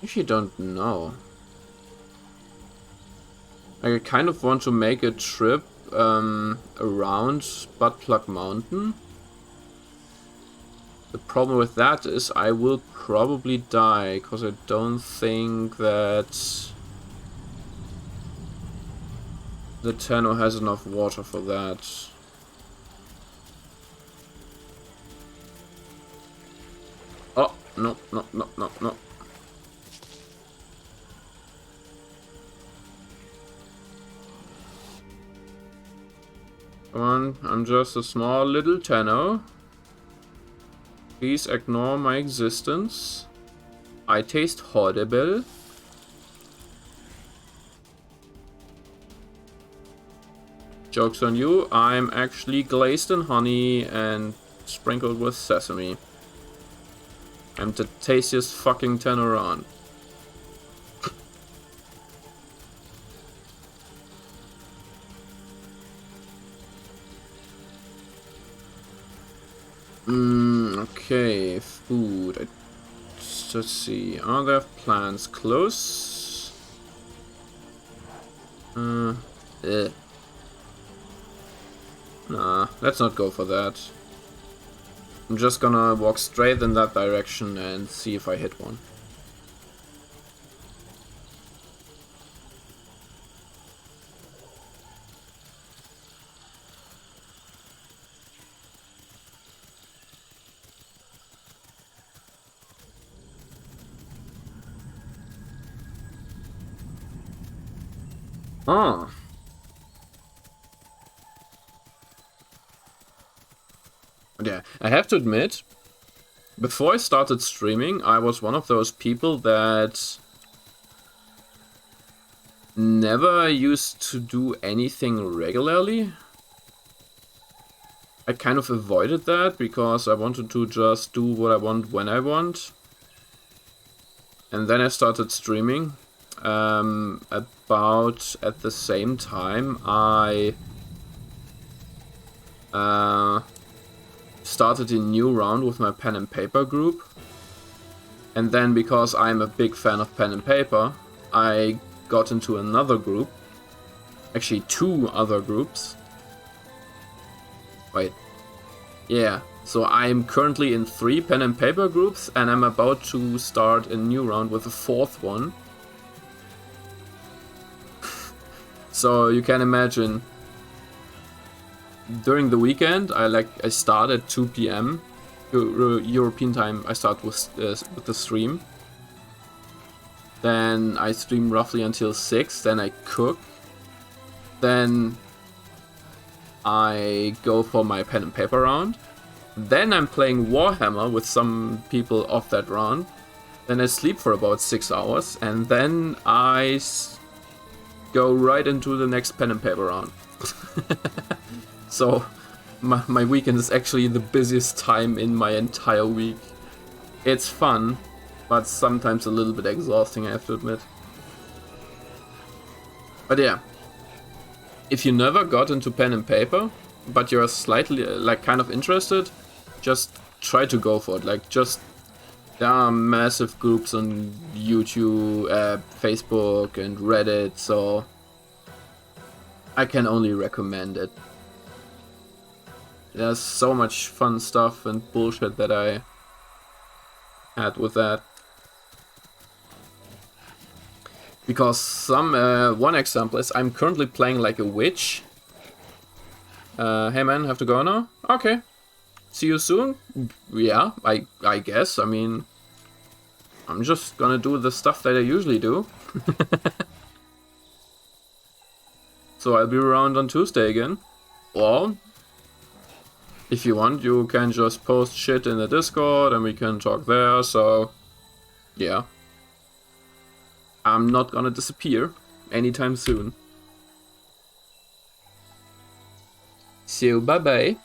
Actually, don't know. I kind of want to make a trip around Buttplug Mountain. The problem with that is I will probably die, because I don't think that the Tenno has enough water for that. Oh, no, no, no, no, no. Come on, I'm just a small little Tenno. Please ignore my existence. I taste horrible. Joke's on you, I'm actually glazed in honey and sprinkled with sesame. I'm the tastiest fucking Tenno around. Okay, food. Let's see. Are there plants close? Nah, let's not go for that. I'm just gonna walk straight in that direction and see if I hit one. Ah. Yeah, I have to admit, before I started streaming, I was one of those people that never used to do anything regularly. I kind of avoided that because I wanted to just do what I want when I want. And then I started streaming. About at the same time, I started a new round with my pen and paper group. And then because I'm a big fan of pen and paper, I got into another group. Actually, 2 other groups. Wait. Yeah, so I'm currently in 3 pen and paper groups, and I'm about to start a new round with a 4th one. So you can imagine, during the weekend, I start at 2 PM European time. I start with the stream. Then I stream roughly until 6. Then I cook. Then I go for my pen and paper round. Then I'm playing Warhammer with some people off that round. Then I sleep for about 6 hours, and then I go right into the next pen and paper round. So my weekend is actually the busiest time in my entire week. It's fun, but sometimes a little bit exhausting, I have to admit. But yeah, if you never got into pen and paper, but you're slightly, kind of interested, just try to go for it. There are massive groups on YouTube, Facebook, and Reddit, so I can only recommend it. There's so much fun stuff and bullshit that I had with that. Because one example is I'm currently playing like a witch. Hey man, have to go now? Okay. See you soon? Yeah, I guess. I mean, I'm just gonna do the stuff that I usually do. So I'll be around on Tuesday again. Or, if you want, you can just post shit in the Discord and we can talk there, so yeah. I'm not gonna disappear anytime soon. So, bye-bye.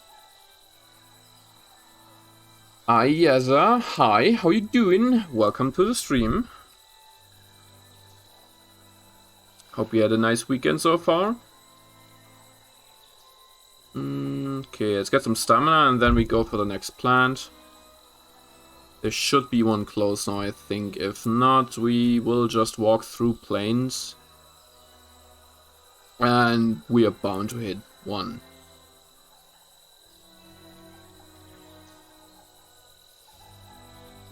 Ayaza, hi, how you doing? Welcome to the stream. Hope you had a nice weekend so far. Okay, let's get some stamina and then we go for the next plant. There should be one close now, I think. If not, we will just walk through plains. And we are bound to hit one.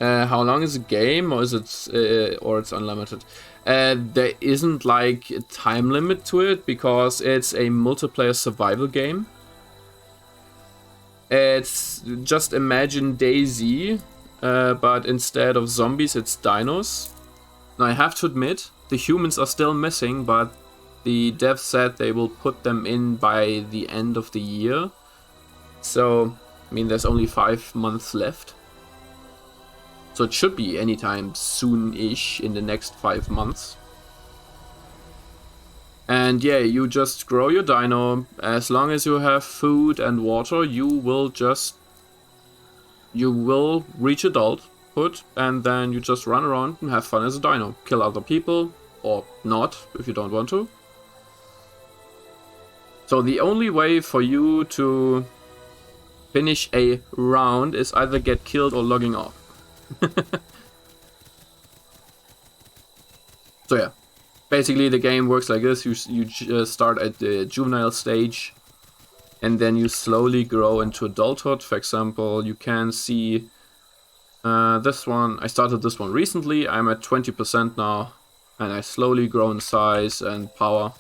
How long is a game, or is it, or it's unlimited? There isn't like a time limit to it because it's a multiplayer survival game. It's just imagine DayZ, but instead of zombies, it's dinos. Now I have to admit, the humans are still missing, but the devs said they will put them in by the end of the year. So, I mean, there's only 5 months left. So it should be anytime soon-ish in the next 5 months. And yeah, you just grow your dino. As long as you have food and water, you will reach adulthood, and then you just run around and have fun as a dino. Kill other people, or not, if you don't want to. So the only way for you to finish a round is either get killed or logging off. So yeah, basically the game works like this. You start at the juvenile stage, and then you slowly grow into adulthood. For example, you can see this one. I started this one recently. I'm at 20% now, and I slowly grow in size and power.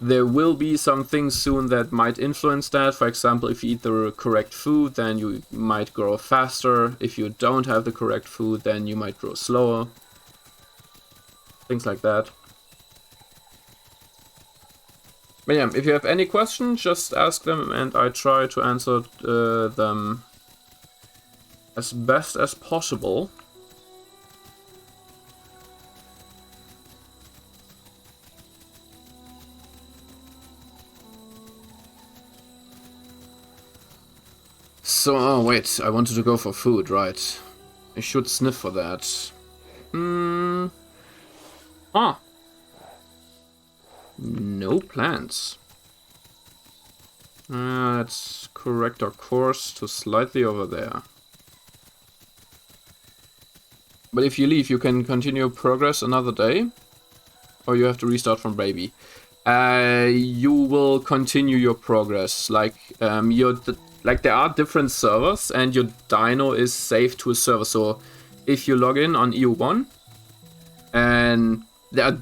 There will be some things soon that might influence that. For example, if you eat the correct food, then you might grow faster. If you don't have the correct food, then you might grow slower. Things like that. But yeah, if you have any questions, just ask them and I try to answer them as best as possible. So, oh wait, I wanted to go for food, right? I should sniff for that. No plants. Let's correct our course to slightly over there. But if you leave, you can continue progress another day, or you have to restart from baby. You will continue your progress. Like there are different servers, and your dino is saved to a server. So if you log in on EU1, and there are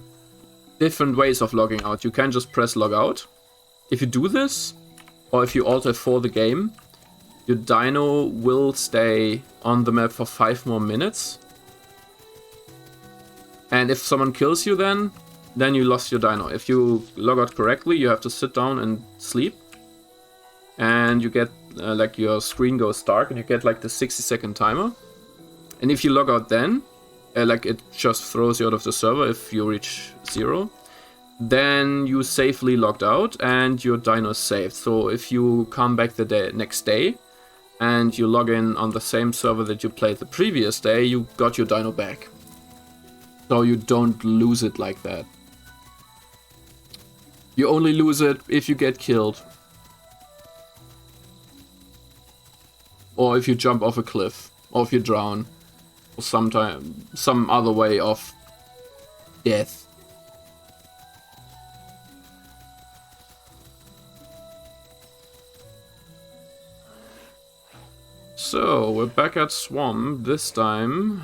different ways of logging out. You can just press log out. If you do this, or if you alter for the game, your dino will stay on the map for 5 more minutes. And if someone kills you, then you lost your dino. If you log out correctly, you have to sit down and sleep. And you get, like, your screen goes dark, and you get, like, the 60-second timer. And if you log out then, like, it just throws you out of the server if you reach 0. Then you safely logged out, and your dino is saved. So if you come back the next day, and you log in on the same server that you played the previous day, you got your dino back. So you don't lose it like that. You only lose it if you get killed. Or if you jump off a cliff. Or if you drown. Or some other way of death. So, we're back at Swamp, this time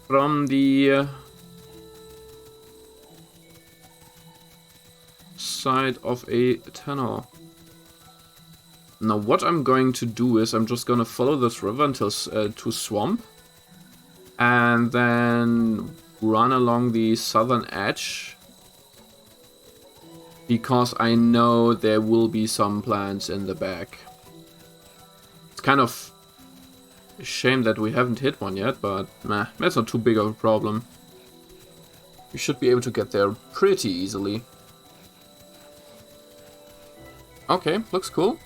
from the side of a tunnel. Now what I'm going to do is I'm just gonna follow this river until to Swamp, and then run along the southern edge, because I know there will be some plants in the back. It's kind of a shame that we haven't hit one yet, but meh, that's not too big of a problem. We should be able to get there pretty easily. Okay, looks cool.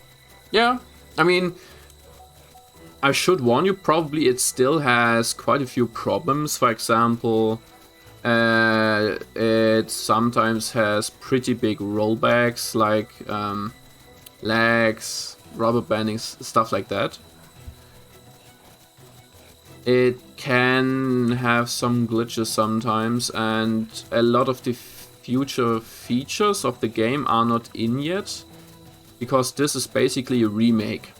Yeah, I mean, I should warn you, probably it still has quite a few problems. For example, it sometimes has pretty big rollbacks, like lags, rubber banding, stuff like that. It can have some glitches sometimes, and a lot of the future features of the game are not in yet, because this is basically a remake.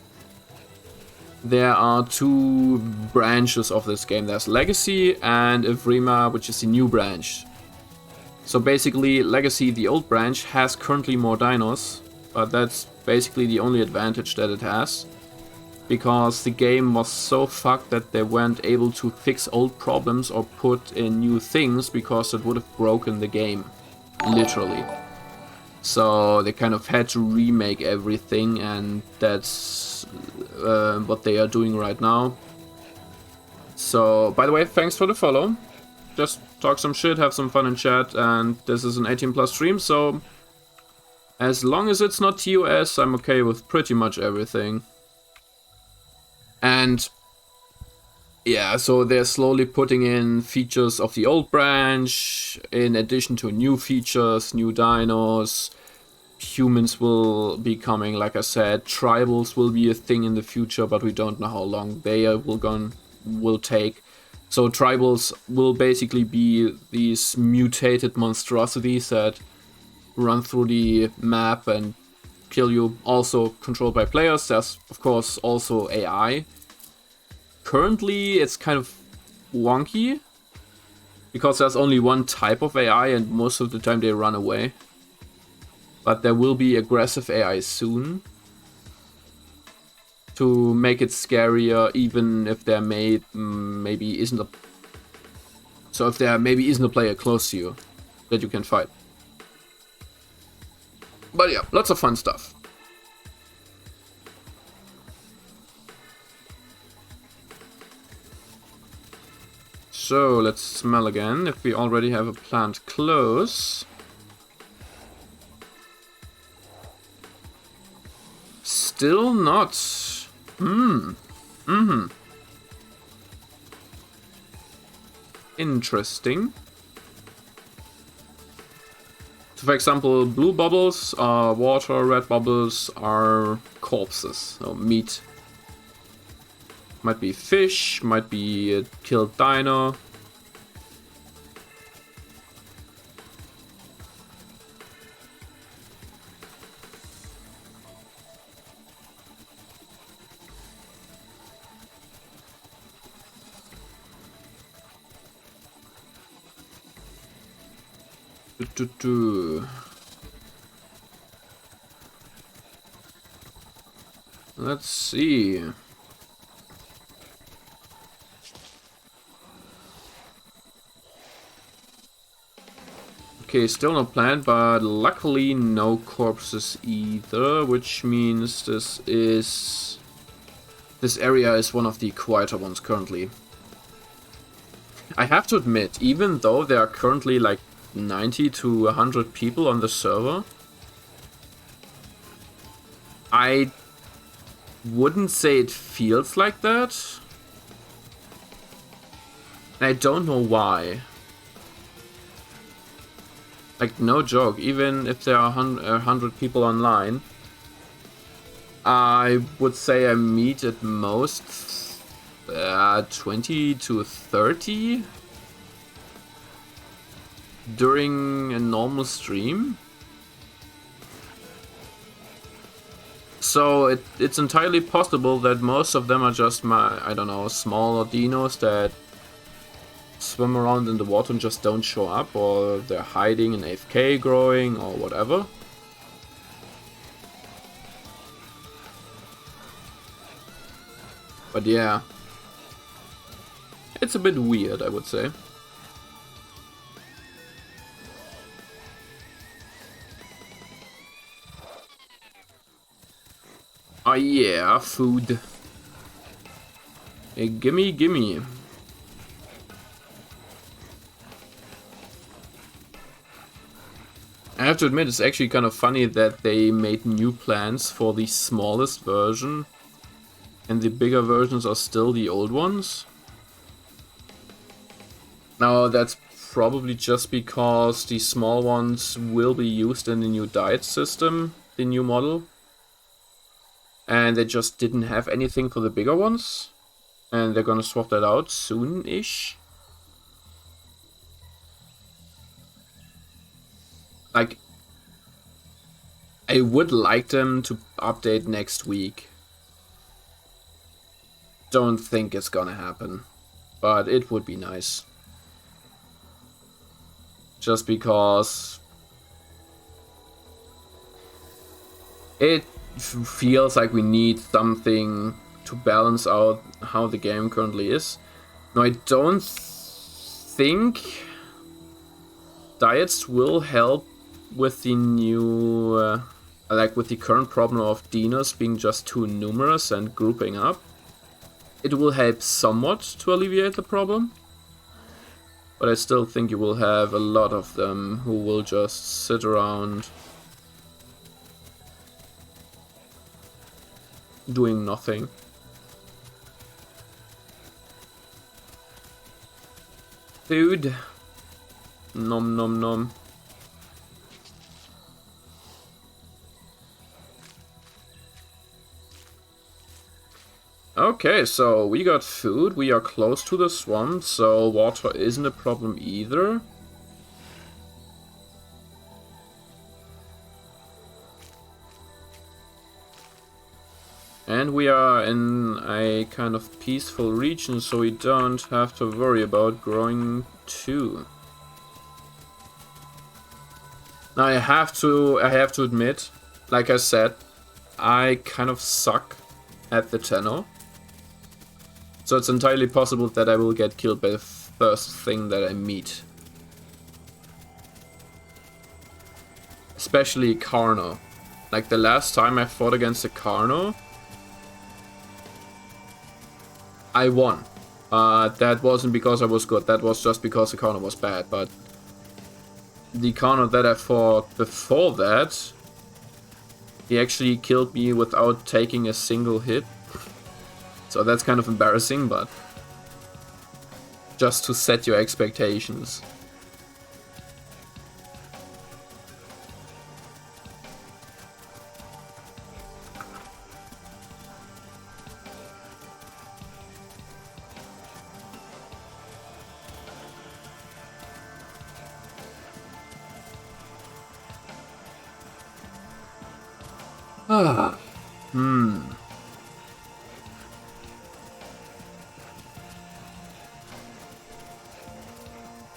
there are two branches of this game. There's Legacy and Evrima, which is the new branch. So basically, Legacy, the old branch, has currently more dinos, but that's basically the only advantage that it has. Because the game was so fucked that they weren't able to fix old problems or put in new things, because it would have broken the game. Literally. So they kind of had to remake everything, and that's what they are doing right now. So, by the way, thanks for the follow. Just talk some shit, have some fun in chat, and this is an 18+ stream, so as long as it's not TOS, I'm okay with pretty much everything. And yeah, so they're slowly putting in features of the old branch, in addition to new features, new dinos. Humans will be coming, like I said. Tribals will be a thing in the future, but we don't know how long they will take. So tribals will basically be these mutated monstrosities that run through the map and kill you, also controlled by players. There's, of course, also AI. Currently, it's kind of wonky, because there's only one type of AI, and most of the time they run away. But there will be aggressive AI soon, to make it scarier, even if there maybe isn't a... So if there maybe isn't a player close to you that you can fight. But yeah, lots of fun stuff. So let's smell again if we already have a plant close. Still not. Interesting. So for example, blue bubbles are water, red bubbles are corpses, so meat. Might be fish, might be a killed dino. Let's see. Okay, still no plant, but luckily no corpses either, which means this area is one of the quieter ones currently. I have to admit, even though there are currently like 90 to 100 people on the server, I wouldn't say it feels like that. I don't know why. Like, no joke, even if there are 100 people online, I would say I meet at most 20 to 30 during a normal stream. So it's entirely possible that most of them are just I don't know, smaller dinos that swim around in the water and just don't show up, or they're hiding in AFK growing or whatever. But yeah, it's a bit weird, I would say. Oh yeah, food. Hey, gimme, gimme. I have to admit, it's actually kind of funny that they made new plans for the smallest version, and the bigger versions are still the old ones. Now, that's probably just because the small ones will be used in the new diet system, the new model. And they just didn't have anything for the bigger ones. And they're gonna swap that out soon-ish. Like, I would like them to update next week. don't think it's gonna happen, but it would be nice. Just because it feels like we need something to balance out how the game currently is. Now, I don't think diets will help with the new, like with the current problem of dinos being just too numerous and grouping up. It will help somewhat to alleviate the problem, but I still think you will have a lot of them who will just sit around doing nothing. Food. Nom nom nom. Okay, so we got food, we are close to the swamp, so water isn't a problem either. And we are in a kind of peaceful region, so we don't have to worry about growing too. Now I have to admit, like I said, I kind of suck at the Tenno. So it's entirely possible that I will get killed by the first thing that I meet. Especially Carno. Like the last time I fought against a Carno, I won. That wasn't because I was good, that was just because the Carno was bad, but the Carno that I fought before that, he actually killed me without taking a single hit. So that's kind of embarrassing, but just to set your expectations.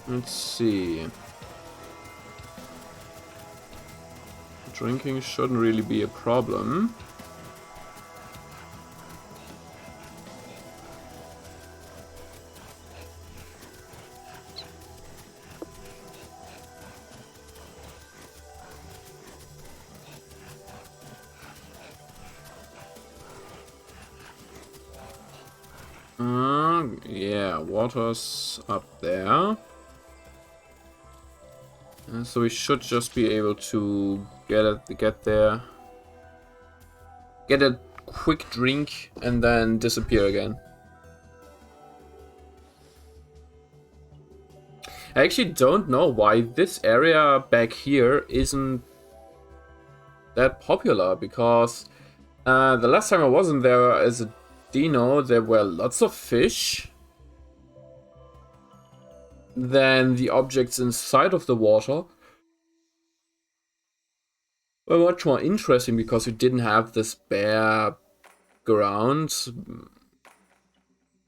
Let's see. Drinking shouldn't really be a problem. Yeah, water's up there. So we should just be able to get there, get a quick drink, and then disappear again. I actually don't know why this area back here isn't that popular, because the last time I wasn't there as a dino, there were lots of fish. Then the objects inside of the water were much more interesting because you didn't have this bare ground.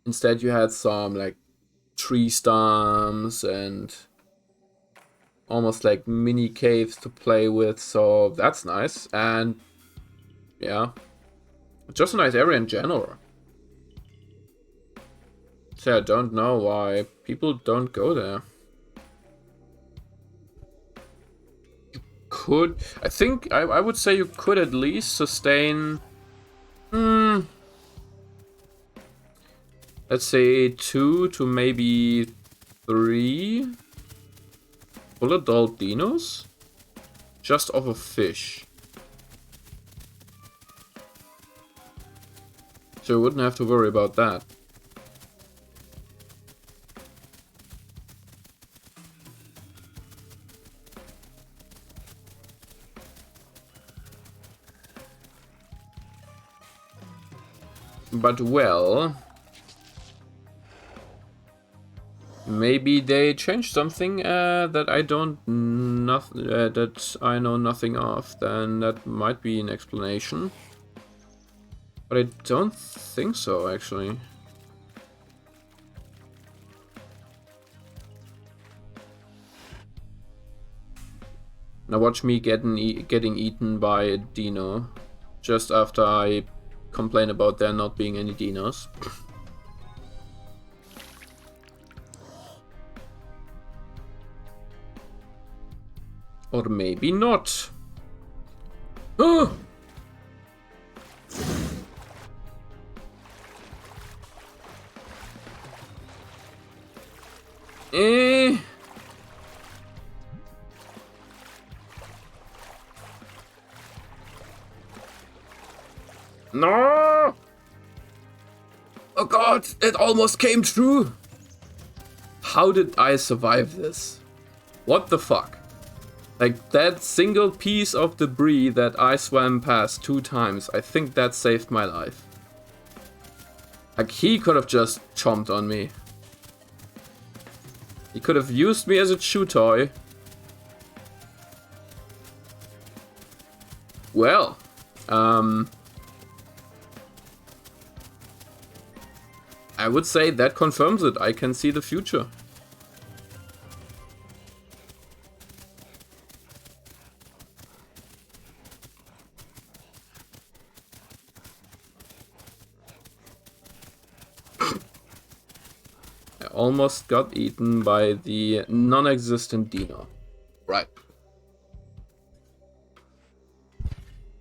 Instead you had some like tree stumps and almost like mini caves to play with, so that's nice. And yeah, just a nice area in general. So I don't know why people don't go there. You could, I think, I would say you could at least sustain, let's say 2 to maybe 3 full adult dinos just off of fish. So you wouldn't have to worry about that. But well, maybe they changed something that I don't that I know nothing of. Then that might be an explanation. But I don't think so, actually. Now watch me getting eaten by a dino just after I complain about there not being any dinos. Or maybe not. Oh! No! Oh god, it almost came true! How did I survive this? What the fuck? Like, that single piece of debris that I swam past 2 times, I think that saved my life. Like, he could have just chomped on me. He could have used me as a chew toy. Well, I would say that confirms it. I can see the future. I almost got eaten by the non-existent dino. Right.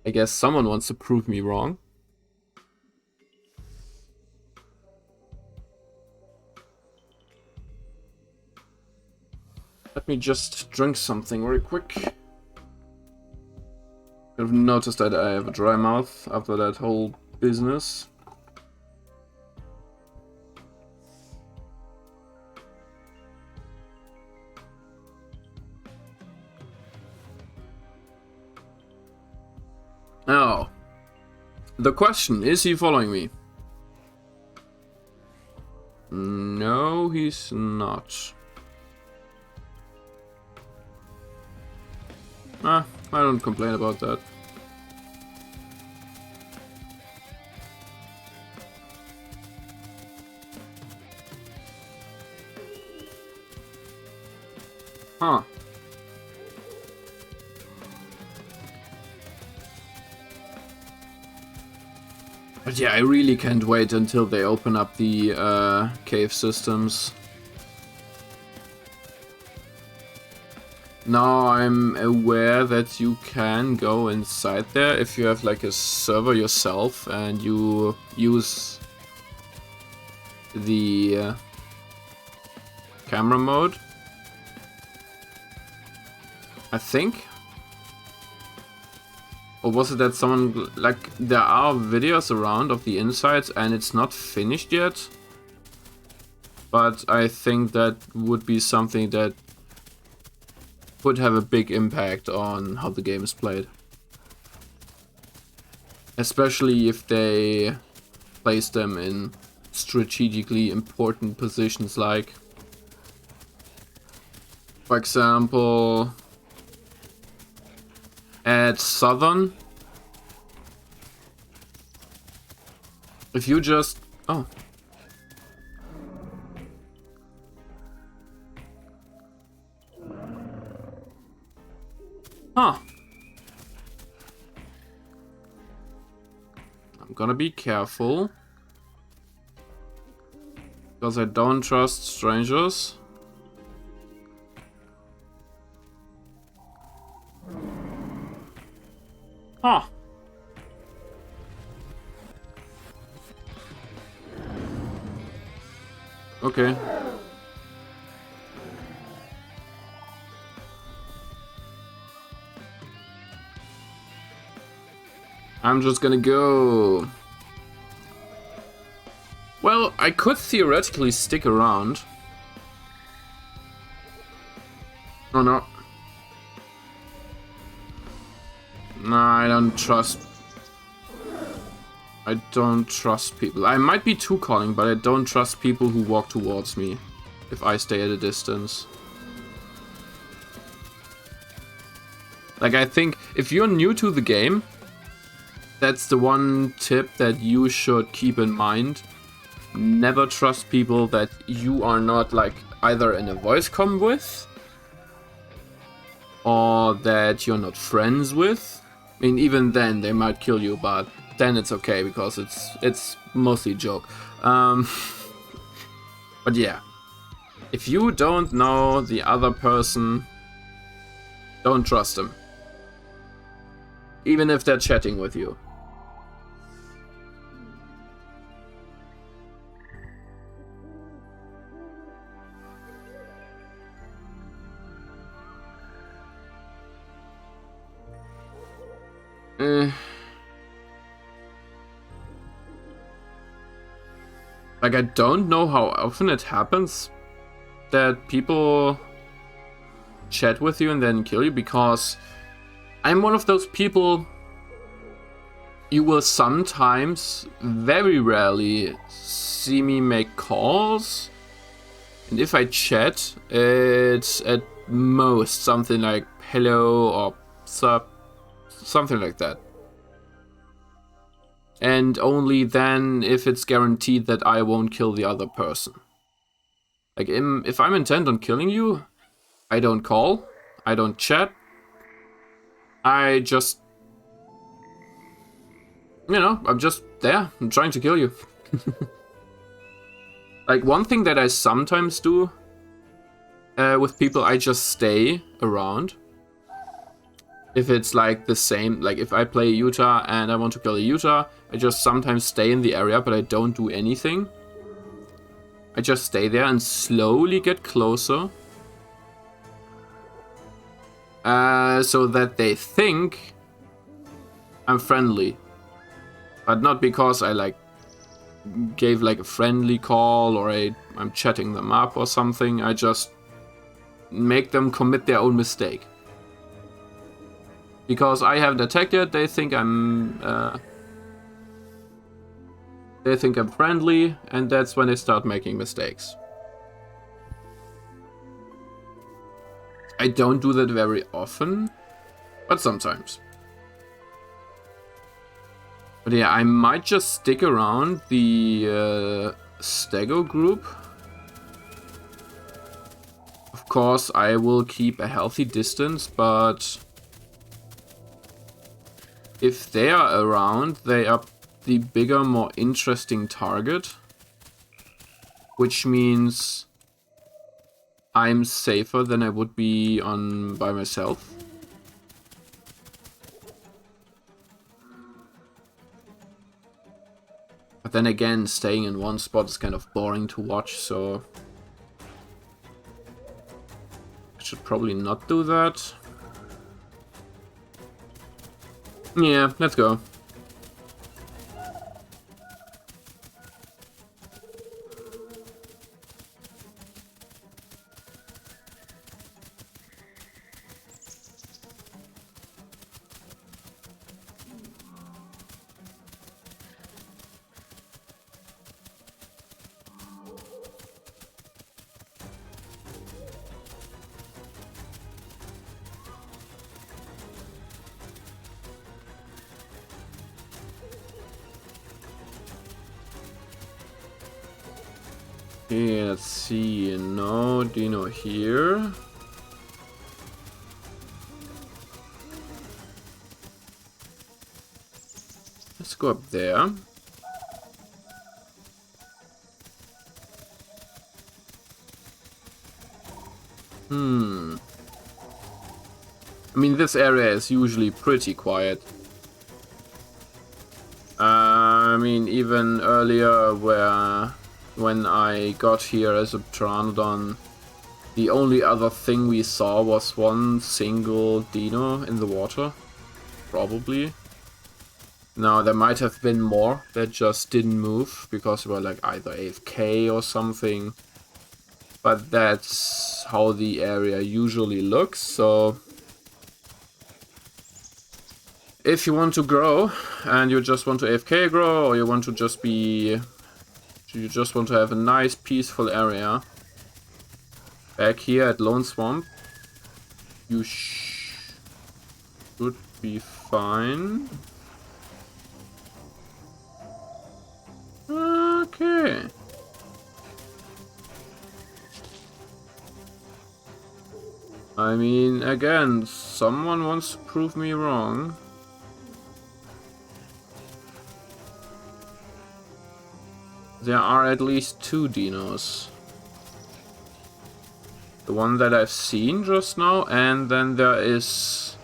I guess someone wants to prove me wrong. Let me just drink something very quick. I've noticed that I have a dry mouth after that whole business. Now, the question, is he following me? No, he's not. I don't complain about that. Huh. But yeah, I really can't wait until they open up the cave systems. Now I'm aware that you can go inside there if you have like a server yourself and you use the camera mode, I think. Or was it that someone, like, there are videos around of the insides and it's not finished yet, but I think that would be something that would have a big impact on how the game is played. Especially if they place them in strategically important positions, like, for example, at Southern. If you just... oh. Huh. I'm gonna be careful. Because I don't trust strangers. Huh. Okay. I'm just gonna go. Well, I could theoretically stick around. Oh no. Nah, I don't trust people. I might be too calling, but I don't trust people who walk towards me if I stay at a distance. Like, I think if you're new to the game, that's the one tip that you should keep in mind. Never trust people that you are not, like, either in a voice comm with or that you're not friends with. I mean, even then they might kill you, but then it's okay because it's mostly a joke. But yeah, if you don't know the other person, don't trust them, even if they're chatting with you. Like, I don't know how often it happens that people chat with you and then kill you, because I'm one of those people. You will sometimes, very rarely, see me make calls, and if I chat, it's at most something like hello or sup, something like that. And only then if it's guaranteed that I won't kill the other person. Like, if I'm intent on killing you, I don't call, I don't chat, I just, you know, I'm just there, I'm trying to kill you. Like, one thing that I sometimes do with people, I just stay around. If it's like the same, like if I play Utah and I want to kill a Utah, I just sometimes stay in the area, but I don't do anything. I just stay there and slowly get closer. So that they think I'm friendly. But not because I like gave like a friendly call or I'm chatting them up or something. I just make them commit their own mistake. Because I haven't attacked yet, they think I'm friendly, and that's when they start making mistakes. I don't do that very often, but sometimes. But yeah, I might just stick around the Stego group. Of course, I will keep a healthy distance, but if they are around, they are the bigger, more interesting target. Which means I'm safer than I would be by myself. But then again, staying in one spot is kind of boring to watch, so I should probably not do that. Yeah, let's go. Okay, let's see. No Dino here. Let's go up there. I mean, this area is usually pretty quiet. I mean, even earlier when I got here as a Pteranodon, the only other thing we saw was one single dino in the water. Probably. Now, there might have been more that just didn't move because they were like either AFK or something. But that's how the area usually looks, so if you want to grow and you just want to AFK grow, or you want to just have a nice peaceful area back here at Lone Swamp, you should be fine. Okay. I mean, again, someone wants to prove me wrong. There are at least 2 dinos. The one that I've seen just now, and then there is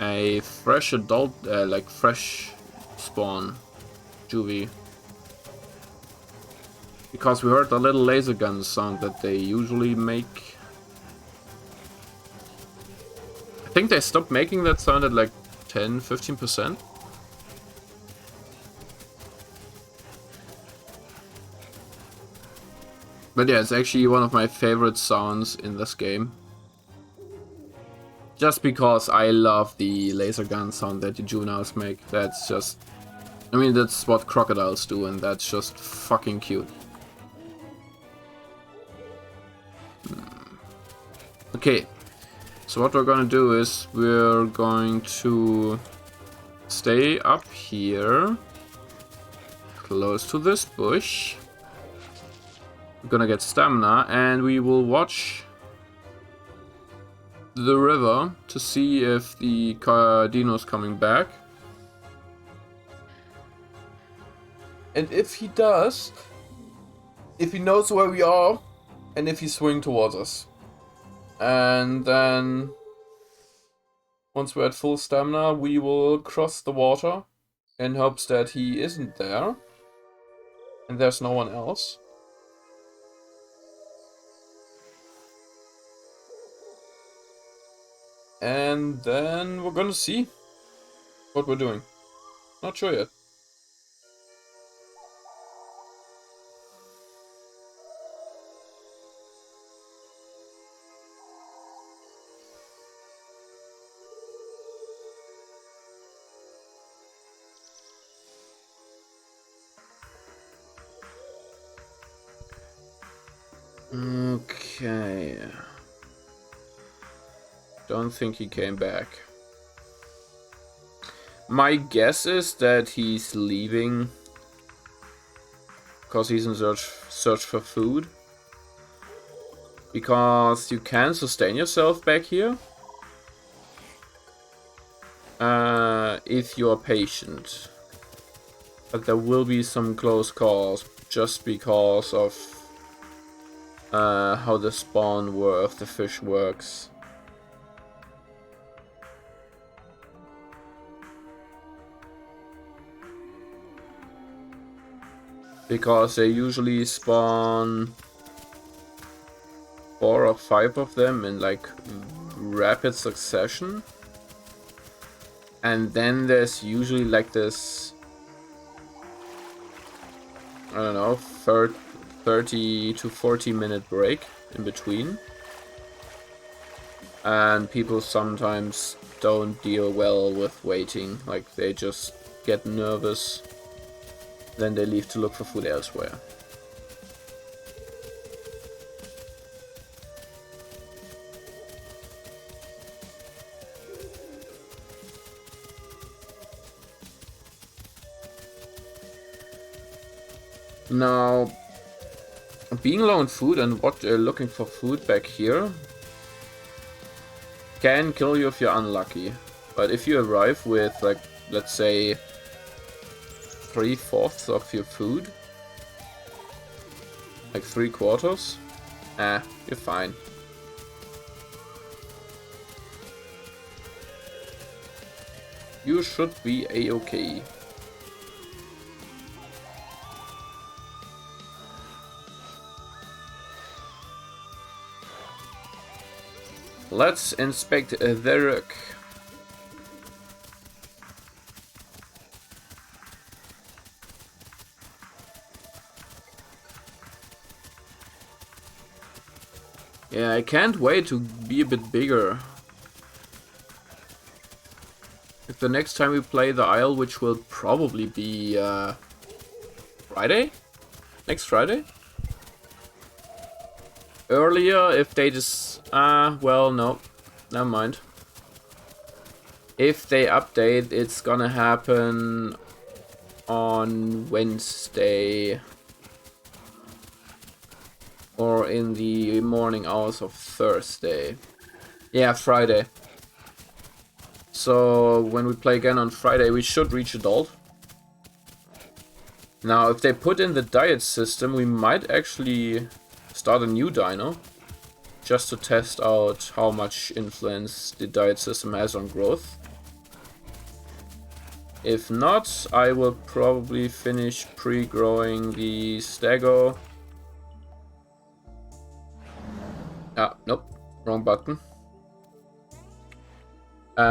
a fresh adult, like fresh spawn juvie. Because we heard the little laser gun sound that they usually make. I think they stopped making that sound at like 10-15%. But yeah, it's actually one of my favorite sounds in this game. Just because I love the laser gun sound that the juveniles make. That's just... I mean, that's what crocodiles do, and that's just fucking cute. Okay, so what we're gonna do is we're going to stay up here, close to this bush. We're gonna get stamina, and we will watch the river to see if the dino's coming back. And if he does, if he knows where we are, and if he's swinging towards us. And then, once we're at full stamina, we will cross the water in hopes that he isn't there. And there's no one else. And then we're gonna see what we're doing. Not sure yet. Okay. Don't think he came back. My guess is that he's leaving because he's in search for food. Because you can sustain yourself back here if you are patient. But there will be some close calls just because of how the spawn of the fish works. Because they usually spawn 4 or 5 of them in like rapid succession. And then there's usually like this, I don't know, 30 to 40 minute break in between. And people sometimes don't deal well with waiting, like they just get nervous. Then they leave to look for food elsewhere. Now, being low on food and looking for food back here can kill you if you're unlucky. But if you arrive with, like, let's say 3/4 of your food, like 3/4, you're fine. You should be a-okay. Let's inspect the rook. Yeah, I can't wait to be a bit bigger. If the next time we play the Isle, which will probably be Friday? Next Friday? Earlier, if they just... well, no. Never mind. If they update, it's gonna happen on Wednesday. Or or in the morning hours of Thursday. Yeah, Friday. So when we play again on Friday, we should reach adult. Now, if they put in the diet system, we might actually start a new dino. Just to test out how much influence the diet system has on growth. If not, I will probably finish pre-growing the Stego. Ah, nope, wrong button.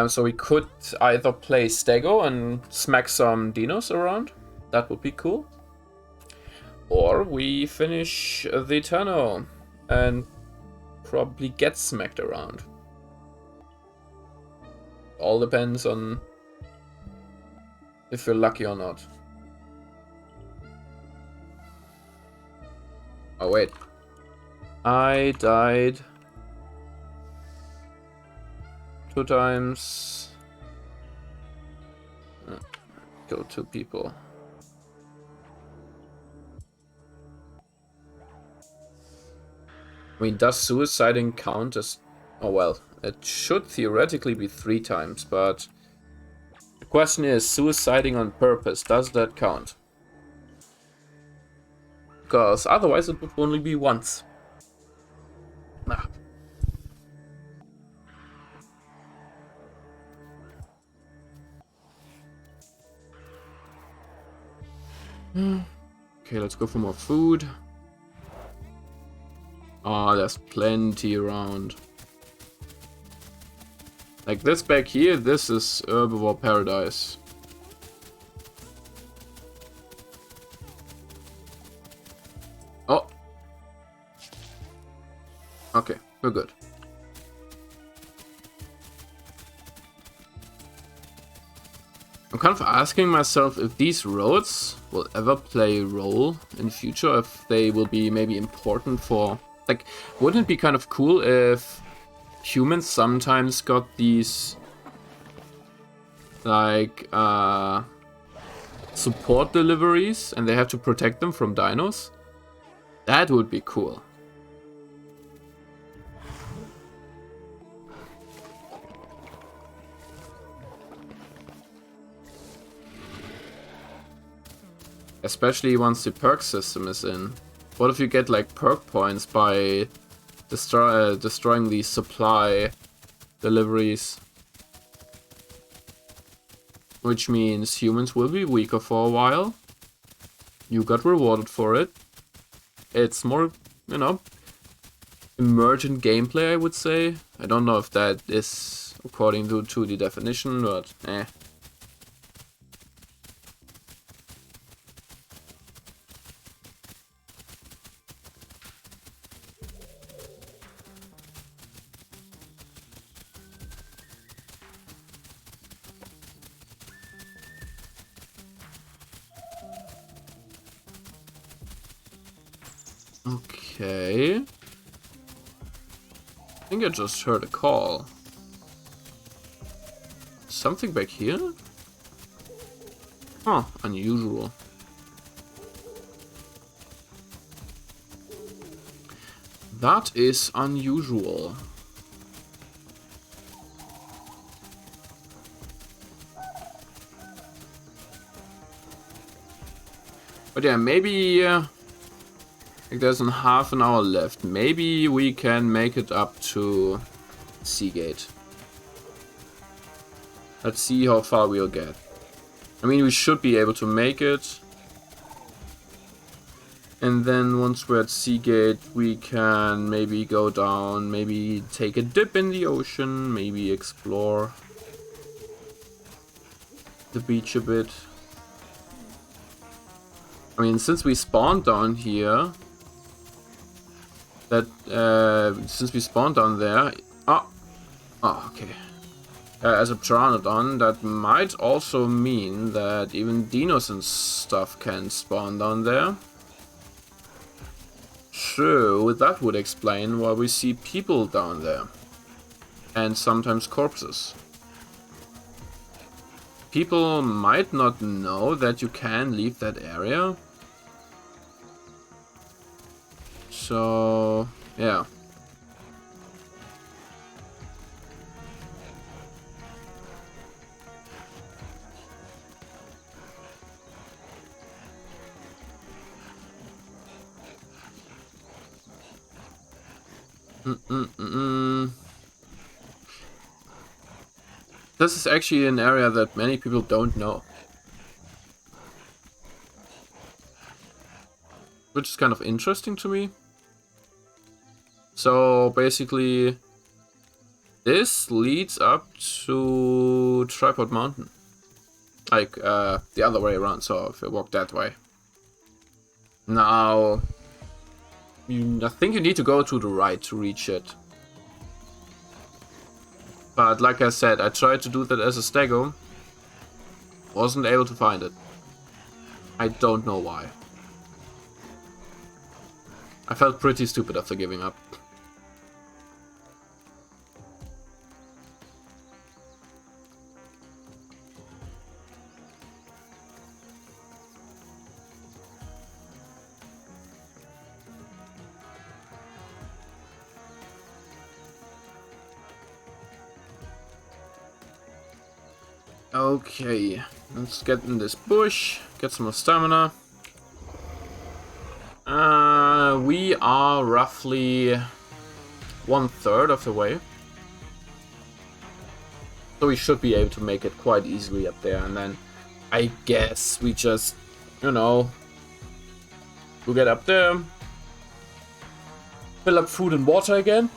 So we could either play Stego and smack some dinos around. That would be cool. Or we finish the Tenno and probably get smacked around. All depends on if you're lucky or not. Oh wait. I died 2 times. Kill 2 people. I mean, does suiciding count as... Oh well, it should theoretically be 3 times, but... The question is, suiciding on purpose, does that count? Because otherwise it would only be once. Ah. Okay, let's go for more food. Ah, there's plenty around. Like this back here, this is herbivore paradise. Oh. Okay, we're good. I'm kind of asking myself if these roads will ever play a role in future, if they will be maybe important for... Like, wouldn't it be kind of cool if humans sometimes got these, like, support deliveries and they have to protect them from dinos? That would be cool. Especially once the perk system is in. What if you get like perk points by destroying the supply deliveries? Which means humans will be weaker for a while. You got rewarded for it. It's more, you know, emergent gameplay, I would say. I don't know if that is according to the definition, but eh. Okay. I think I just heard a call. Something back here? Huh, unusual. That is unusual. But yeah, maybe there's half an hour left. Maybe we can make it up to Seagate. Let's see how far we'll get. I mean, we should be able to make it. And then once we're at Seagate, we can maybe go down, maybe take a dip in the ocean, maybe explore the beach a bit. I mean, since we spawned down here, since we spawned down there, okay. As a Pteranodon, that might also mean that even dinos and stuff can spawn down there. So that would explain why we see people down there, and sometimes corpses. People might not know that you can leave that area. So, yeah. This is actually an area that many people don't know. Which is kind of interesting to me. So basically, this leads up to Tripod Mountain. Like, the other way around, so if I walk that way. Now, I think you need to go to the right to reach it. But like I said, I tried to do that as a stego. Wasn't able to find it. I don't know why. I felt pretty stupid after giving up. Okay, let's get in this bush, get some more stamina. We are roughly 1/3 of the way. So we should be able to make it quite easily up there, and then I guess we just, you know, we'll get up there, fill up food and water again,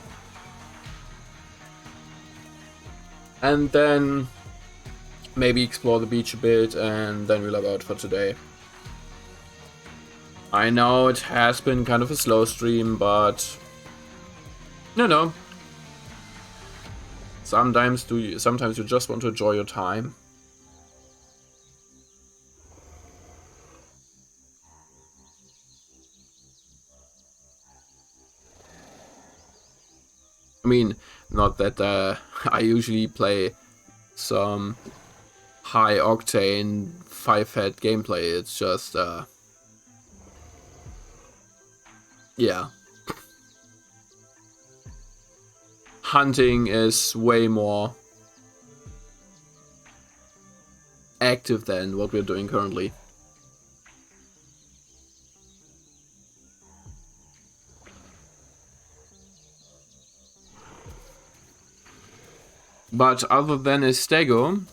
and then maybe explore the beach a bit, and then we'll log out for today. I know it has been kind of a slow stream, but no. Sometimes you just want to enjoy your time. I mean, not that I usually play some high octane 5-head gameplay, it's just yeah. Hunting is way more active than what we're doing currently. But other than a stego,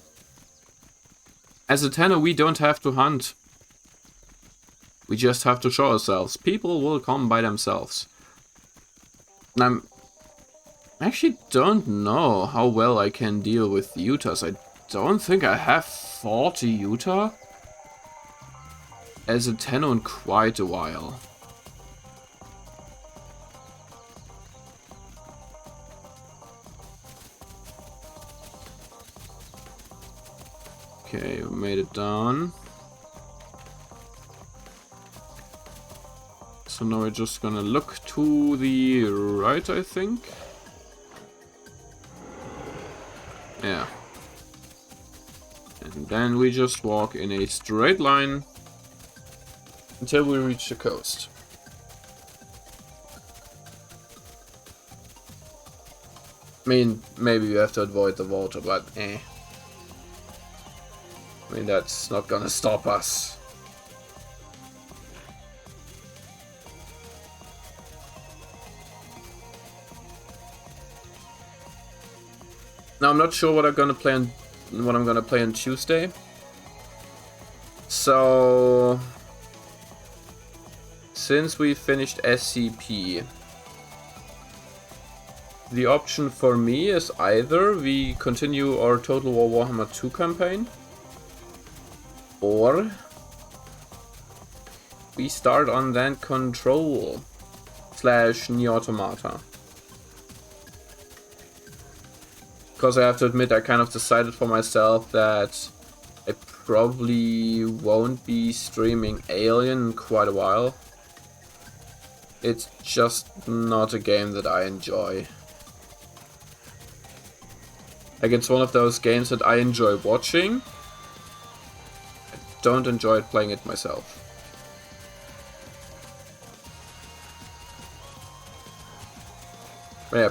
as a tenor we don't have to hunt. We just have to show ourselves. People will come by themselves. And I actually don't know how well I can deal with Utahs. I don't think I have 40 Utah as a tenor in quite a while. Okay, we made it down. So now we're just gonna look to the right, I think. Yeah. And then we just walk in a straight line until we reach the coast. I mean, maybe you have to avoid the water, but eh. I mean, that's not gonna stop us. Now I'm not sure what I'm gonna play on Tuesday. So since we finished SCP, the option for me is either we continue our Total War Warhammer 2 campaign, or we start on then Control / Neo Automata. Because I have to admit, I kind of decided for myself that I probably won't be streaming Alien in quite a while. It's just not a game that I enjoy. Like, it's one of those games that I enjoy watching. I don't enjoy playing it myself. Yeah, I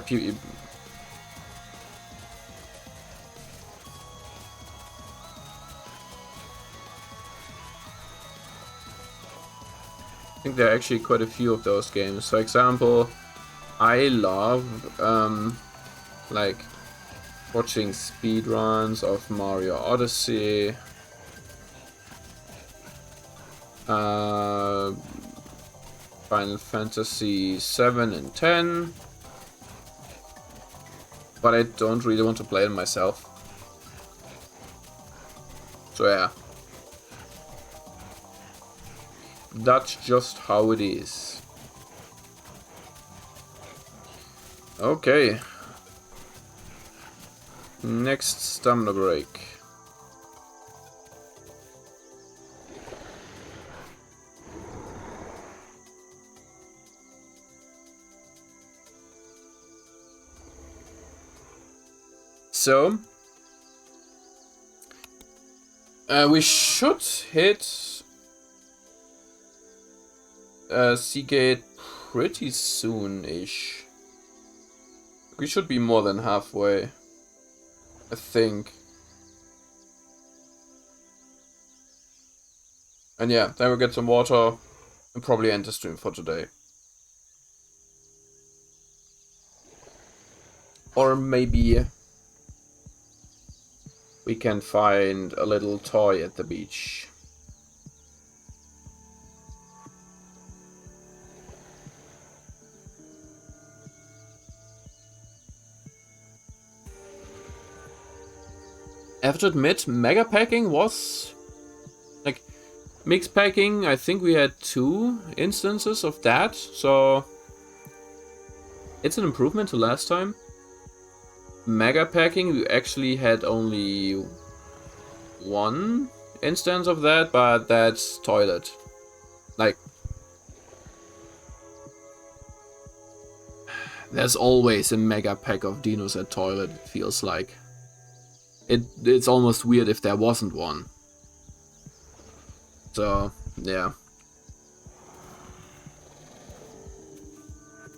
think there are actually quite a few of those games. For example, I love like watching speedruns of Mario Odyssey, Final Fantasy 7 and 10, but I don't really want to play them myself. So yeah, that's just how it is. Okay. Next stamina break. So, we should hit Seagate pretty soon-ish. We should be more than halfway, I think. And yeah, then we'll get some water and probably end the stream for today. Or maybe we can find a little toy at the beach. I have to admit, mega packing was like mix packing. I think we had 2 instances of that, so it's an improvement to last time. Mega packing, we actually had only 1 instance of that, but that's toilet. Like, there's always a mega pack of dinos at toilet, it feels like. It's almost weird if there wasn't one. So, yeah.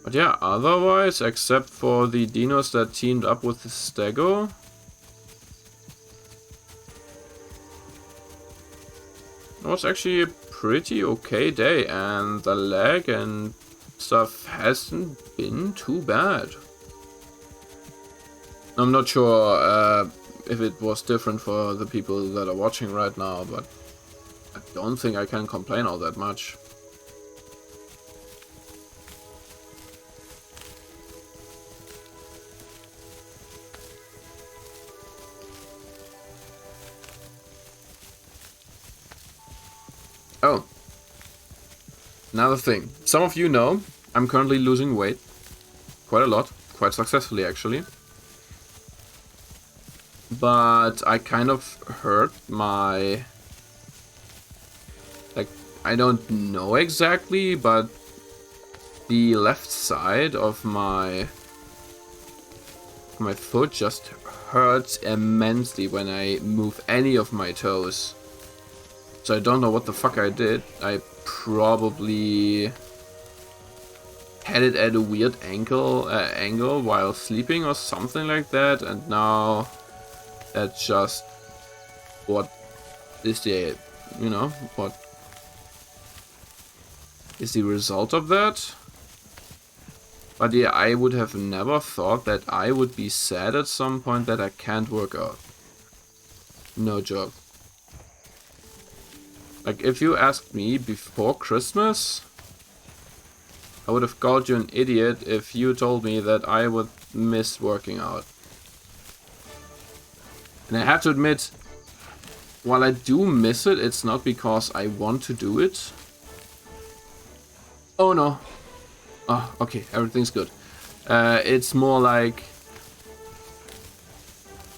But yeah, otherwise, except for the dinos that teamed up with the Stego, it was actually a pretty okay day, and the lag and stuff hasn't been too bad. I'm not sure if it was different for the people that are watching right now, but I don't think I can complain all that much. Oh, another thing. Some of you know I'm currently losing weight. Quite a lot. Quite successfully, actually. But I kind of hurt my... Like, I don't know exactly, but the left side of my foot just hurts immensely when I move any of my toes. So I don't know what the fuck I did. I probably had it at a weird angle while sleeping or something like that, and now that's just what is the, you know, what is the result of that. But yeah, I would have never thought that I would be sad at some point that I can't work out. No joke. Like, if you asked me before Christmas, I would have called you an idiot if you told me that I would miss working out. And I have to admit, while I do miss it, it's not because I want to do it. Oh no. Oh, okay, everything's good. It's more like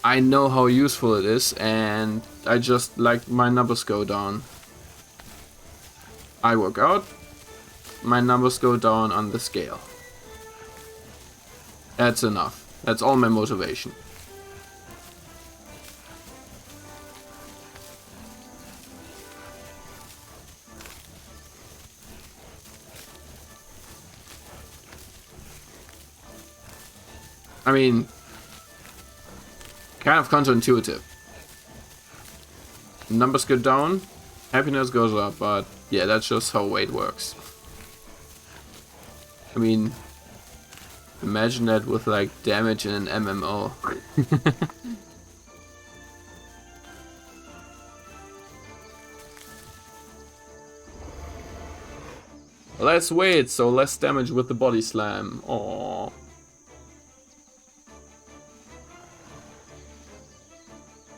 I know how useful it is, and I just like my numbers go down. I work out, my numbers go down on the scale. That's enough. That's all my motivation. I mean, kind of counterintuitive. Numbers go down, happiness goes up, but yeah, that's just how weight works. I mean, imagine that with like damage in an MMO. Less weight, so less damage with the body slam. Aww.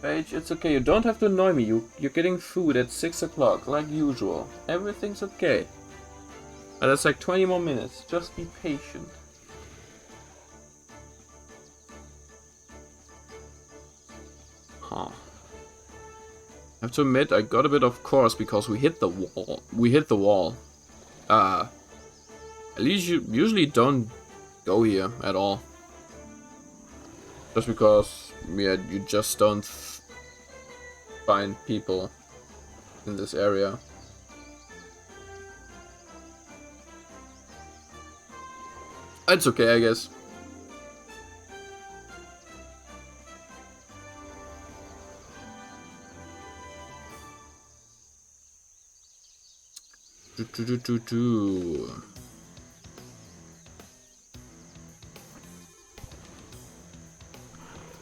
Paige, it's okay. You don't have to annoy me. You're getting food at 6 o'clock, like usual. Everything's okay. But that's like 20 more minutes. Just be patient. Huh. I have to admit, I got a bit off course because we hit the wall. At least you usually don't go here at all. Just because, yeah, you just don't find people in this area. It's okay, I guess.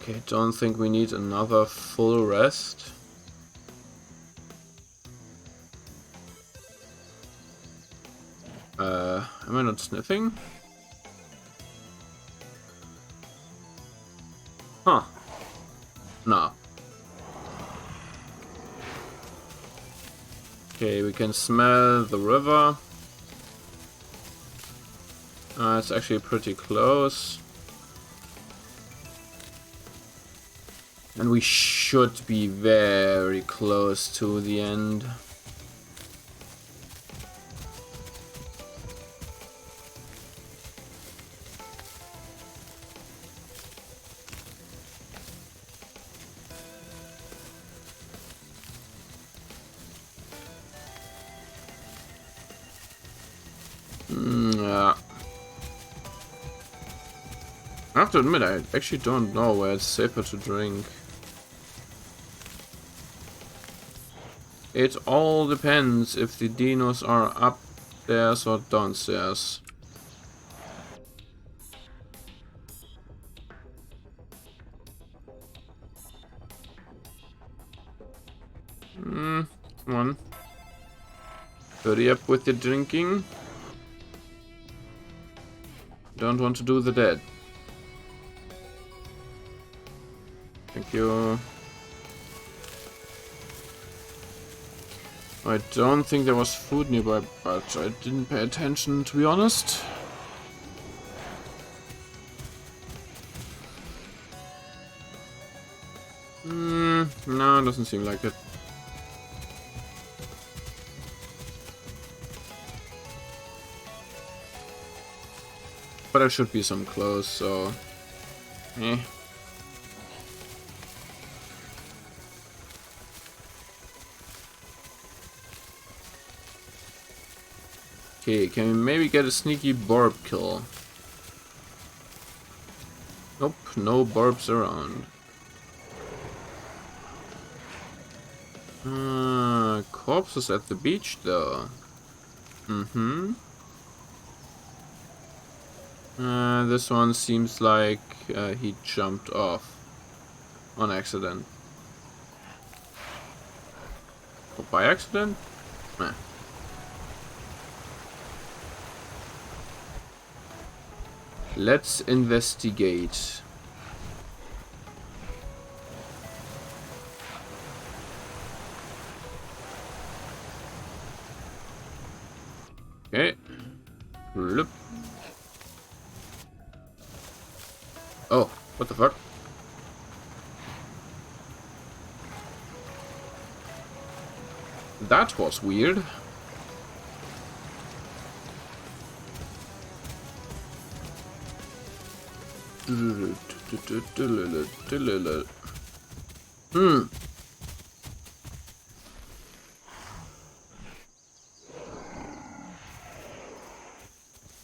Okay, don't think we need another full rest. Am I not sniffing? Huh. Nah. Okay, we can smell the river. It's actually pretty close. And we should be very close to the end. Yeah. I have to admit, I actually don't know where it's safer to drink. It all depends if the dinos are upstairs or downstairs. Come on. Hurry up with your drinking. Don't want to do the dead. Thank you. I don't think there was food nearby, but I didn't pay attention, to be honest. No, it doesn't seem like it. But there should be some clothes, so... eh. Okay, can we maybe get a sneaky barb kill? Nope, no barbs around. Corpses at the beach, though. This one seems like he jumped off on accident. Or by accident? Nah. Let's investigate. Okay. Look. Oh, what the fuck? That was weird.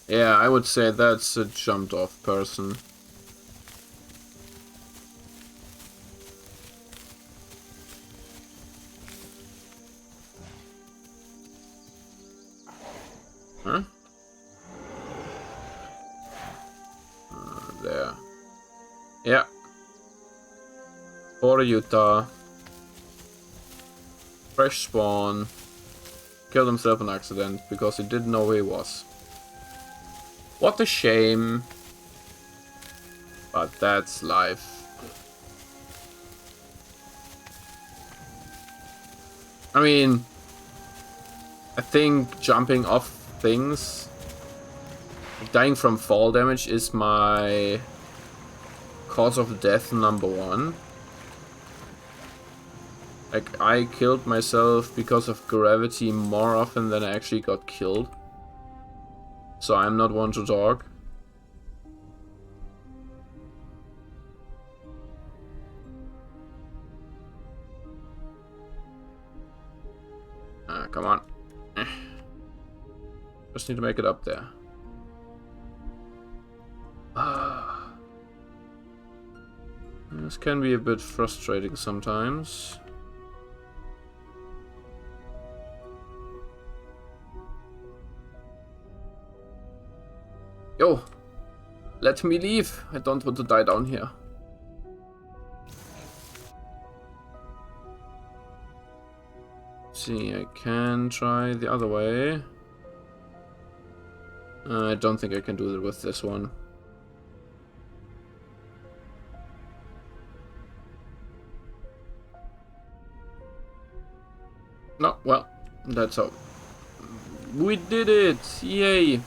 Yeah, I would say that's a jumped off person. there. Yeah. Border Utah. Fresh spawn. Killed himself in accident because he didn't know where he was. What a shame. But that's life. I mean, I think jumping off things, dying from fall damage is my cause of death #1. Like, I killed myself because of gravity more often than I actually got killed. So I'm not one to talk. Come on. Just need to make it up there. This can be a bit frustrating sometimes. Yo! Let me leave! I don't want to die down here. See, I can try the other way. I don't think I can do it with this one. No, well, that's all. We did it! Yay!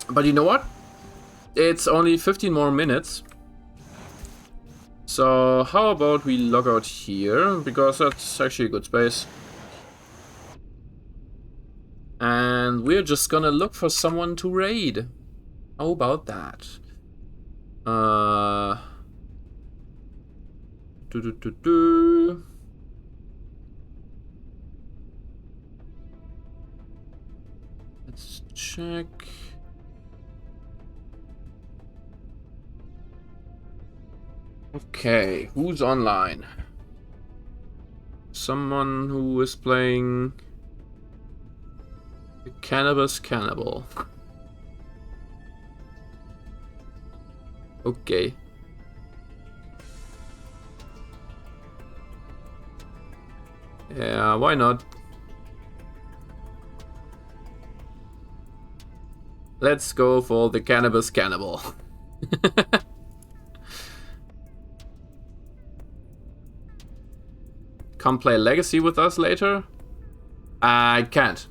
But you know what? It's only 15 more minutes. So how about we log out here, because that's actually a good space. And we're just gonna look for someone to raid. How about that? Let's check. Okay, who's online? Someone who is playing Cannabis Cannibal. Okay. Yeah, why not? Let's go for the Cannabis Cannibal. Come play Legacy with us later? I can't.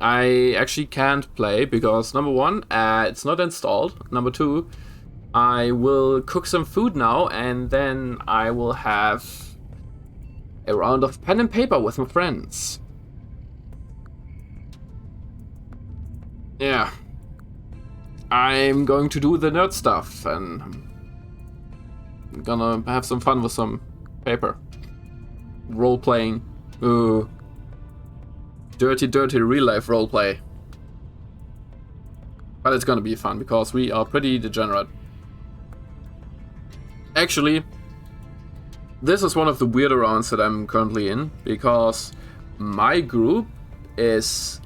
I actually can't play because #1, it's not installed. #2, I will cook some food now and then I will have a round of pen and paper with my friends. Yeah. I'm going to do the nerd stuff and I'm gonna have some fun with some paper. Role-playing. Ooh. Dirty real-life roleplay. But it's gonna be fun because we are pretty degenerate. Actually, this is one of the weirder rounds that I'm currently in because my group is...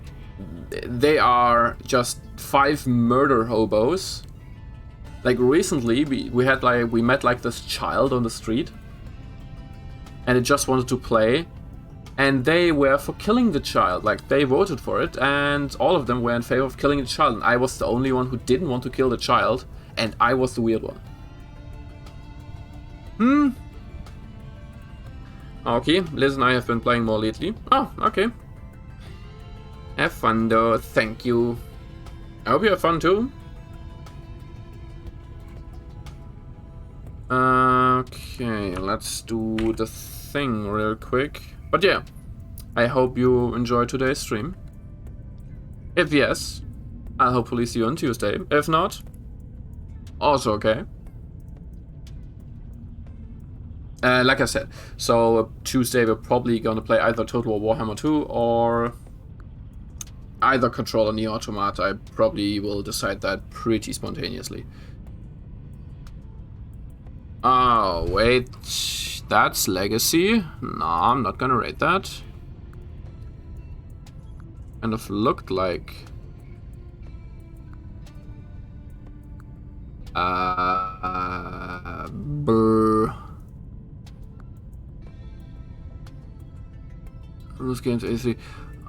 They are just 5 murder hobos. Like recently, we met like this child on the street. And it just wanted to play, and they were for killing the child. Like, they voted for it, and all of them were in favor of killing the child. And I was the only one who didn't want to kill the child, and I was the weird one. Okay, Liz and I have been playing more lately. Oh, okay. Have fun though, thank you. I hope you have fun too. Okay, let's do the thing real quick. But yeah, I hope you enjoyed today's stream. If yes, I'll hopefully see you on Tuesday. If not, also okay. Like I said, so Tuesday we're probably gonna play either Total War Warhammer 2 or either Control or Neo Automata. I probably will decide that pretty spontaneously. Oh, wait, that's Legacy? No, I'm not gonna rate that. Kind of looked like Brr. Those games AC.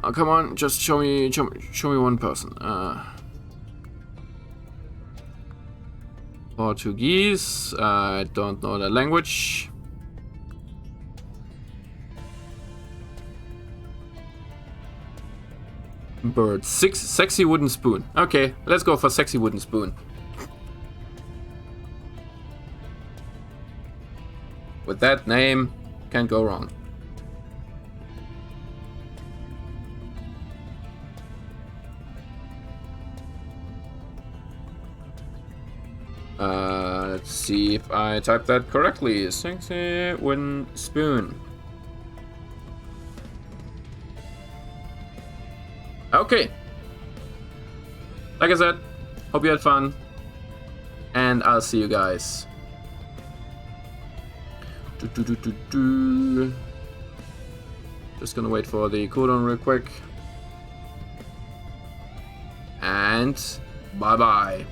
Oh, come on, just show me one person. Portuguese. I don't know the language. Bird. Sexy wooden spoon. Okay, let's go for sexy wooden spoon. With that name, can't go wrong. Let's see if I typed that correctly. Sexy wooden spoon. Okay. Like I said, hope you had fun. And I'll see you guys. Just gonna wait for the cooldown real quick. And bye bye.